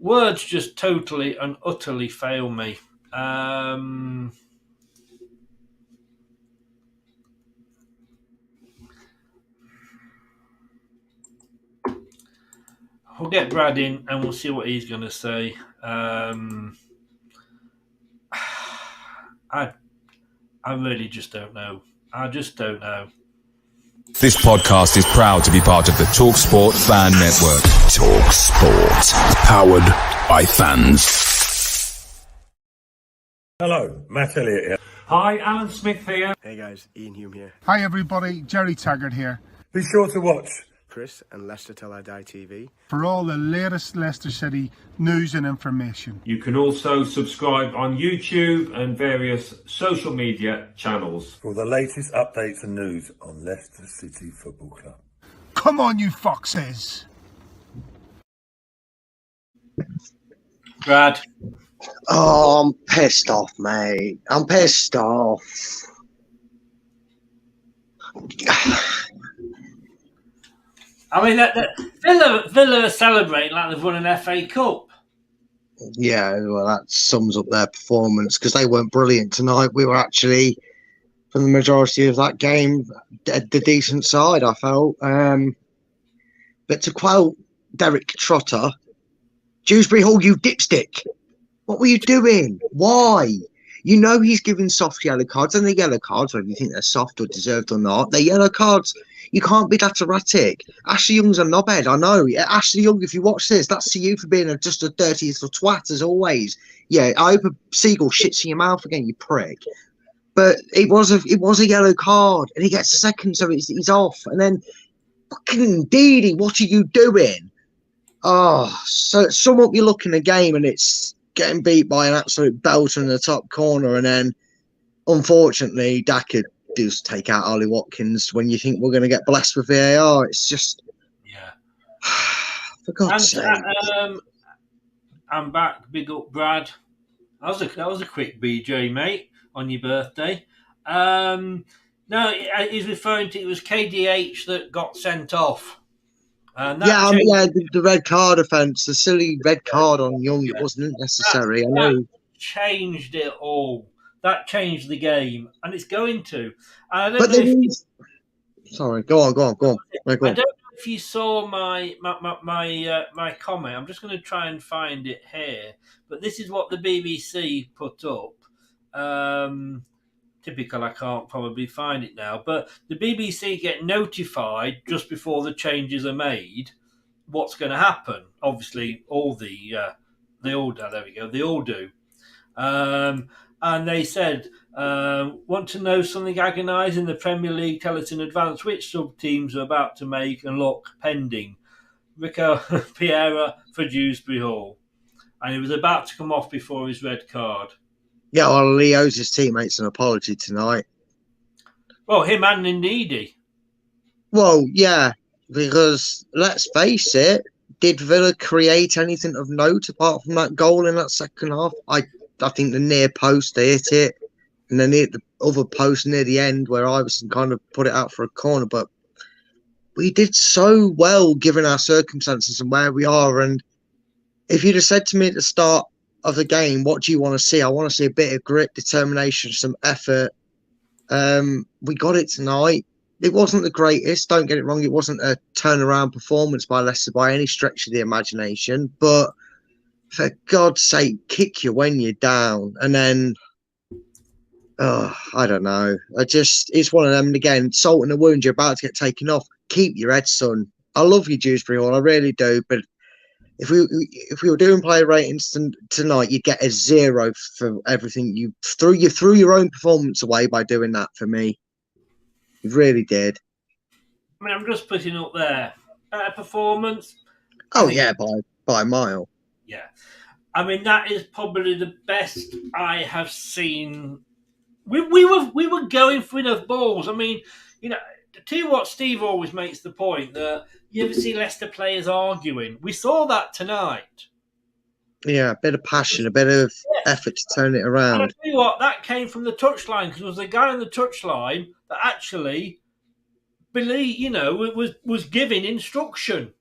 Words just totally and utterly fail me. We'll get Brad in and we'll see what he's going to say. I really just don't know. I just don't know. This podcast is proud to be part of the TalkSport Fan Network. TalkSport. Powered by fans. Hello, Matt Elliott here. Hi, Alan Smith here. Hey guys, Ian Hume here. Hi everybody, Jerry Taggart here. Be sure to watch Chris and Leicester Till I Die TV for all the latest Leicester City news and information. You can also subscribe on YouTube and various social media channels for the latest updates and news on Leicester City Football Club. Come on, you foxes! Brad. Oh, I'm pissed off, mate. I'm pissed off. I mean, Villa are celebrating like they've won an FA Cup. Yeah, well, that sums up their performance because they weren't brilliant tonight. We were actually, for the majority of that game, the decent side, I felt. But to quote Derek Trotter, Dewsbury Hall, you dipstick. What were you doing? Why? You know he's giving soft yellow cards, and the yellow cards, whether you think they're soft or deserved or not, they're yellow cards. You can't be that erratic. Ashley Young's a knobhead, I know. Ashley Young, if you watch this, that's to you for being just a dirty little twat, as always. Yeah, I hope a seagull shits in your mouth again, you prick. But it was a yellow card, and he gets a second, so he's off. And then, fucking Didi, what are you doing? Oh, so sum up your look in the game, and it's getting beat by an absolute belter in the top corner, and then, unfortunately, Daka does take out Ollie Watkins when you think we're going to get blessed with VAR. It's just, for God's sake. I'm back. Big up, Brad. That was a quick BJ, mate, on your birthday. No, he's referring to it was KDH that got sent off. The red card offence, the silly red card on Young, it wasn't necessary. I know. That changed it all. That changed the game, and it's going to. Sorry, go on. I don't know if you saw my comment. I'm just going to try and find it here. But this is what the BBC put up. Typical, I can't probably find it now. But the BBC get notified just before the changes are made what's going to happen. Obviously, they all do. And they said, want to know something agonising? The Premier League tell us in advance which sub-teams are about to make and look pending. Rico Piera for Dewsbury Hall. And he was about to come off before his red card. Yeah, well, Lee owes his teammates an apology tonight. Well, him and Ndidi. Well, yeah, because let's face it, did Villa create anything of note apart from that goal in that second half? I think the near post, they hit it, and then hit the other post near the end where Iverson kind of put it out for a corner. But we did so well given our circumstances and where we are. And if you'd have said to me at the start of the game, what do you want to see? I want to see a bit of grit, determination, some effort. We got it tonight. It wasn't the greatest, don't get it wrong. It wasn't a turnaround performance by Leicester by any stretch of the imagination. But for God's sake, kick you when you're down. And then, I don't know. It's one of them. And again, salt in the wound, you're about to get taken off. Keep your head, son. I love you, Dewsbury Hall. I really do. But if we were doing player ratings tonight, you'd get a 0 for everything you threw your own performance away by doing that for me. You really did. I mean, I'm just putting up there performance. Oh yeah, by a mile. Yeah, I mean that is probably the best I have seen. We were going for enough balls. I mean, to tell you what, Steve always makes the point that you ever see Leicester players arguing. We saw that tonight. Yeah, a bit of passion, a bit of effort to turn it around. And I tell you what, that came from the touchline because there was a guy on the touchline that actually was giving instruction.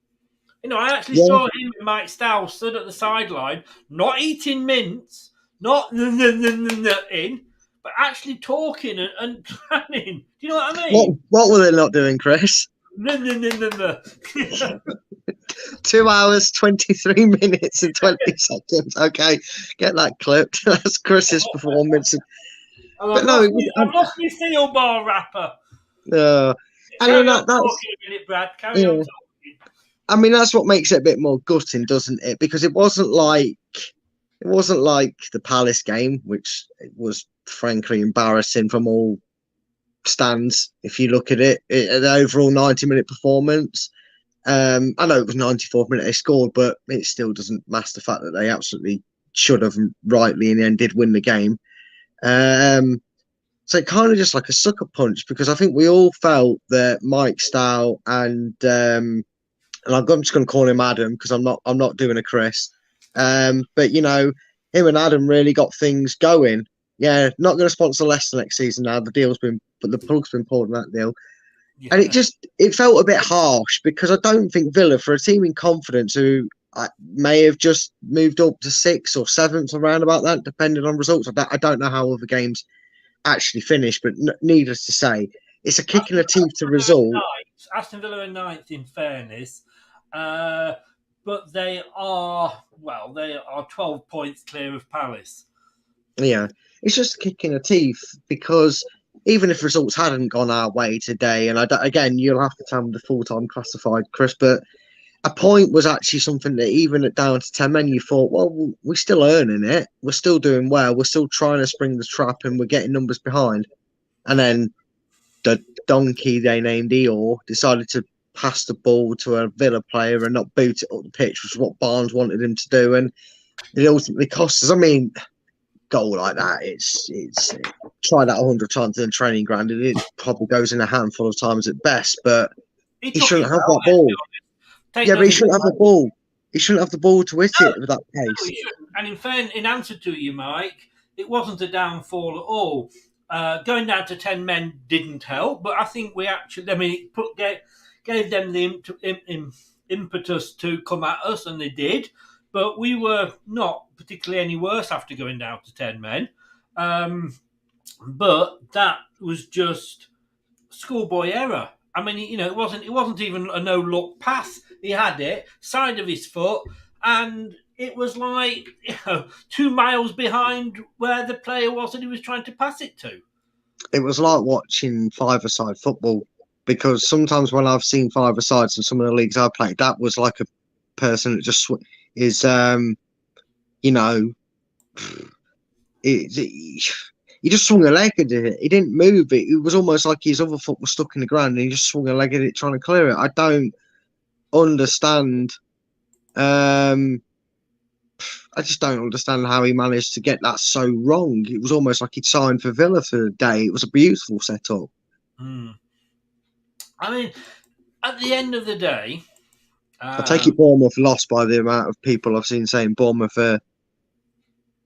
I actually saw him and Mike Stowell stood at the sideline, not eating mints, not in, but actually talking and planning. Do you know what I mean? What were they not doing, Chris? 2 hours, 23 minutes and 20 seconds. Okay, get that clipped. That's Chris's performance. I've lost my seal bar wrapper. Brad. Carry on talking. I mean, that's what makes it a bit more gutting, doesn't it? Because it wasn't like the Palace game, which was frankly embarrassing from all stands. If you look at it, the overall 90-minute performance. I know it was 94th minute they scored, but it still doesn't mask the fact that they absolutely should have and rightly in the end did win the game. So it kind of just like a sucker punch because I think we all felt that Mike Stowell and I'm just going to call him Adam because I'm not doing a Chris. But him and Adam really got things going. Yeah, not going to sponsor Leicester next season now. The plug's been pulled on that deal. Yeah. And it felt a bit harsh because I don't think Villa, for a team in confidence who may have just moved up to 6th or 7th around about that, depending on results. I don't know how other games actually finished, but needless to say, it's a kick in the teeth to result. Aston Villa are 9th in fairness, but they are 12 points clear of Palace. Yeah, it's just a kick in the teeth because even if results hadn't gone our way today, and again, you'll have to tell me the full-time classified, Chris, but a point was actually something that even at down to 10 men, you thought, well, we're still earning it. We're still doing well. We're still trying to spring the trap and we're getting numbers behind. And then the donkey they named Eeyore decided to pass the ball to a Villa player and not boot it up the pitch, which is what Barnes wanted him to do. And it ultimately cost us. I mean, goal like that, it's try that 100 times in a training ground. It probably goes in a handful of times at best, but he shouldn't have that ball. Yeah, but he shouldn't have the ball. He shouldn't have the ball to hit it with that pace. No, he shouldn't. And in answer to you, Mike, it wasn't a downfall at all. Going down to 10 men didn't help, but I think we actually, I mean, it gave them the impetus to come at us, and they did. But we were not particularly any worse after going down to 10 men. But that was just schoolboy error. I mean, it wasn't even a no-look pass. He had it, side of his foot, and it was like 2 miles behind where the player was that he was trying to pass it to. It was like watching five-a-side football, because sometimes when I've seen five-a-sides in some of the leagues I've played, that was like a person that just is, he just swung a leg at it. He didn't move it. It was almost like his other foot was stuck in the ground and he just swung a leg at it trying to clear it. I don't understand. I just don't understand how he managed to get that so wrong. It was almost like he'd signed for Villa for the day. It was a beautiful setup. I mean, at the end of the day... I take it Bournemouth lost by the amount of people I've seen saying Bournemouth and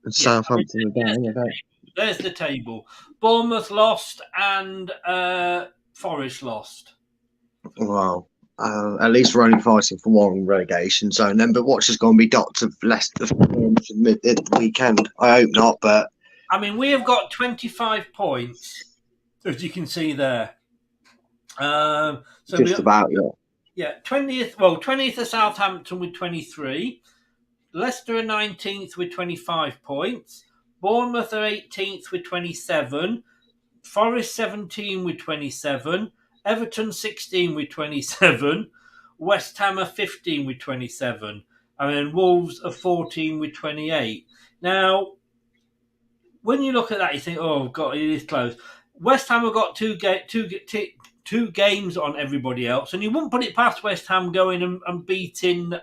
Southampton again. There's the table. Bournemouth lost and Forest lost. Wow. At least we're only fighting for one relegation zone then, but what's just going to be docked of Leicester at the weekend? I hope not, but... I mean, we have got 25 points, as you can see there. Just about, yeah. Yeah, 20th are Southampton with 23. Leicester are 19th with 25 points. Bournemouth are 18th with 27. Forest 17 with 27. Everton 16 with 27. West Ham are 15 with 27. And then Wolves are 14 with 28. Now, when you look at that, you think, oh, God, it is close. West Ham have got two games on everybody else, and you wouldn't put it past West Ham going and beating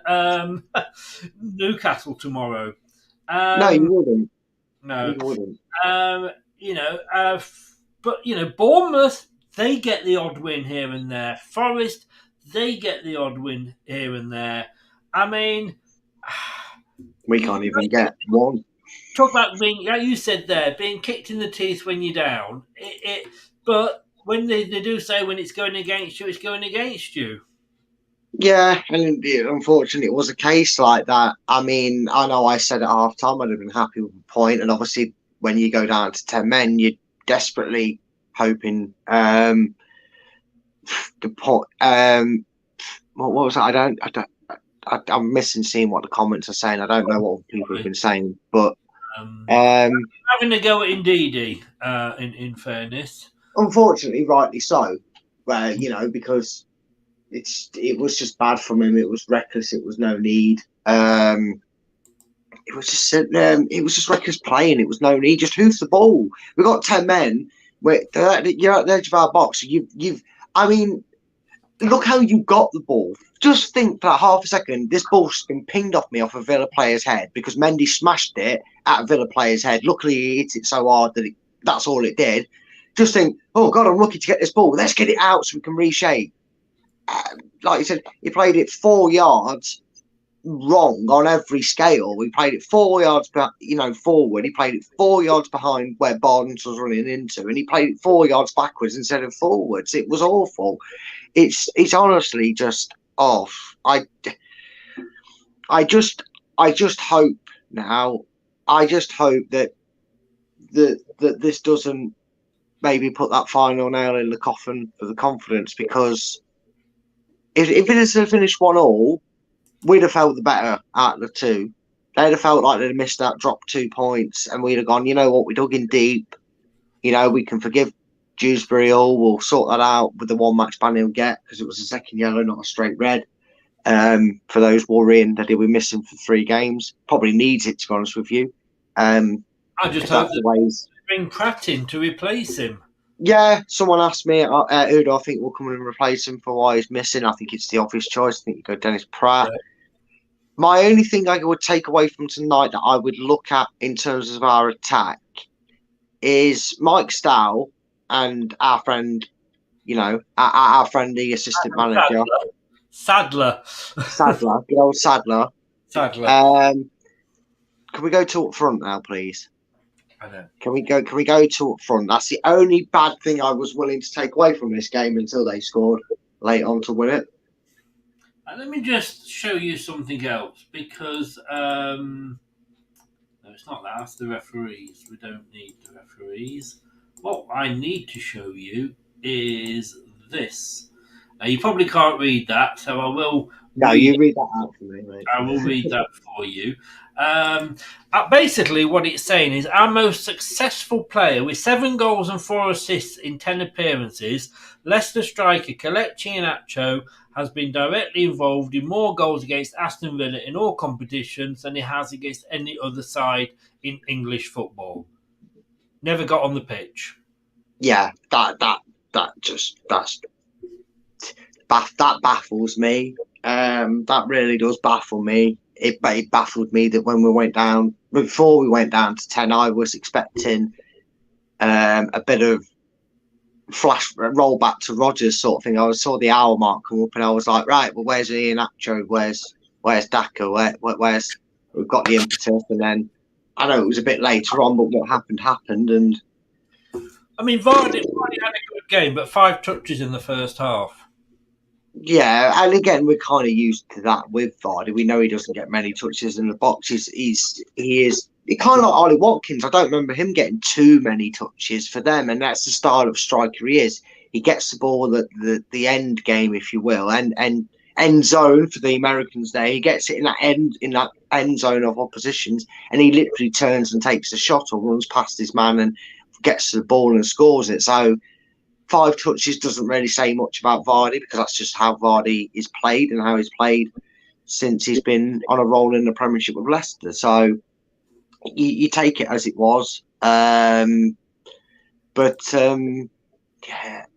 Newcastle tomorrow. No, you wouldn't. No, you wouldn't. But Bournemouth, they get the odd win here and there. Forest, they get the odd win here and there. I mean, we can't even get one. Talk about being, like you said there, being kicked in the teeth when you're down. But when they do say when it's going against you, it's going against you. Yeah, and unfortunately, it was a case like that. I mean, I know I said at half time I'd have been happy with the point, and obviously, when you go down to 10 men, you're desperately hoping. The point. What was that? I'm missing seeing what the comments are saying. I don't know what people have been saying, but having to go at Ndidi, in fairness. Unfortunately, rightly so. Where because it was just bad from him. It was reckless. It was no need. It was just reckless playing. It was no need. Just hoof the ball. We got 10 men. You're at the edge of our box. I mean, look how you got the ball. Just think for half a second. This ball's been pinged off me off a Villa player's head because Mendy smashed it at a Villa player's head. Luckily, he hit it so hard that that's all it did. Just think, oh God, I'm lucky to get this ball. Let's get it out so we can reshape. Like you said, he played it 4 yards wrong on every scale. We played it 4 yards, forward. He played it 4 yards behind where Barnes was running into, and he played it 4 yards backwards instead of forwards. It was awful. It's honestly just off. I just hope now. I just hope that this doesn't maybe put that final nail in the coffin for the confidence, because if it had finished 1-1, we'd have felt the better out of the two. they'd have felt like they'd have missed out, dropped 2 points, and we'd have gone, you know what, we dug in deep. You know, we can forgive Dewsbury Hall. We'll sort that out with the one match ban he'll get because it was a second yellow, not a straight red. For those worrying that he'll be missing for 3 games, probably needs it, to be honest with you. I just hope that bring Pratt in to replace him. Yeah, someone asked me who do I think will come in and replace him for why he's missing. I think it's the obvious choice. I think you go Dennis Pratt. Yeah. My only thing I would take away from tonight that I would look at in terms of our attack is Mike Stowell and our friend, our friendly assistant manager. Sadler. Good old Sadler. Can we go to up front now, please? I know. Can we go to up front? That's the only bad thing I was willing to take away from this game until they scored late on to win it. Let me just show you something else because no, it's not that. It's the referees. We don't need the referees. What I need to show you is this. Now, you probably can't read that, so I will. No, you read that out for me, mate. I will read that for you. Basically, what it's saying is our most successful player with 7 goals and 4 assists in 10 appearances, Leicester striker Kelechi Iheanacho, has been directly involved in more goals against Aston Villa in all competitions than he has against any other side in English football. Never got on the pitch. Yeah, that baffles me. That really does baffle me. It baffled me that when we went down, before we went down to 10, I was expecting a bit of flash roll back to Rodgers sort of thing. I saw the hour mark come up and I was like, right, well, where's Iheanacho? Where's Daka? Where's we've got the impetus? And then I know it was a bit later on, but what happened. And I mean, Vardy had a good game, but 5 touches in the first half. Yeah, and again, we're kind of used to that with Vardy. We know he doesn't get many touches in the box. He is kind of like Ollie Watkins. I don't remember him getting too many touches for them, and that's the style of striker he is. He gets the ball at the end game, if you will, and end zone for the Americans. There, he gets it in that end zone of oppositions, and he literally turns and takes a shot or runs past his man and gets to the ball and scores it. So 5 touches doesn't really say much about Vardy because that's just how Vardy is played and how he's played since he's been on a roll in the Premiership with Leicester. So you take it as it was. Yeah,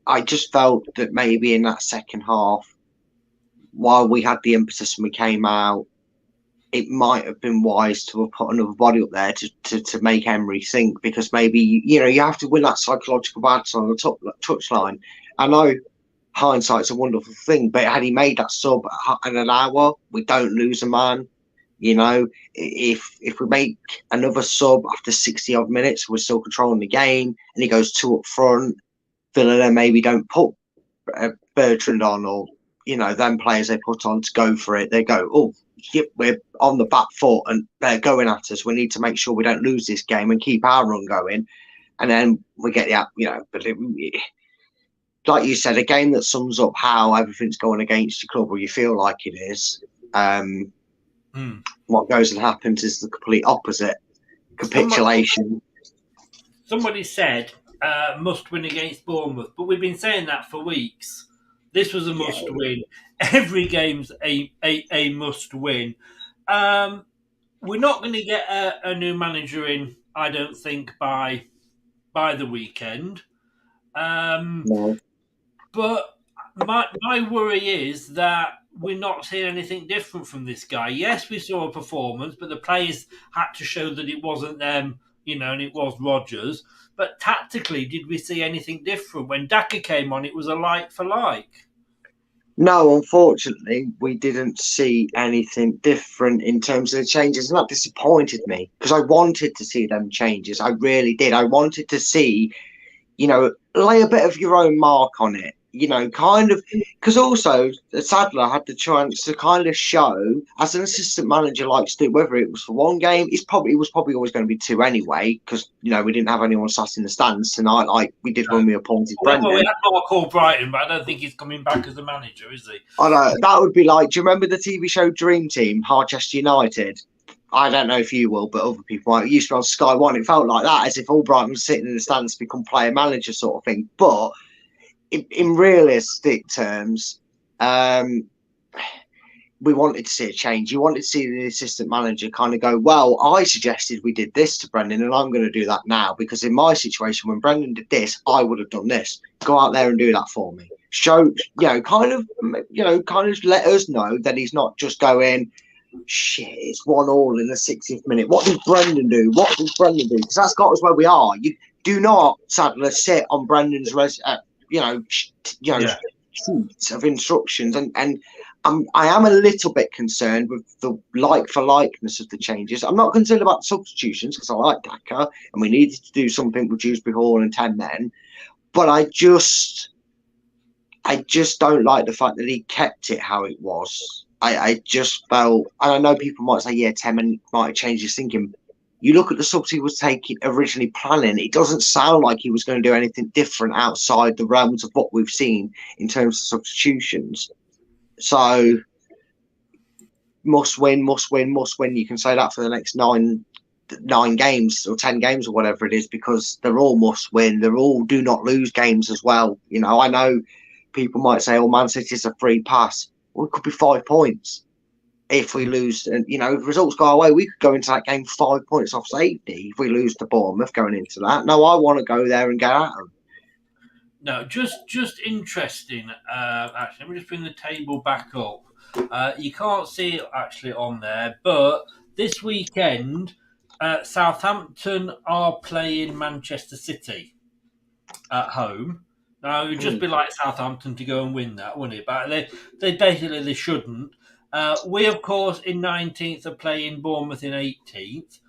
I just felt that maybe in that second half, while we had the impetus and we came out, it might have been wise to have put another body up there to make Emery think, because maybe, you have to win that psychological battle on the touchline. I know hindsight's a wonderful thing, but had he made that sub in an hour, we don't lose a man. If we make another sub after 60 odd minutes, we're still controlling the game, and he goes 2 up front, Villa then maybe don't put Bertrand on, or, them players they put on to go for it. They go, oh, we're on the back foot and they're going at us. We need to make sure we don't lose this game and keep our run going. And then we get but like you said, a game that sums up how everything's going against your club, or you feel like it is. What goes and happens is the complete opposite. Capitulation. Somebody said must win against Bournemouth, but we've been saying that for weeks. This was a must win. Every game's a must win. We're not going to get a new manager in, I don't think, by the weekend. No. But my worry is that we're not seeing anything different from this guy. Yes, we saw a performance, but the players had to show that it wasn't them, and it was Rodgers. But tactically, did we see anything different? When Daka came on, it was a like for like. No, unfortunately, we didn't see anything different in terms of the changes. And that disappointed me because I wanted to see them changes. I really did. I wanted to see, lay a bit of your own mark on it. Kind of, because also Sadler had the chance to kind of show, as an assistant manager likes to do, whether it was for one game, it was probably always going to be 2 anyway, because we didn't have anyone sat in the stands tonight like we did when we appointed Brendan. Well, we had Mark Albrighton, but I don't think he's coming back as a manager, is he? I know, that would be like, do you remember the TV show Dream Team, Harchester United? I don't know if you will, but other people might. It used to be on Sky One. It felt like that, as if Albright was sitting in the stands to become player manager sort of thing. But in realistic terms, we wanted to see a change. You wanted to see the assistant manager kind of go, well, I suggested we did this to Brendan, and I'm going to do that now, because in my situation, when Brendan did this, I would have done this. Go out there and do that for me. Show, kind of let us know that he's not just going, shit, it's 1-1 in the 60th minute. What does Brendan do? Because that's got us where we are. You do not, Sadler, sit on Brendan's sheets of instructions, and I am a little bit concerned with the like-for-likeness of the changes. I'm not concerned about substitutions because I like Daka and we needed to do something with Dewsbury Hall and 10 men. But I just don't like the fact that he kept it how it was. I just felt, and I know people might say, yeah, 10 men might have changed his thinking. You look at the subs he was originally planning, it doesn't sound like he was going to do anything different outside the realms of what we've seen in terms of substitutions. So, must win. You can say that for the next nine games or 10 games or whatever it is, because they're all must win. They're all do not lose games as well. I know people might say, "Oh, Man City's a free pass." Well, it could be 5 points if we lose. And if results go our way, we could go into that game 5 points off safety if we lose to Bournemouth going into that. No, I want to go there and get at them. No, just interesting. Actually, let me just bring the table back up. You can't see it actually on there, but this weekend, Southampton are playing Manchester City at home. Now, it would just be like Southampton to go and win that, wouldn't it? But they shouldn't. We, of course, in 19th are playing Bournemouth in 18th.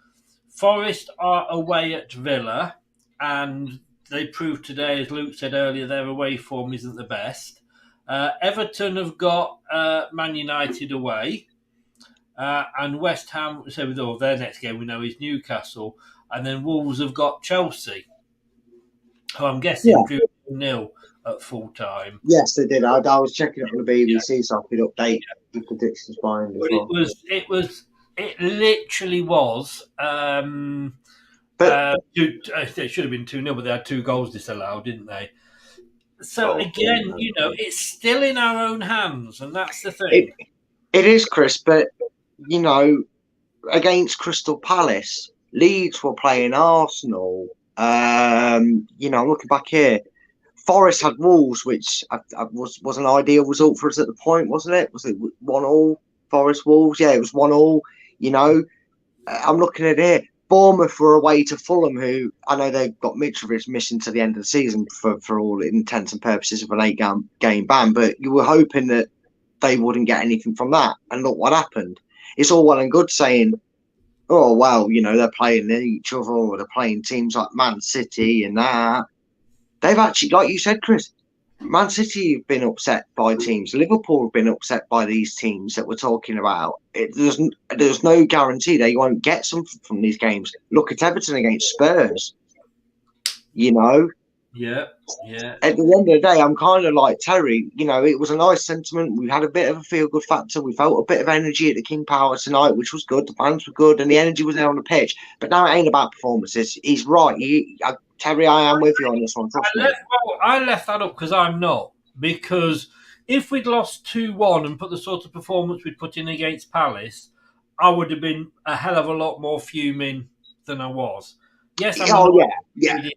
Forest are away at Villa, and they proved today, as Luke said earlier, their away form isn't the best. Everton have got Man United away. And West Ham, so their next game we know is Newcastle. And then Wolves have got Chelsea, who I'm guessing drew 0 at full time. Yes, they did. I was checking it on the BBC so I could update the predictions behind as well. It literally was. It should have been 2-0, but they had 2 goals disallowed, didn't they? So again, it's still in our own hands, and that's the thing. It is, Chris, but against Crystal Palace, Leeds were playing Arsenal. I'm looking back here. Forest had Wolves, which was an ideal result for us at the point, wasn't it? Was it 1-1? Forest Wolves, yeah, it was 1-1. I'm looking at it. Bournemouth were away to Fulham, who I know they've got Mitrovic missing to the end of the season for all intents and purposes of an 8-game ban, but you were hoping that they wouldn't get anything from that. And look what happened. It's all well and good saying, oh, well, they're playing each other, or they're playing teams like Man City and that. They've actually, like you said, Chris, Man City have been upset by teams. Liverpool have been upset by these teams that we're talking about. There's no guarantee they won't get something from these games. Look at Everton against Spurs. Yeah. At the end of the day, I'm kind of like Terry. It was a nice sentiment. We had a bit of a feel-good factor. We felt a bit of energy at the King Power tonight, which was good. The fans were good, and the energy was there on the pitch. But now it ain't about performances. He's right. Terry, I am with you on this one. I left that up because I'm not. Because if we'd lost 2-1 and put the sort of performance we'd put in against Palace, I would have been a hell of a lot more fuming than I was. Yes, yeah.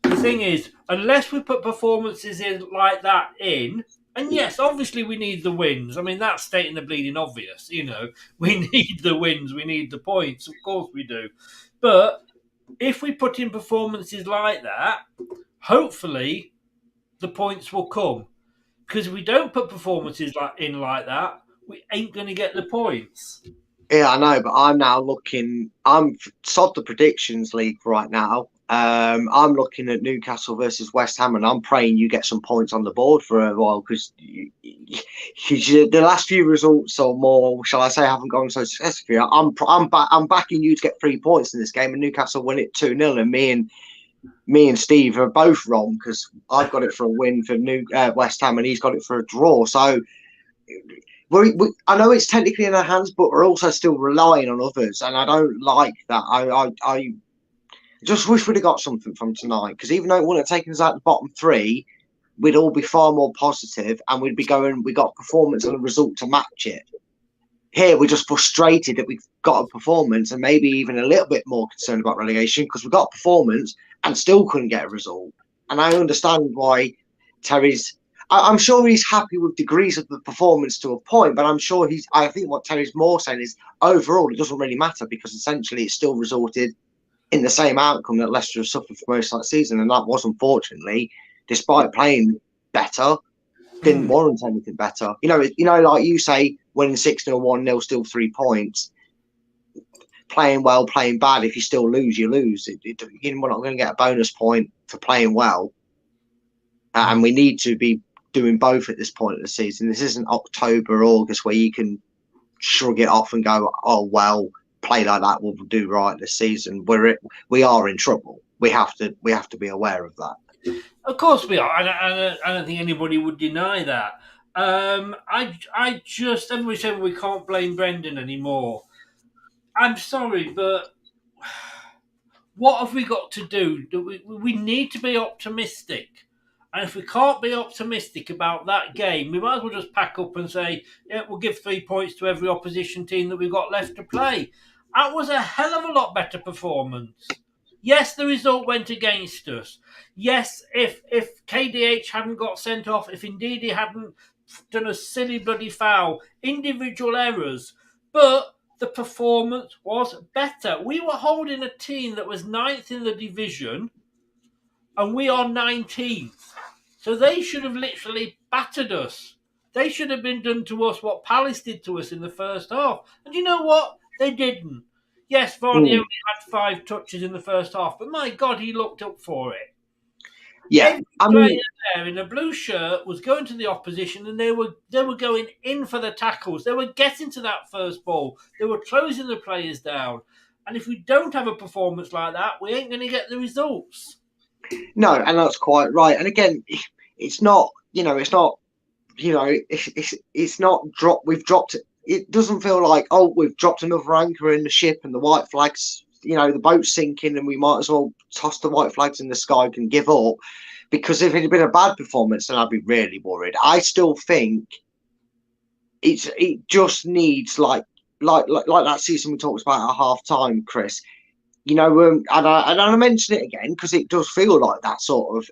The thing is, unless we put performances in like that in, and yes, obviously we need the wins. I mean, that's stating the bleeding obvious. We need the wins. We need the points. Of course we do. But if we put in performances like that, hopefully the points will come. Because if we don't put performances in like that, we ain't going to get the points. Yeah, I know, but I'm now looking. I'm sod the predictions league right now. I'm looking at Newcastle versus West Ham, and I'm praying you get some points on the board for a while, because the last few results or more, shall I say, haven't gone so successfully. I'm backing you to get 3 points in this game, and Newcastle win it 2-0, and me and Steve are both wrong, because I've got it for a win for West Ham, and he's got it for a draw. So I know it's technically in our hands, but we're also still relying on others, and I don't like that. I just wish we'd have got something from tonight, because even though it wouldn't have taken us out the bottom three, we'd all be far more positive, and we'd be going, we got performance and a result to match it. Here, we're just frustrated that we've got a performance and maybe even a little bit more concerned about relegation because we got performance and still couldn't get a result. And I understand why Terry's... I'm sure he's happy with degrees of the performance to a point, but I'm sure I think what Terry's more saying is overall it doesn't really matter because essentially it still resulted in the same outcome that Leicester have suffered for most of that season, and that was unfortunately, despite playing better, didn't warrant anything better. You know, like you say, winning 6-0, 1-0, still 3 points. Playing well, playing bad. If you still lose, you lose. We're not going to get a bonus point for playing well, and we need to be doing both at this point of the season. This isn't October, August, where you can shrug it off and go, "Oh well, play like that will do right this season." We are in trouble. We have to be aware of that. Of course we are. I don't think anybody would deny that. I just, everybody said we can't blame Brendan anymore. I'm sorry, but what have we got to do? We need to be optimistic. And if we can't be optimistic about that game, we might as well just pack up and say, yeah, we'll give 3 points to every opposition team that we've got left to play. That was a hell of a lot better performance. Yes, the result went against us. Yes, if KDH hadn't got sent off, if indeed he hadn't done a silly bloody foul, individual errors, but the performance was better. We were holding a team that was 9th in the division, and we are 19th. So they should have literally battered us. They should have been done to us what Palace did to us in the first half. And you know what? They didn't. Yes, Varney only had 5 touches in the first half, but my God, he looked up for it. Yeah, Every player there in a blue shirt was going to the opposition, and they were going in for the tackles. They were getting to that first ball. They were closing the players down. And if we don't have a performance like that, we ain't going to get the results. No, and that's quite right. And again, it's not dropped. We've dropped it. It doesn't feel like, oh, we've dropped another anchor in the ship and the white flags, the boat's sinking and we might as well toss the white flags in the sky and give up. Because if it had been a bad performance, then I'd be really worried. I still think it just needs like that season we talked about at half time, Chris. And I mention it again because it does feel like that sort of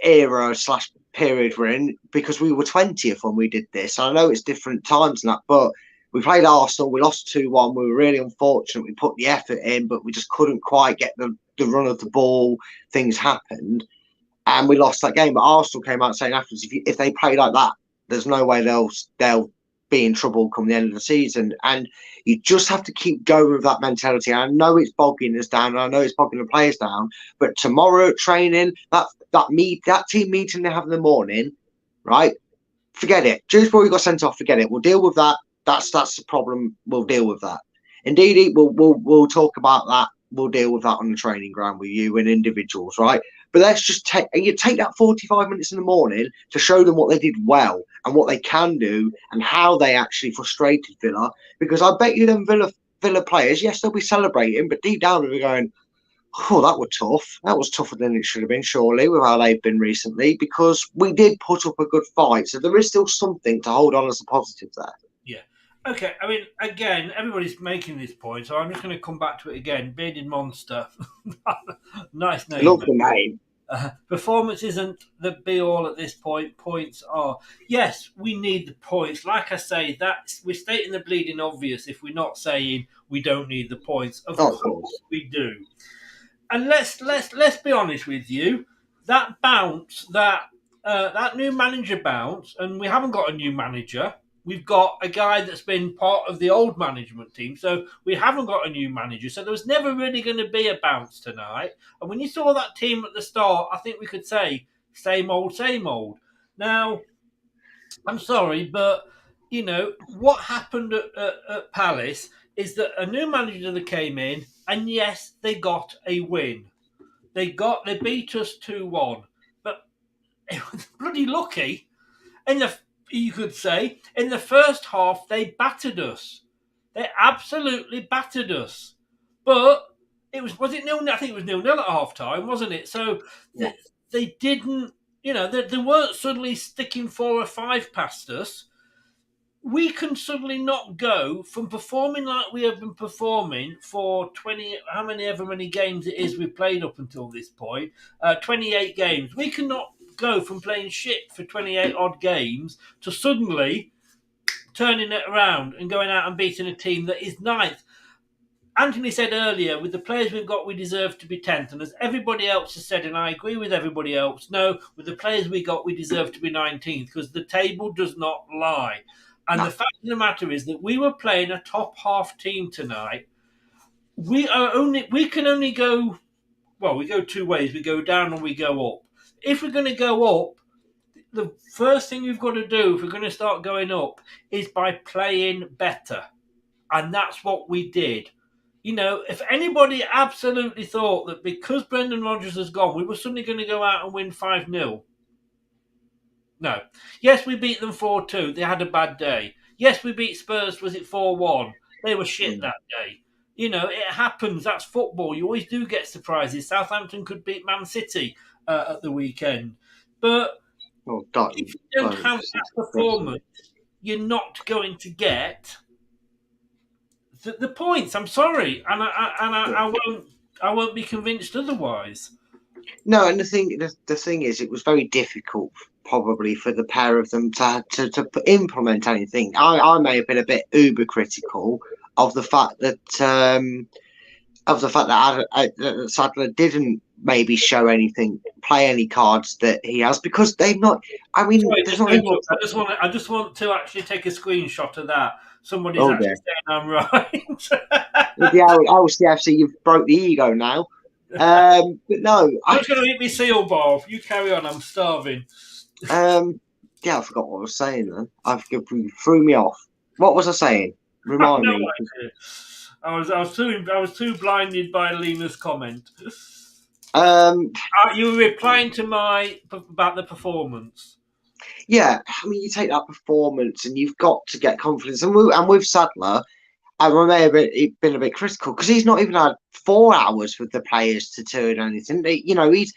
era / period we're in, because we were 20th when we did this. I know it's different times and that, but we played Arsenal, we lost 2-1. We were really unfortunate. We put the effort in, but we just couldn't quite get the run of the ball. Things happened, and we lost that game. But Arsenal came out saying afterwards, if they play like that, there's no way they'll be in trouble come the end of the season. And you just have to keep going with that mentality. I know it's bogging us down, and I know it's bogging the players down, but tomorrow at training, that team meeting they have in the morning, right? Forget it. Just before you got sent off, forget it. We'll deal with that. That's the problem. We'll deal with that. Indeed, we'll talk about that. We'll deal with that on the training ground with you and individuals, right? But let's just take that 45 minutes in the morning to show them what they did well and what they can do and how they actually frustrated Villa. Because I bet you them Villa players, yes, they'll be celebrating, but deep down they're going, oh, that was tough. That was tougher than it should have been, surely, with how they've been recently, because we did put up a good fight. So there is still something to hold on as a positive there. Yeah. Okay, I mean, again, everybody's making this point, so I'm just going to come back to it again. Bearded Monster. Nice name. Love the name. Performance isn't the be-all at this point. Points are. Yes, we need the points. Like I say, we're stating the bleeding obvious if we're not saying we don't need the points. Of course we do. And let's be honest with you. That bounce, that new manager bounce, and we haven't got a new manager. We've got a guy that's been part of the old management team, so we haven't got a new manager. So there was never really going to be a bounce tonight. And when you saw that team at the start, I think we could say same old, same old. Now, I'm sorry, but what happened at Palace is that a new manager that came in, and yes, they got a win. They beat us 2-1, but it was bloody lucky. In the you could say. In the first half, they battered us. They absolutely battered us. But was it 0-0? I think it was 0-0 at half time, wasn't it? So they didn't, they weren't suddenly sticking 4 or 5 past us. We can suddenly not go from performing like we have been performing for 20, ever many games it is we've played up until this point, 28 games. We cannot go from playing shit for 28 odd games to suddenly turning it around and going out and beating a team that is ninth. Anthony said earlier, with the players we've got, we deserve to be 10th. And as everybody else has said, and I agree with everybody else, no, with the players we got, we deserve to be 19th because the table does not lie. And the fact of the matter is that we were playing a top half team tonight. We can only go, we go 2 ways. We go down and we go up. If we're going to go up, the first thing you've got to do if we're going to start going up is by playing better. And that's what we did. If anybody absolutely thought that because Brendan Rodgers has gone, we were suddenly going to go out and win 5-0. No. Yes, we beat them 4-2. They had a bad day. Yes, we beat Spurs. Was it 4-1? They were shit that day. It happens. That's football. You always do get surprises. Southampton could beat Man City at the weekend. But if you don't have that performance, you're not going to get the points. I'm sorry, and I won't be convinced otherwise. No, and the thing is, it was very difficult, probably, for the pair of them to implement anything. I may have been a bit uber critical of the fact that Sadler didn't maybe show anything, play any cards that he has, because they've not. I mean, sorry, I just want to actually take a screenshot of that. Somebody's saying I'm right. With the LCFC, you've broke the ego now. But no, I'm just going to eat my seal bar. You carry on. I'm starving. I forgot what I was saying. Then you threw me off. What was I saying? Remind me. Idea. I was too blinded by Lena's comment. You were replying to about the performance. Yeah, I mean, you take that performance and you've got to get confidence. And with Sadler, I may have been a bit critical because he's not even had 4 hours with the players to turn anything. He's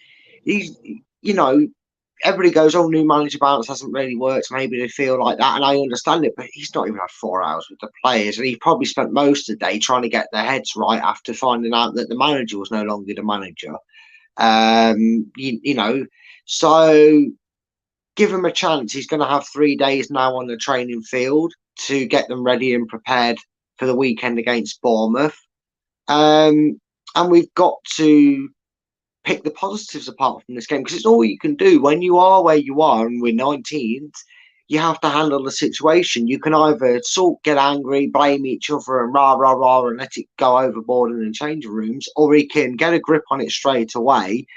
everybody goes, oh, new manager bounce hasn't really worked. Maybe they feel like that, and I understand it, but he's not even had 4 hours with the players, and he probably spent most of the day trying to get their heads right after finding out that the manager was no longer the manager. So give him a chance. He's going to have 3 days now on the training field to get them ready and prepared for the weekend against Bournemouth. And we've got to pick the positives apart from this game because it's all you can do when you are where you are and we're 19th. You have to handle the situation. You can either get angry, blame each other and rah and let it go overboard in the changing rooms, or he can get a grip on it straight away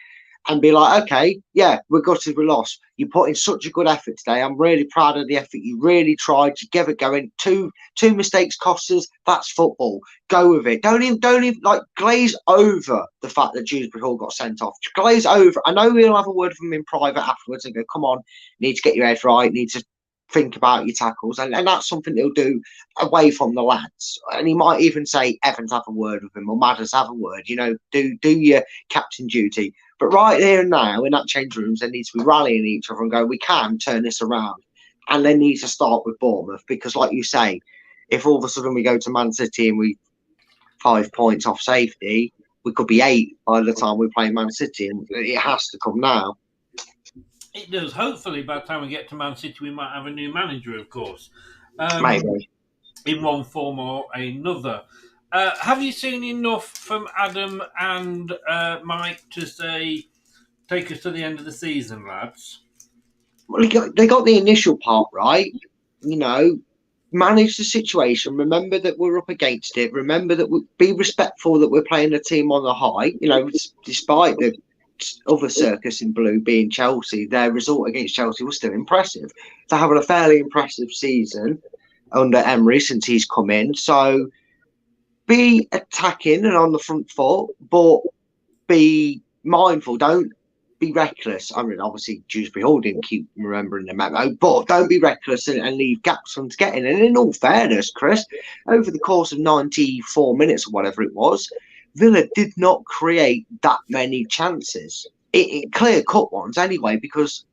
and be like, okay, yeah, we're gutted, we lost. You put in such a good effort today. I'm really proud of the effort. You really tried. You gave it going. Two mistakes cost us. That's football. Go with it. Don't even like glaze over the fact that Dewsbury Hall got sent off. Just glaze over. I know we'll have a word from him in private afterwards and go, come on, need to get your head right. Need to think about your tackles. And that's something he'll do away from the lads. And he might even say, Evans, have a word with him, or Madders, have a word. Do your captain duty. But right here and now, in that change rooms, there needs to be rallying each other and go, we can turn this around. And they need to start with Bournemouth because, like you say, if all of a sudden we go to Man City and we 5 points off safety, we could be 8 by the time we play Man City. And it has to come now. It does. Hopefully, by the time we get to Man City, we might have a new manager, of course. Maybe. In one form or another. Have you seen enough from Adam and Mike to say, take us to the end of the season, lads? Well, they got the initial part right. Manage the situation. Remember that we're up against it. Remember that be respectful that we're playing a team on the high. Despite the other circus in blue being Chelsea, their result against Chelsea was still impressive. They're having a fairly impressive season under Emery since he's come in. So be attacking and on the front foot, but be mindful. Don't be reckless. I mean, obviously, Dewsbury Hall didn't keep remembering the memo, but don't be reckless and leave gaps for them to get in. And in all fairness, Chris, over the course of 94 minutes or whatever it was, Villa did not create that many chances. It clear-cut ones anyway, because,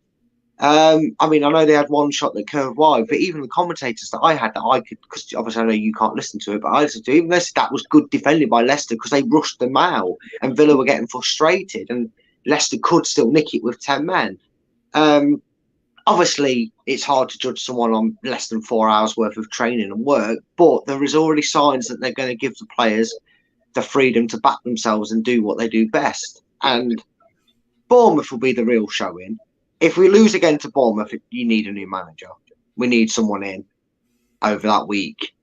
I mean, I know they had one shot that curved wide, but even the commentators that I had that I could, because obviously I know you can't listen to it, but I listened to it, even though that was good defending by Leicester because they rushed them out and Villa were getting frustrated and Leicester could still nick it with 10 men. Obviously, it's hard to judge someone on less than 4 hours worth of training and work, but there is already signs that they're going to give the players the freedom to back themselves and do what they do best. And Bournemouth will be the real showing. If we lose again to Bournemouth, you need a new manager. We need someone in over that week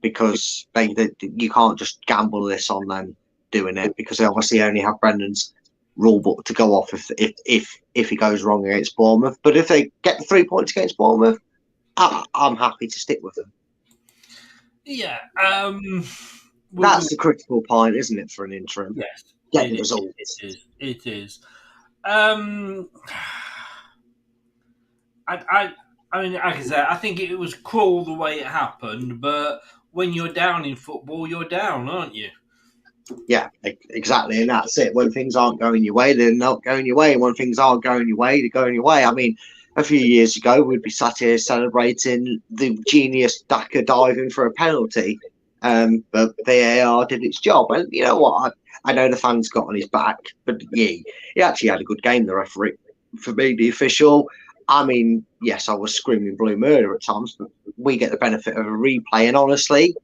because you can't just gamble this on them doing it because they obviously only have Brendan's rule book to go off if he goes wrong against Bournemouth. But if they get the 3 points against Bournemouth, I'm happy to stick with them. Yeah. That's the critical point, isn't it, for an interim? Yes. Get the results. It is. I mean, like I said, I think it was cruel the way it happened, but when you're down in football, you're down, aren't you? Yeah, exactly. And that's it. When things aren't going your way, they're not going your way. And when things are going your way, they're going your way. I mean, a few years ago, we'd be sat here celebrating the genius Daka diving for a penalty. But VAR did its job. And you know what? I know the fans got on his back, but yeah, he actually had a good game, the referee. For me, the official, I mean, yes, I was screaming blue murder at times, but we get the benefit of a replay. And honestly,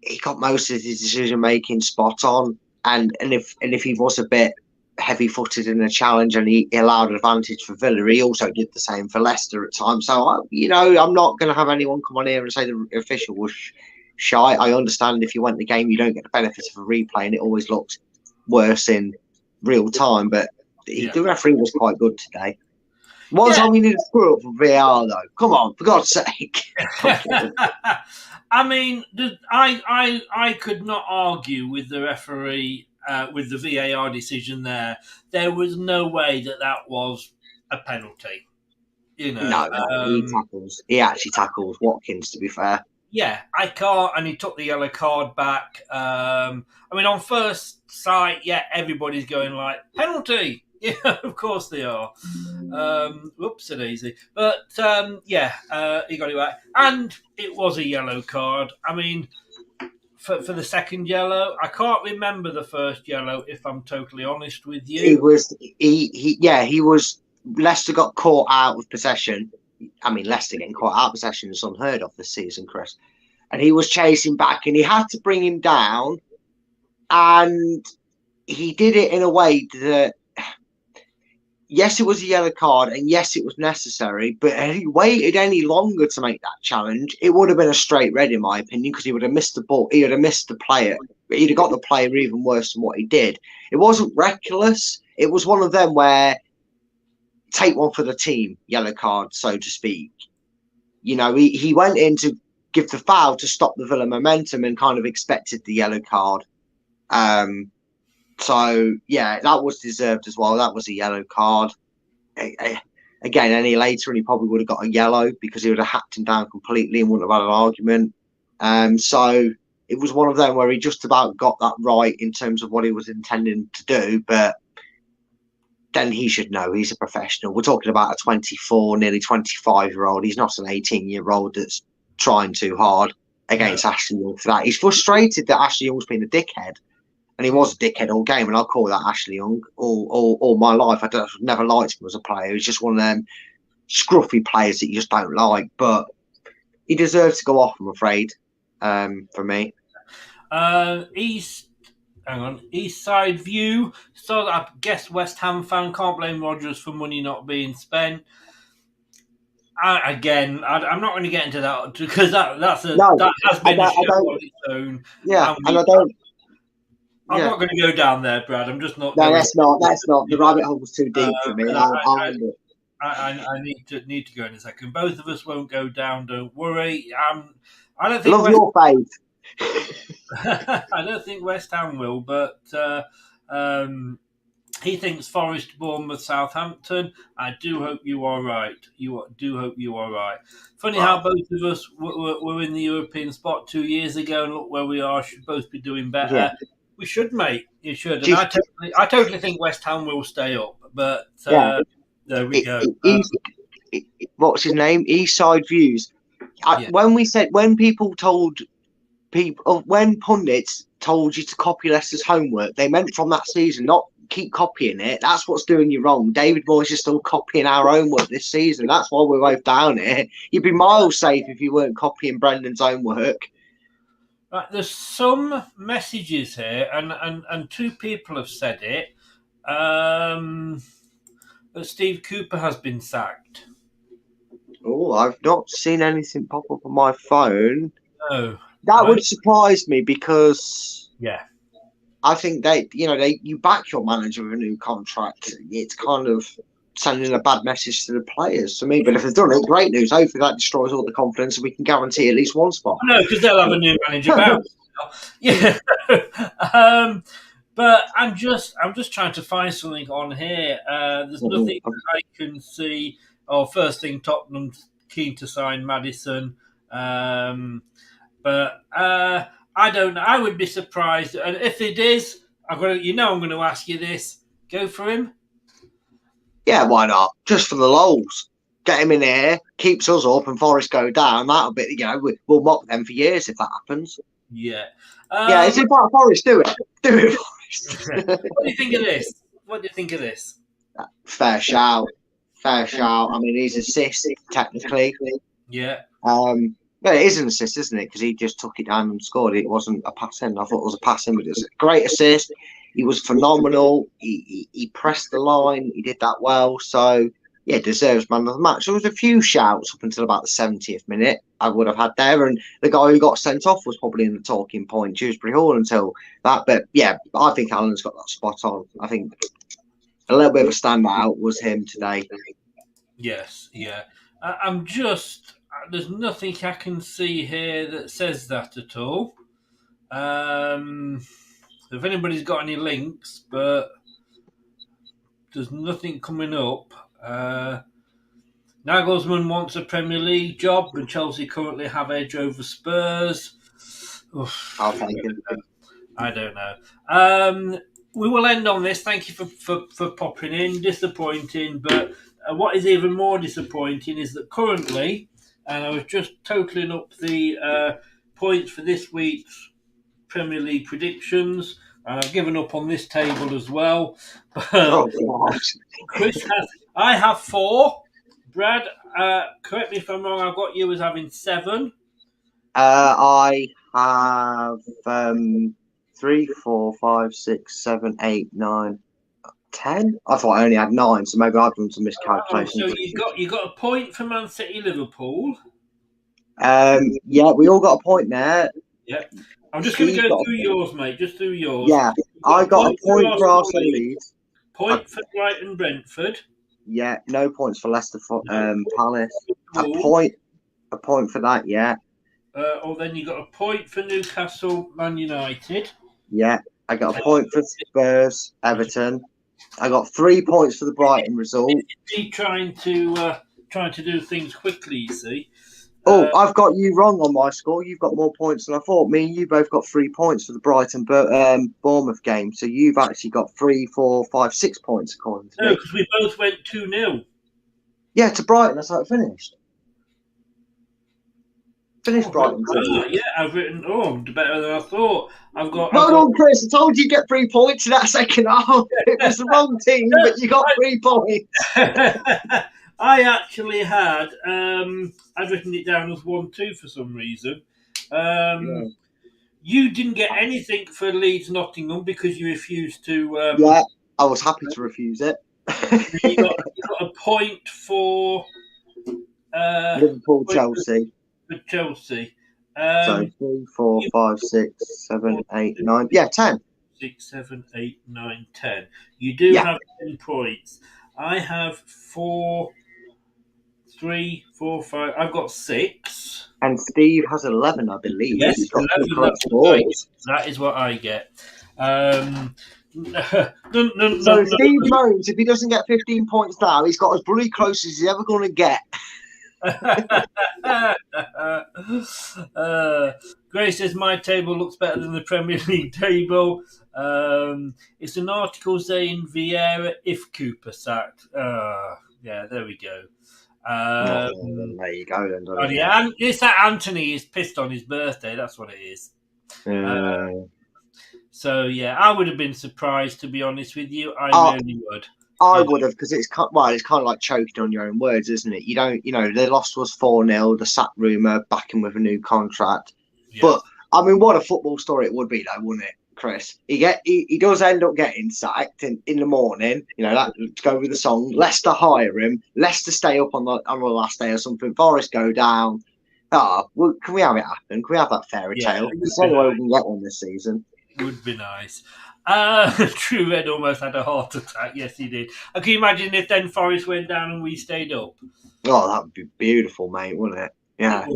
he got most of his decision making spot on. And if he was a bit heavy footed in the challenge and he allowed advantage for Villa, he also did the same for Leicester at times. So I'm not going to have anyone come on here and say the official was shy. I understand if you went the game, you don't get the benefit of a replay, and it always looks worse in real time. But the referee was quite good today. One time we need to screw up for VAR though. Come on, for God's sake. I mean, I could not argue with the referee with the VAR decision there. There was no way that was a penalty. You know, No, he actually tackles Watkins, to be fair. Yeah, I can't, and he took the yellow card back. I mean, on first sight, everybody's going like, penalty! Yeah, of course they are. Whoops, it easy. But, he got it back. And it was a yellow card. I mean, for the second yellow, I can't remember the first yellow, if I'm totally honest with you. He was, Leicester got caught out of possession. I mean, Leicester getting caught out of possession is unheard of this season, Chris. And he was chasing back and he had to bring him down. And he did it in a way that, yes, it was a yellow card and yes, it was necessary. But had he waited any longer to make that challenge, it would have been a straight red, in my opinion, because he would have missed the ball. He would have missed the player. He'd have got the player even worse than what he did. It wasn't reckless. It was one of them where take one for the team, yellow card, so to speak. You know, he went in to give the foul to stop the Villa momentum and kind of expected the yellow card. So, yeah, that was deserved as well. That was a yellow card. Again, any later, and he probably would have got a yellow because he would have hacked him down completely and wouldn't have had an argument. So it was one of them where he just about got that right in terms of what he was intending to do, but then he should know he's a professional. We're talking about a 24, nearly 25-year-old. He's not an 18-year-old that's trying too hard against Ashley Young for that. He's frustrated that Ashley Young's been a dickhead, and he was a dickhead all game, and I'll call that Ashley Young all my life. I've never liked him as a player. He's just one of them scruffy players that you just don't like, but he deserves to go off, I'm afraid, for me. East Side View. So I guess West Ham fan can't blame Rodgers for money not being spent. I'm not going to get into that because that has been a show on its own. Yeah, and I don't. I'm not going to go down there, Brad. I'm just not. No, that's not. The rabbit hole was too deep for me. I need to go in a second. Both of us won't go down. Don't worry. I don't think. Love your faith. I don't think West Ham will, but He thinks Forest, Bournemouth, Southampton. I do hope you are right. Do hope you are right. Funny how both of us were in the European spot 2 years ago, and look where we are. Should both be doing better. Yeah. We should, mate. You should. And I totally think West Ham will stay up. But there we go. What's his name? Eastside Views. When people told people, when pundits told you to copy Leicester's homework, they meant from that season, not keep copying it. That's what's doing you wrong. David Moyes is still copying our homework this season. That's why we're both down here. You'd be miles safe if you weren't copying Brendan's homework. Right, there's some messages here, and two people have said it. That Steve Cooper has been sacked. Oh, I've not seen anything pop up on my phone. No. That would surprise me because I think you back your manager with a new contract. It's kind of sending a bad message to the players to me. But if they've done it, great news. Hopefully that destroys all the confidence and we can guarantee at least one spot. No, because they'll have a new manager bounce. Yeah. But I'm just trying to find something on here. There's nothing I can see. Oh, first thing, Tottenham's keen to sign Maddison. But I don't know. I would be surprised. And if it is, I'm going to ask you this. Go for him? Yeah, why not? Just for the lols. Get him in here, keeps us up, and Forest go down. That'll be, we'll mock them for years if that happens. Yeah. It's about Forest. Do it. Do it, Forest. What do you think of this? Fair shout. I mean, he's assist, technically. Yeah. But it is an assist, isn't it? Because he just took it down and scored it. It wasn't a pass in. I thought it was a pass in, but it was a great assist. He was phenomenal. He pressed the line. He did that well. So, deserves man of the match. There was a few shouts up until about the 70th minute I would have had there. And the guy who got sent off was probably in the talking point, Dewsbury Hall, until that. But, I think Alan's got that spot on. I think a little bit of a standout was him today. Yes, yeah. I'm just... There's nothing I can see here that says that at all. If anybody's got any links, but there's nothing coming up. Nagelsmann wants a Premier League job, and Chelsea currently have edge over Spurs. Oof, I'll take it. I don't know. We will end on this. Thank you for popping in. Disappointing, but what is even more disappointing is that currently... And I was just totaling up the points for this week's Premier League predictions. And I've given up on this table as well. Chris I have 4. Brad, correct me if I'm wrong, I've got you as having 7. I have 3, 4, 5, 6, 7, 8, 9, 10. I thought I only had 9, so maybe I've done some miscalculations. So you got a point for Man City, Liverpool. We all got a point there. Yeah, I'm just going to go through yours, mate. Just through yours. Yeah, I got a point for Arsenal Leeds. Point for Brighton Brentford. Yeah, no points for Leicester Palace. A point for that. Yeah. Then you got a point for Newcastle Man United. Yeah, I got a point for Spurs Everton. I got 3 points for the Brighton result. He's trying to do things quickly, you see. I've got you wrong on my score. You've got more points than I thought. Me and you both got 3 points for the Brighton Bournemouth game. So you've actually got 3, 4, 5, 6 points according to me. No, because we both went 2-0. Yeah, to Brighton. That's how it finished. Brighton. Yeah, I've written. Better than I thought. Well done, Chris. I told you you'd get 3 points in that second half. It was the wrong team, but you got 3 points. I actually had. I'd written it down as 1-2 for some reason. You didn't get anything for Leeds Nottingham because you refused to. Yeah, I was happy to refuse it. you got a point for Liverpool Chelsea. For Chelsea. So 3, 4, 5, 6, 7, 8, 9. Yeah, 10. 6, 7, 8, 9, 10. You do have 10 points. I have 4, 3, 4, 5. I've got 6. And Steve has 11, I believe. Yes, he's got 11, that is what I get. So Steve moans if he doesn't get 15 points now, he's got as bloody close as he's ever going to get. Grace says my table looks better than the Premier League table. It's an article saying Vieira if Cooper sacked. Yeah, there we go. There you go then. It's that Anthony is pissed on his birthday. That's what it is. So yeah, I would have been surprised, to be honest with you. I really would. I would have, because it's kind of like choking on your own words, isn't it? You don't, their loss was 4-0. The sack rumour backing with a new contract. Yeah. But I mean, what a football story it would be, though, wouldn't it, Chris? He does end up getting sacked in the morning. That to go with the song. Leicester hire him. Leicester stay up on the last day or something. Forest go down. Well, can we have it happen? Can we have that fairy tale? It's the only way we can get one this season. Would be nice. True Red almost had a heart attack. Yes, he did. Can you imagine if then Forest went down and we stayed up? Oh, that would be beautiful, mate, wouldn't it? Yeah.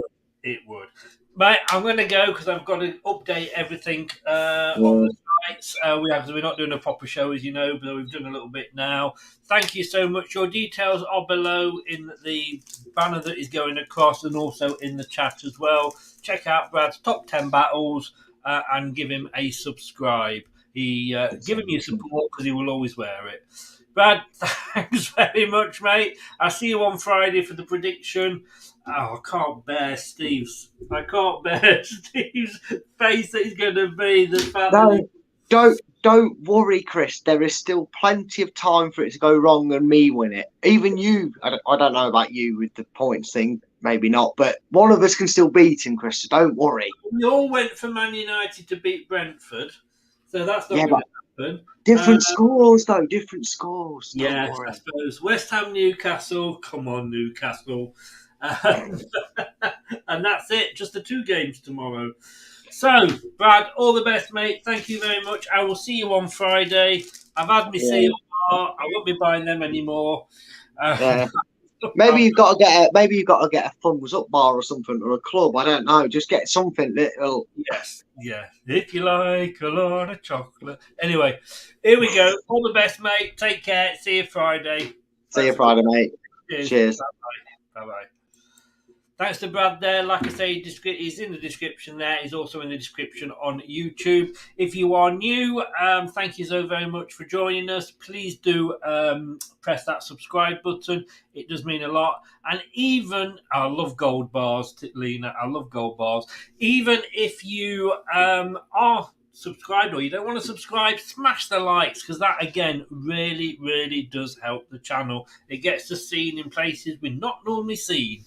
It would. Mate, I'm going to go because I've got to update everything on the sites. We're not doing a proper show, as you know, but we've done a little bit now. Thank you so much. Your details are below in the banner that is going across and also in the chat as well. Check out Brad's top 10 battles and give him a subscribe. Giving you support because he will always wear it. Brad, thanks very much, mate. I'll see you on Friday for the prediction. I can't bear Steve's face that he's going to be. Don't worry, Chris. There is still plenty of time for it to go wrong and me win it. Even you, I don't know about you with the points thing, maybe not, but one of us can still beat him, Chris, so don't worry. We all went for Man United to beat Brentford, so that's not going to happen. Different scores, though. Different scores. Yeah, I suppose. West Ham, Newcastle. Come on, Newcastle. And that's it. Just the 2 games tomorrow. So, Brad, all the best, mate. Thank you very much. I will see you on Friday. I've had my seal bar. I won't be buying them anymore. Maybe you've got to get a thumbs up bar or something, or a club. I don't know. Just get something little. Yes, yeah. If you like a lot of chocolate. Anyway, here we go. All the best, mate. Take care. See you Friday. See you Friday, mate. Cheers. Bye bye. Thanks to Brad there. Like I say, he's in the description there. He's also in the description on YouTube. If you are new, thank you so very much for joining us. Please do press that subscribe button. It does mean a lot. And even, I love gold bars, Lena. I love gold bars. Even if you are subscribed or you don't want to subscribe, smash the likes, because that, again, really, really does help the channel. It gets us seen in places we're not normally seen.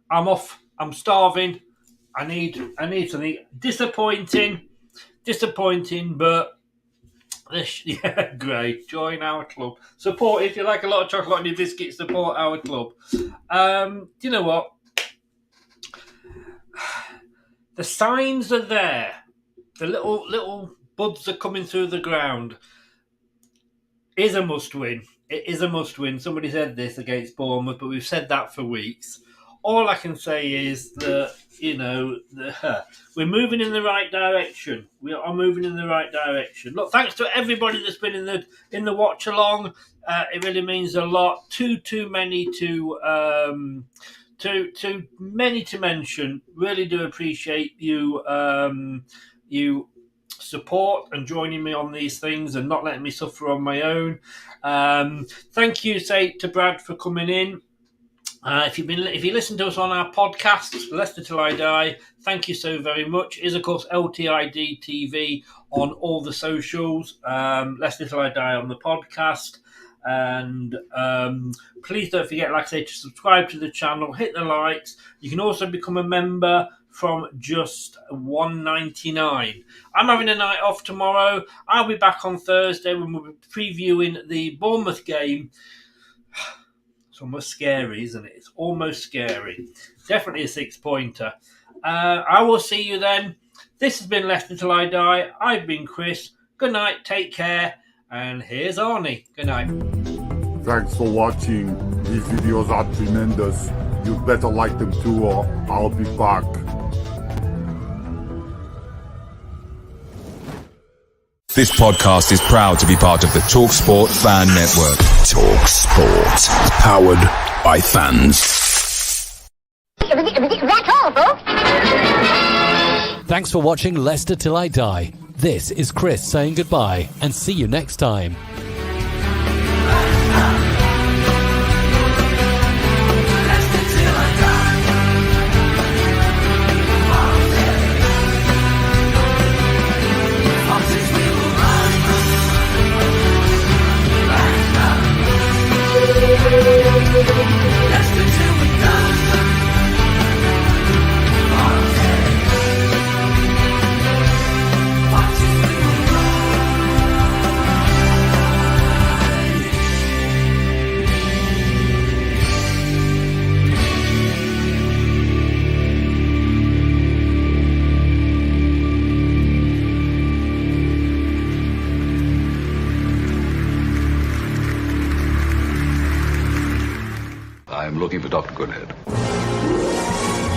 I'm off. I'm starving. I need something. Disappointing, but great. Join our club. Support, if you like a lot of chocolate on your biscuits, support our club. Do you know what? The signs are there. The little buds are coming through the ground. Is a must win. It is a must win. Somebody said this against Bournemouth, but we've said that for weeks. All I can say is that, we're moving in the right direction. We are moving in the right direction. Look, thanks to everybody that's been in the watch along. It really means a lot. Too many to mention. Really do appreciate you support and joining me on these things and not letting me suffer on my own. Thank you, to Brad for coming in. If you listen to us on our podcast, Leicester Till I Die, thank you so very much. It is, of course, LTID TV on all the socials, Leicester Till I Die on the podcast. And please don't forget, like I say, to subscribe to the channel, hit the likes. You can also become a member from just $1.99. I'm having a night off tomorrow. I'll be back on Thursday when we'll be previewing the Bournemouth game. It's almost scary, isn't it? It's almost scary. Definitely a 6-pointer. I will see you then. This has been Leicester Till I Die. I've been Chris. Good night, take care, and here's Arnie. Good night. Thanks for watching. These videos are tremendous. You better like them too, or I'll be back. This podcast is proud to be part of the TalkSport Fan Network. TalkSport. Powered by fans. That's all, folks. Thanks for watching Leicester Till I Die. This is Chris saying goodbye and see you next time. I'm looking for Dr. Goodhead.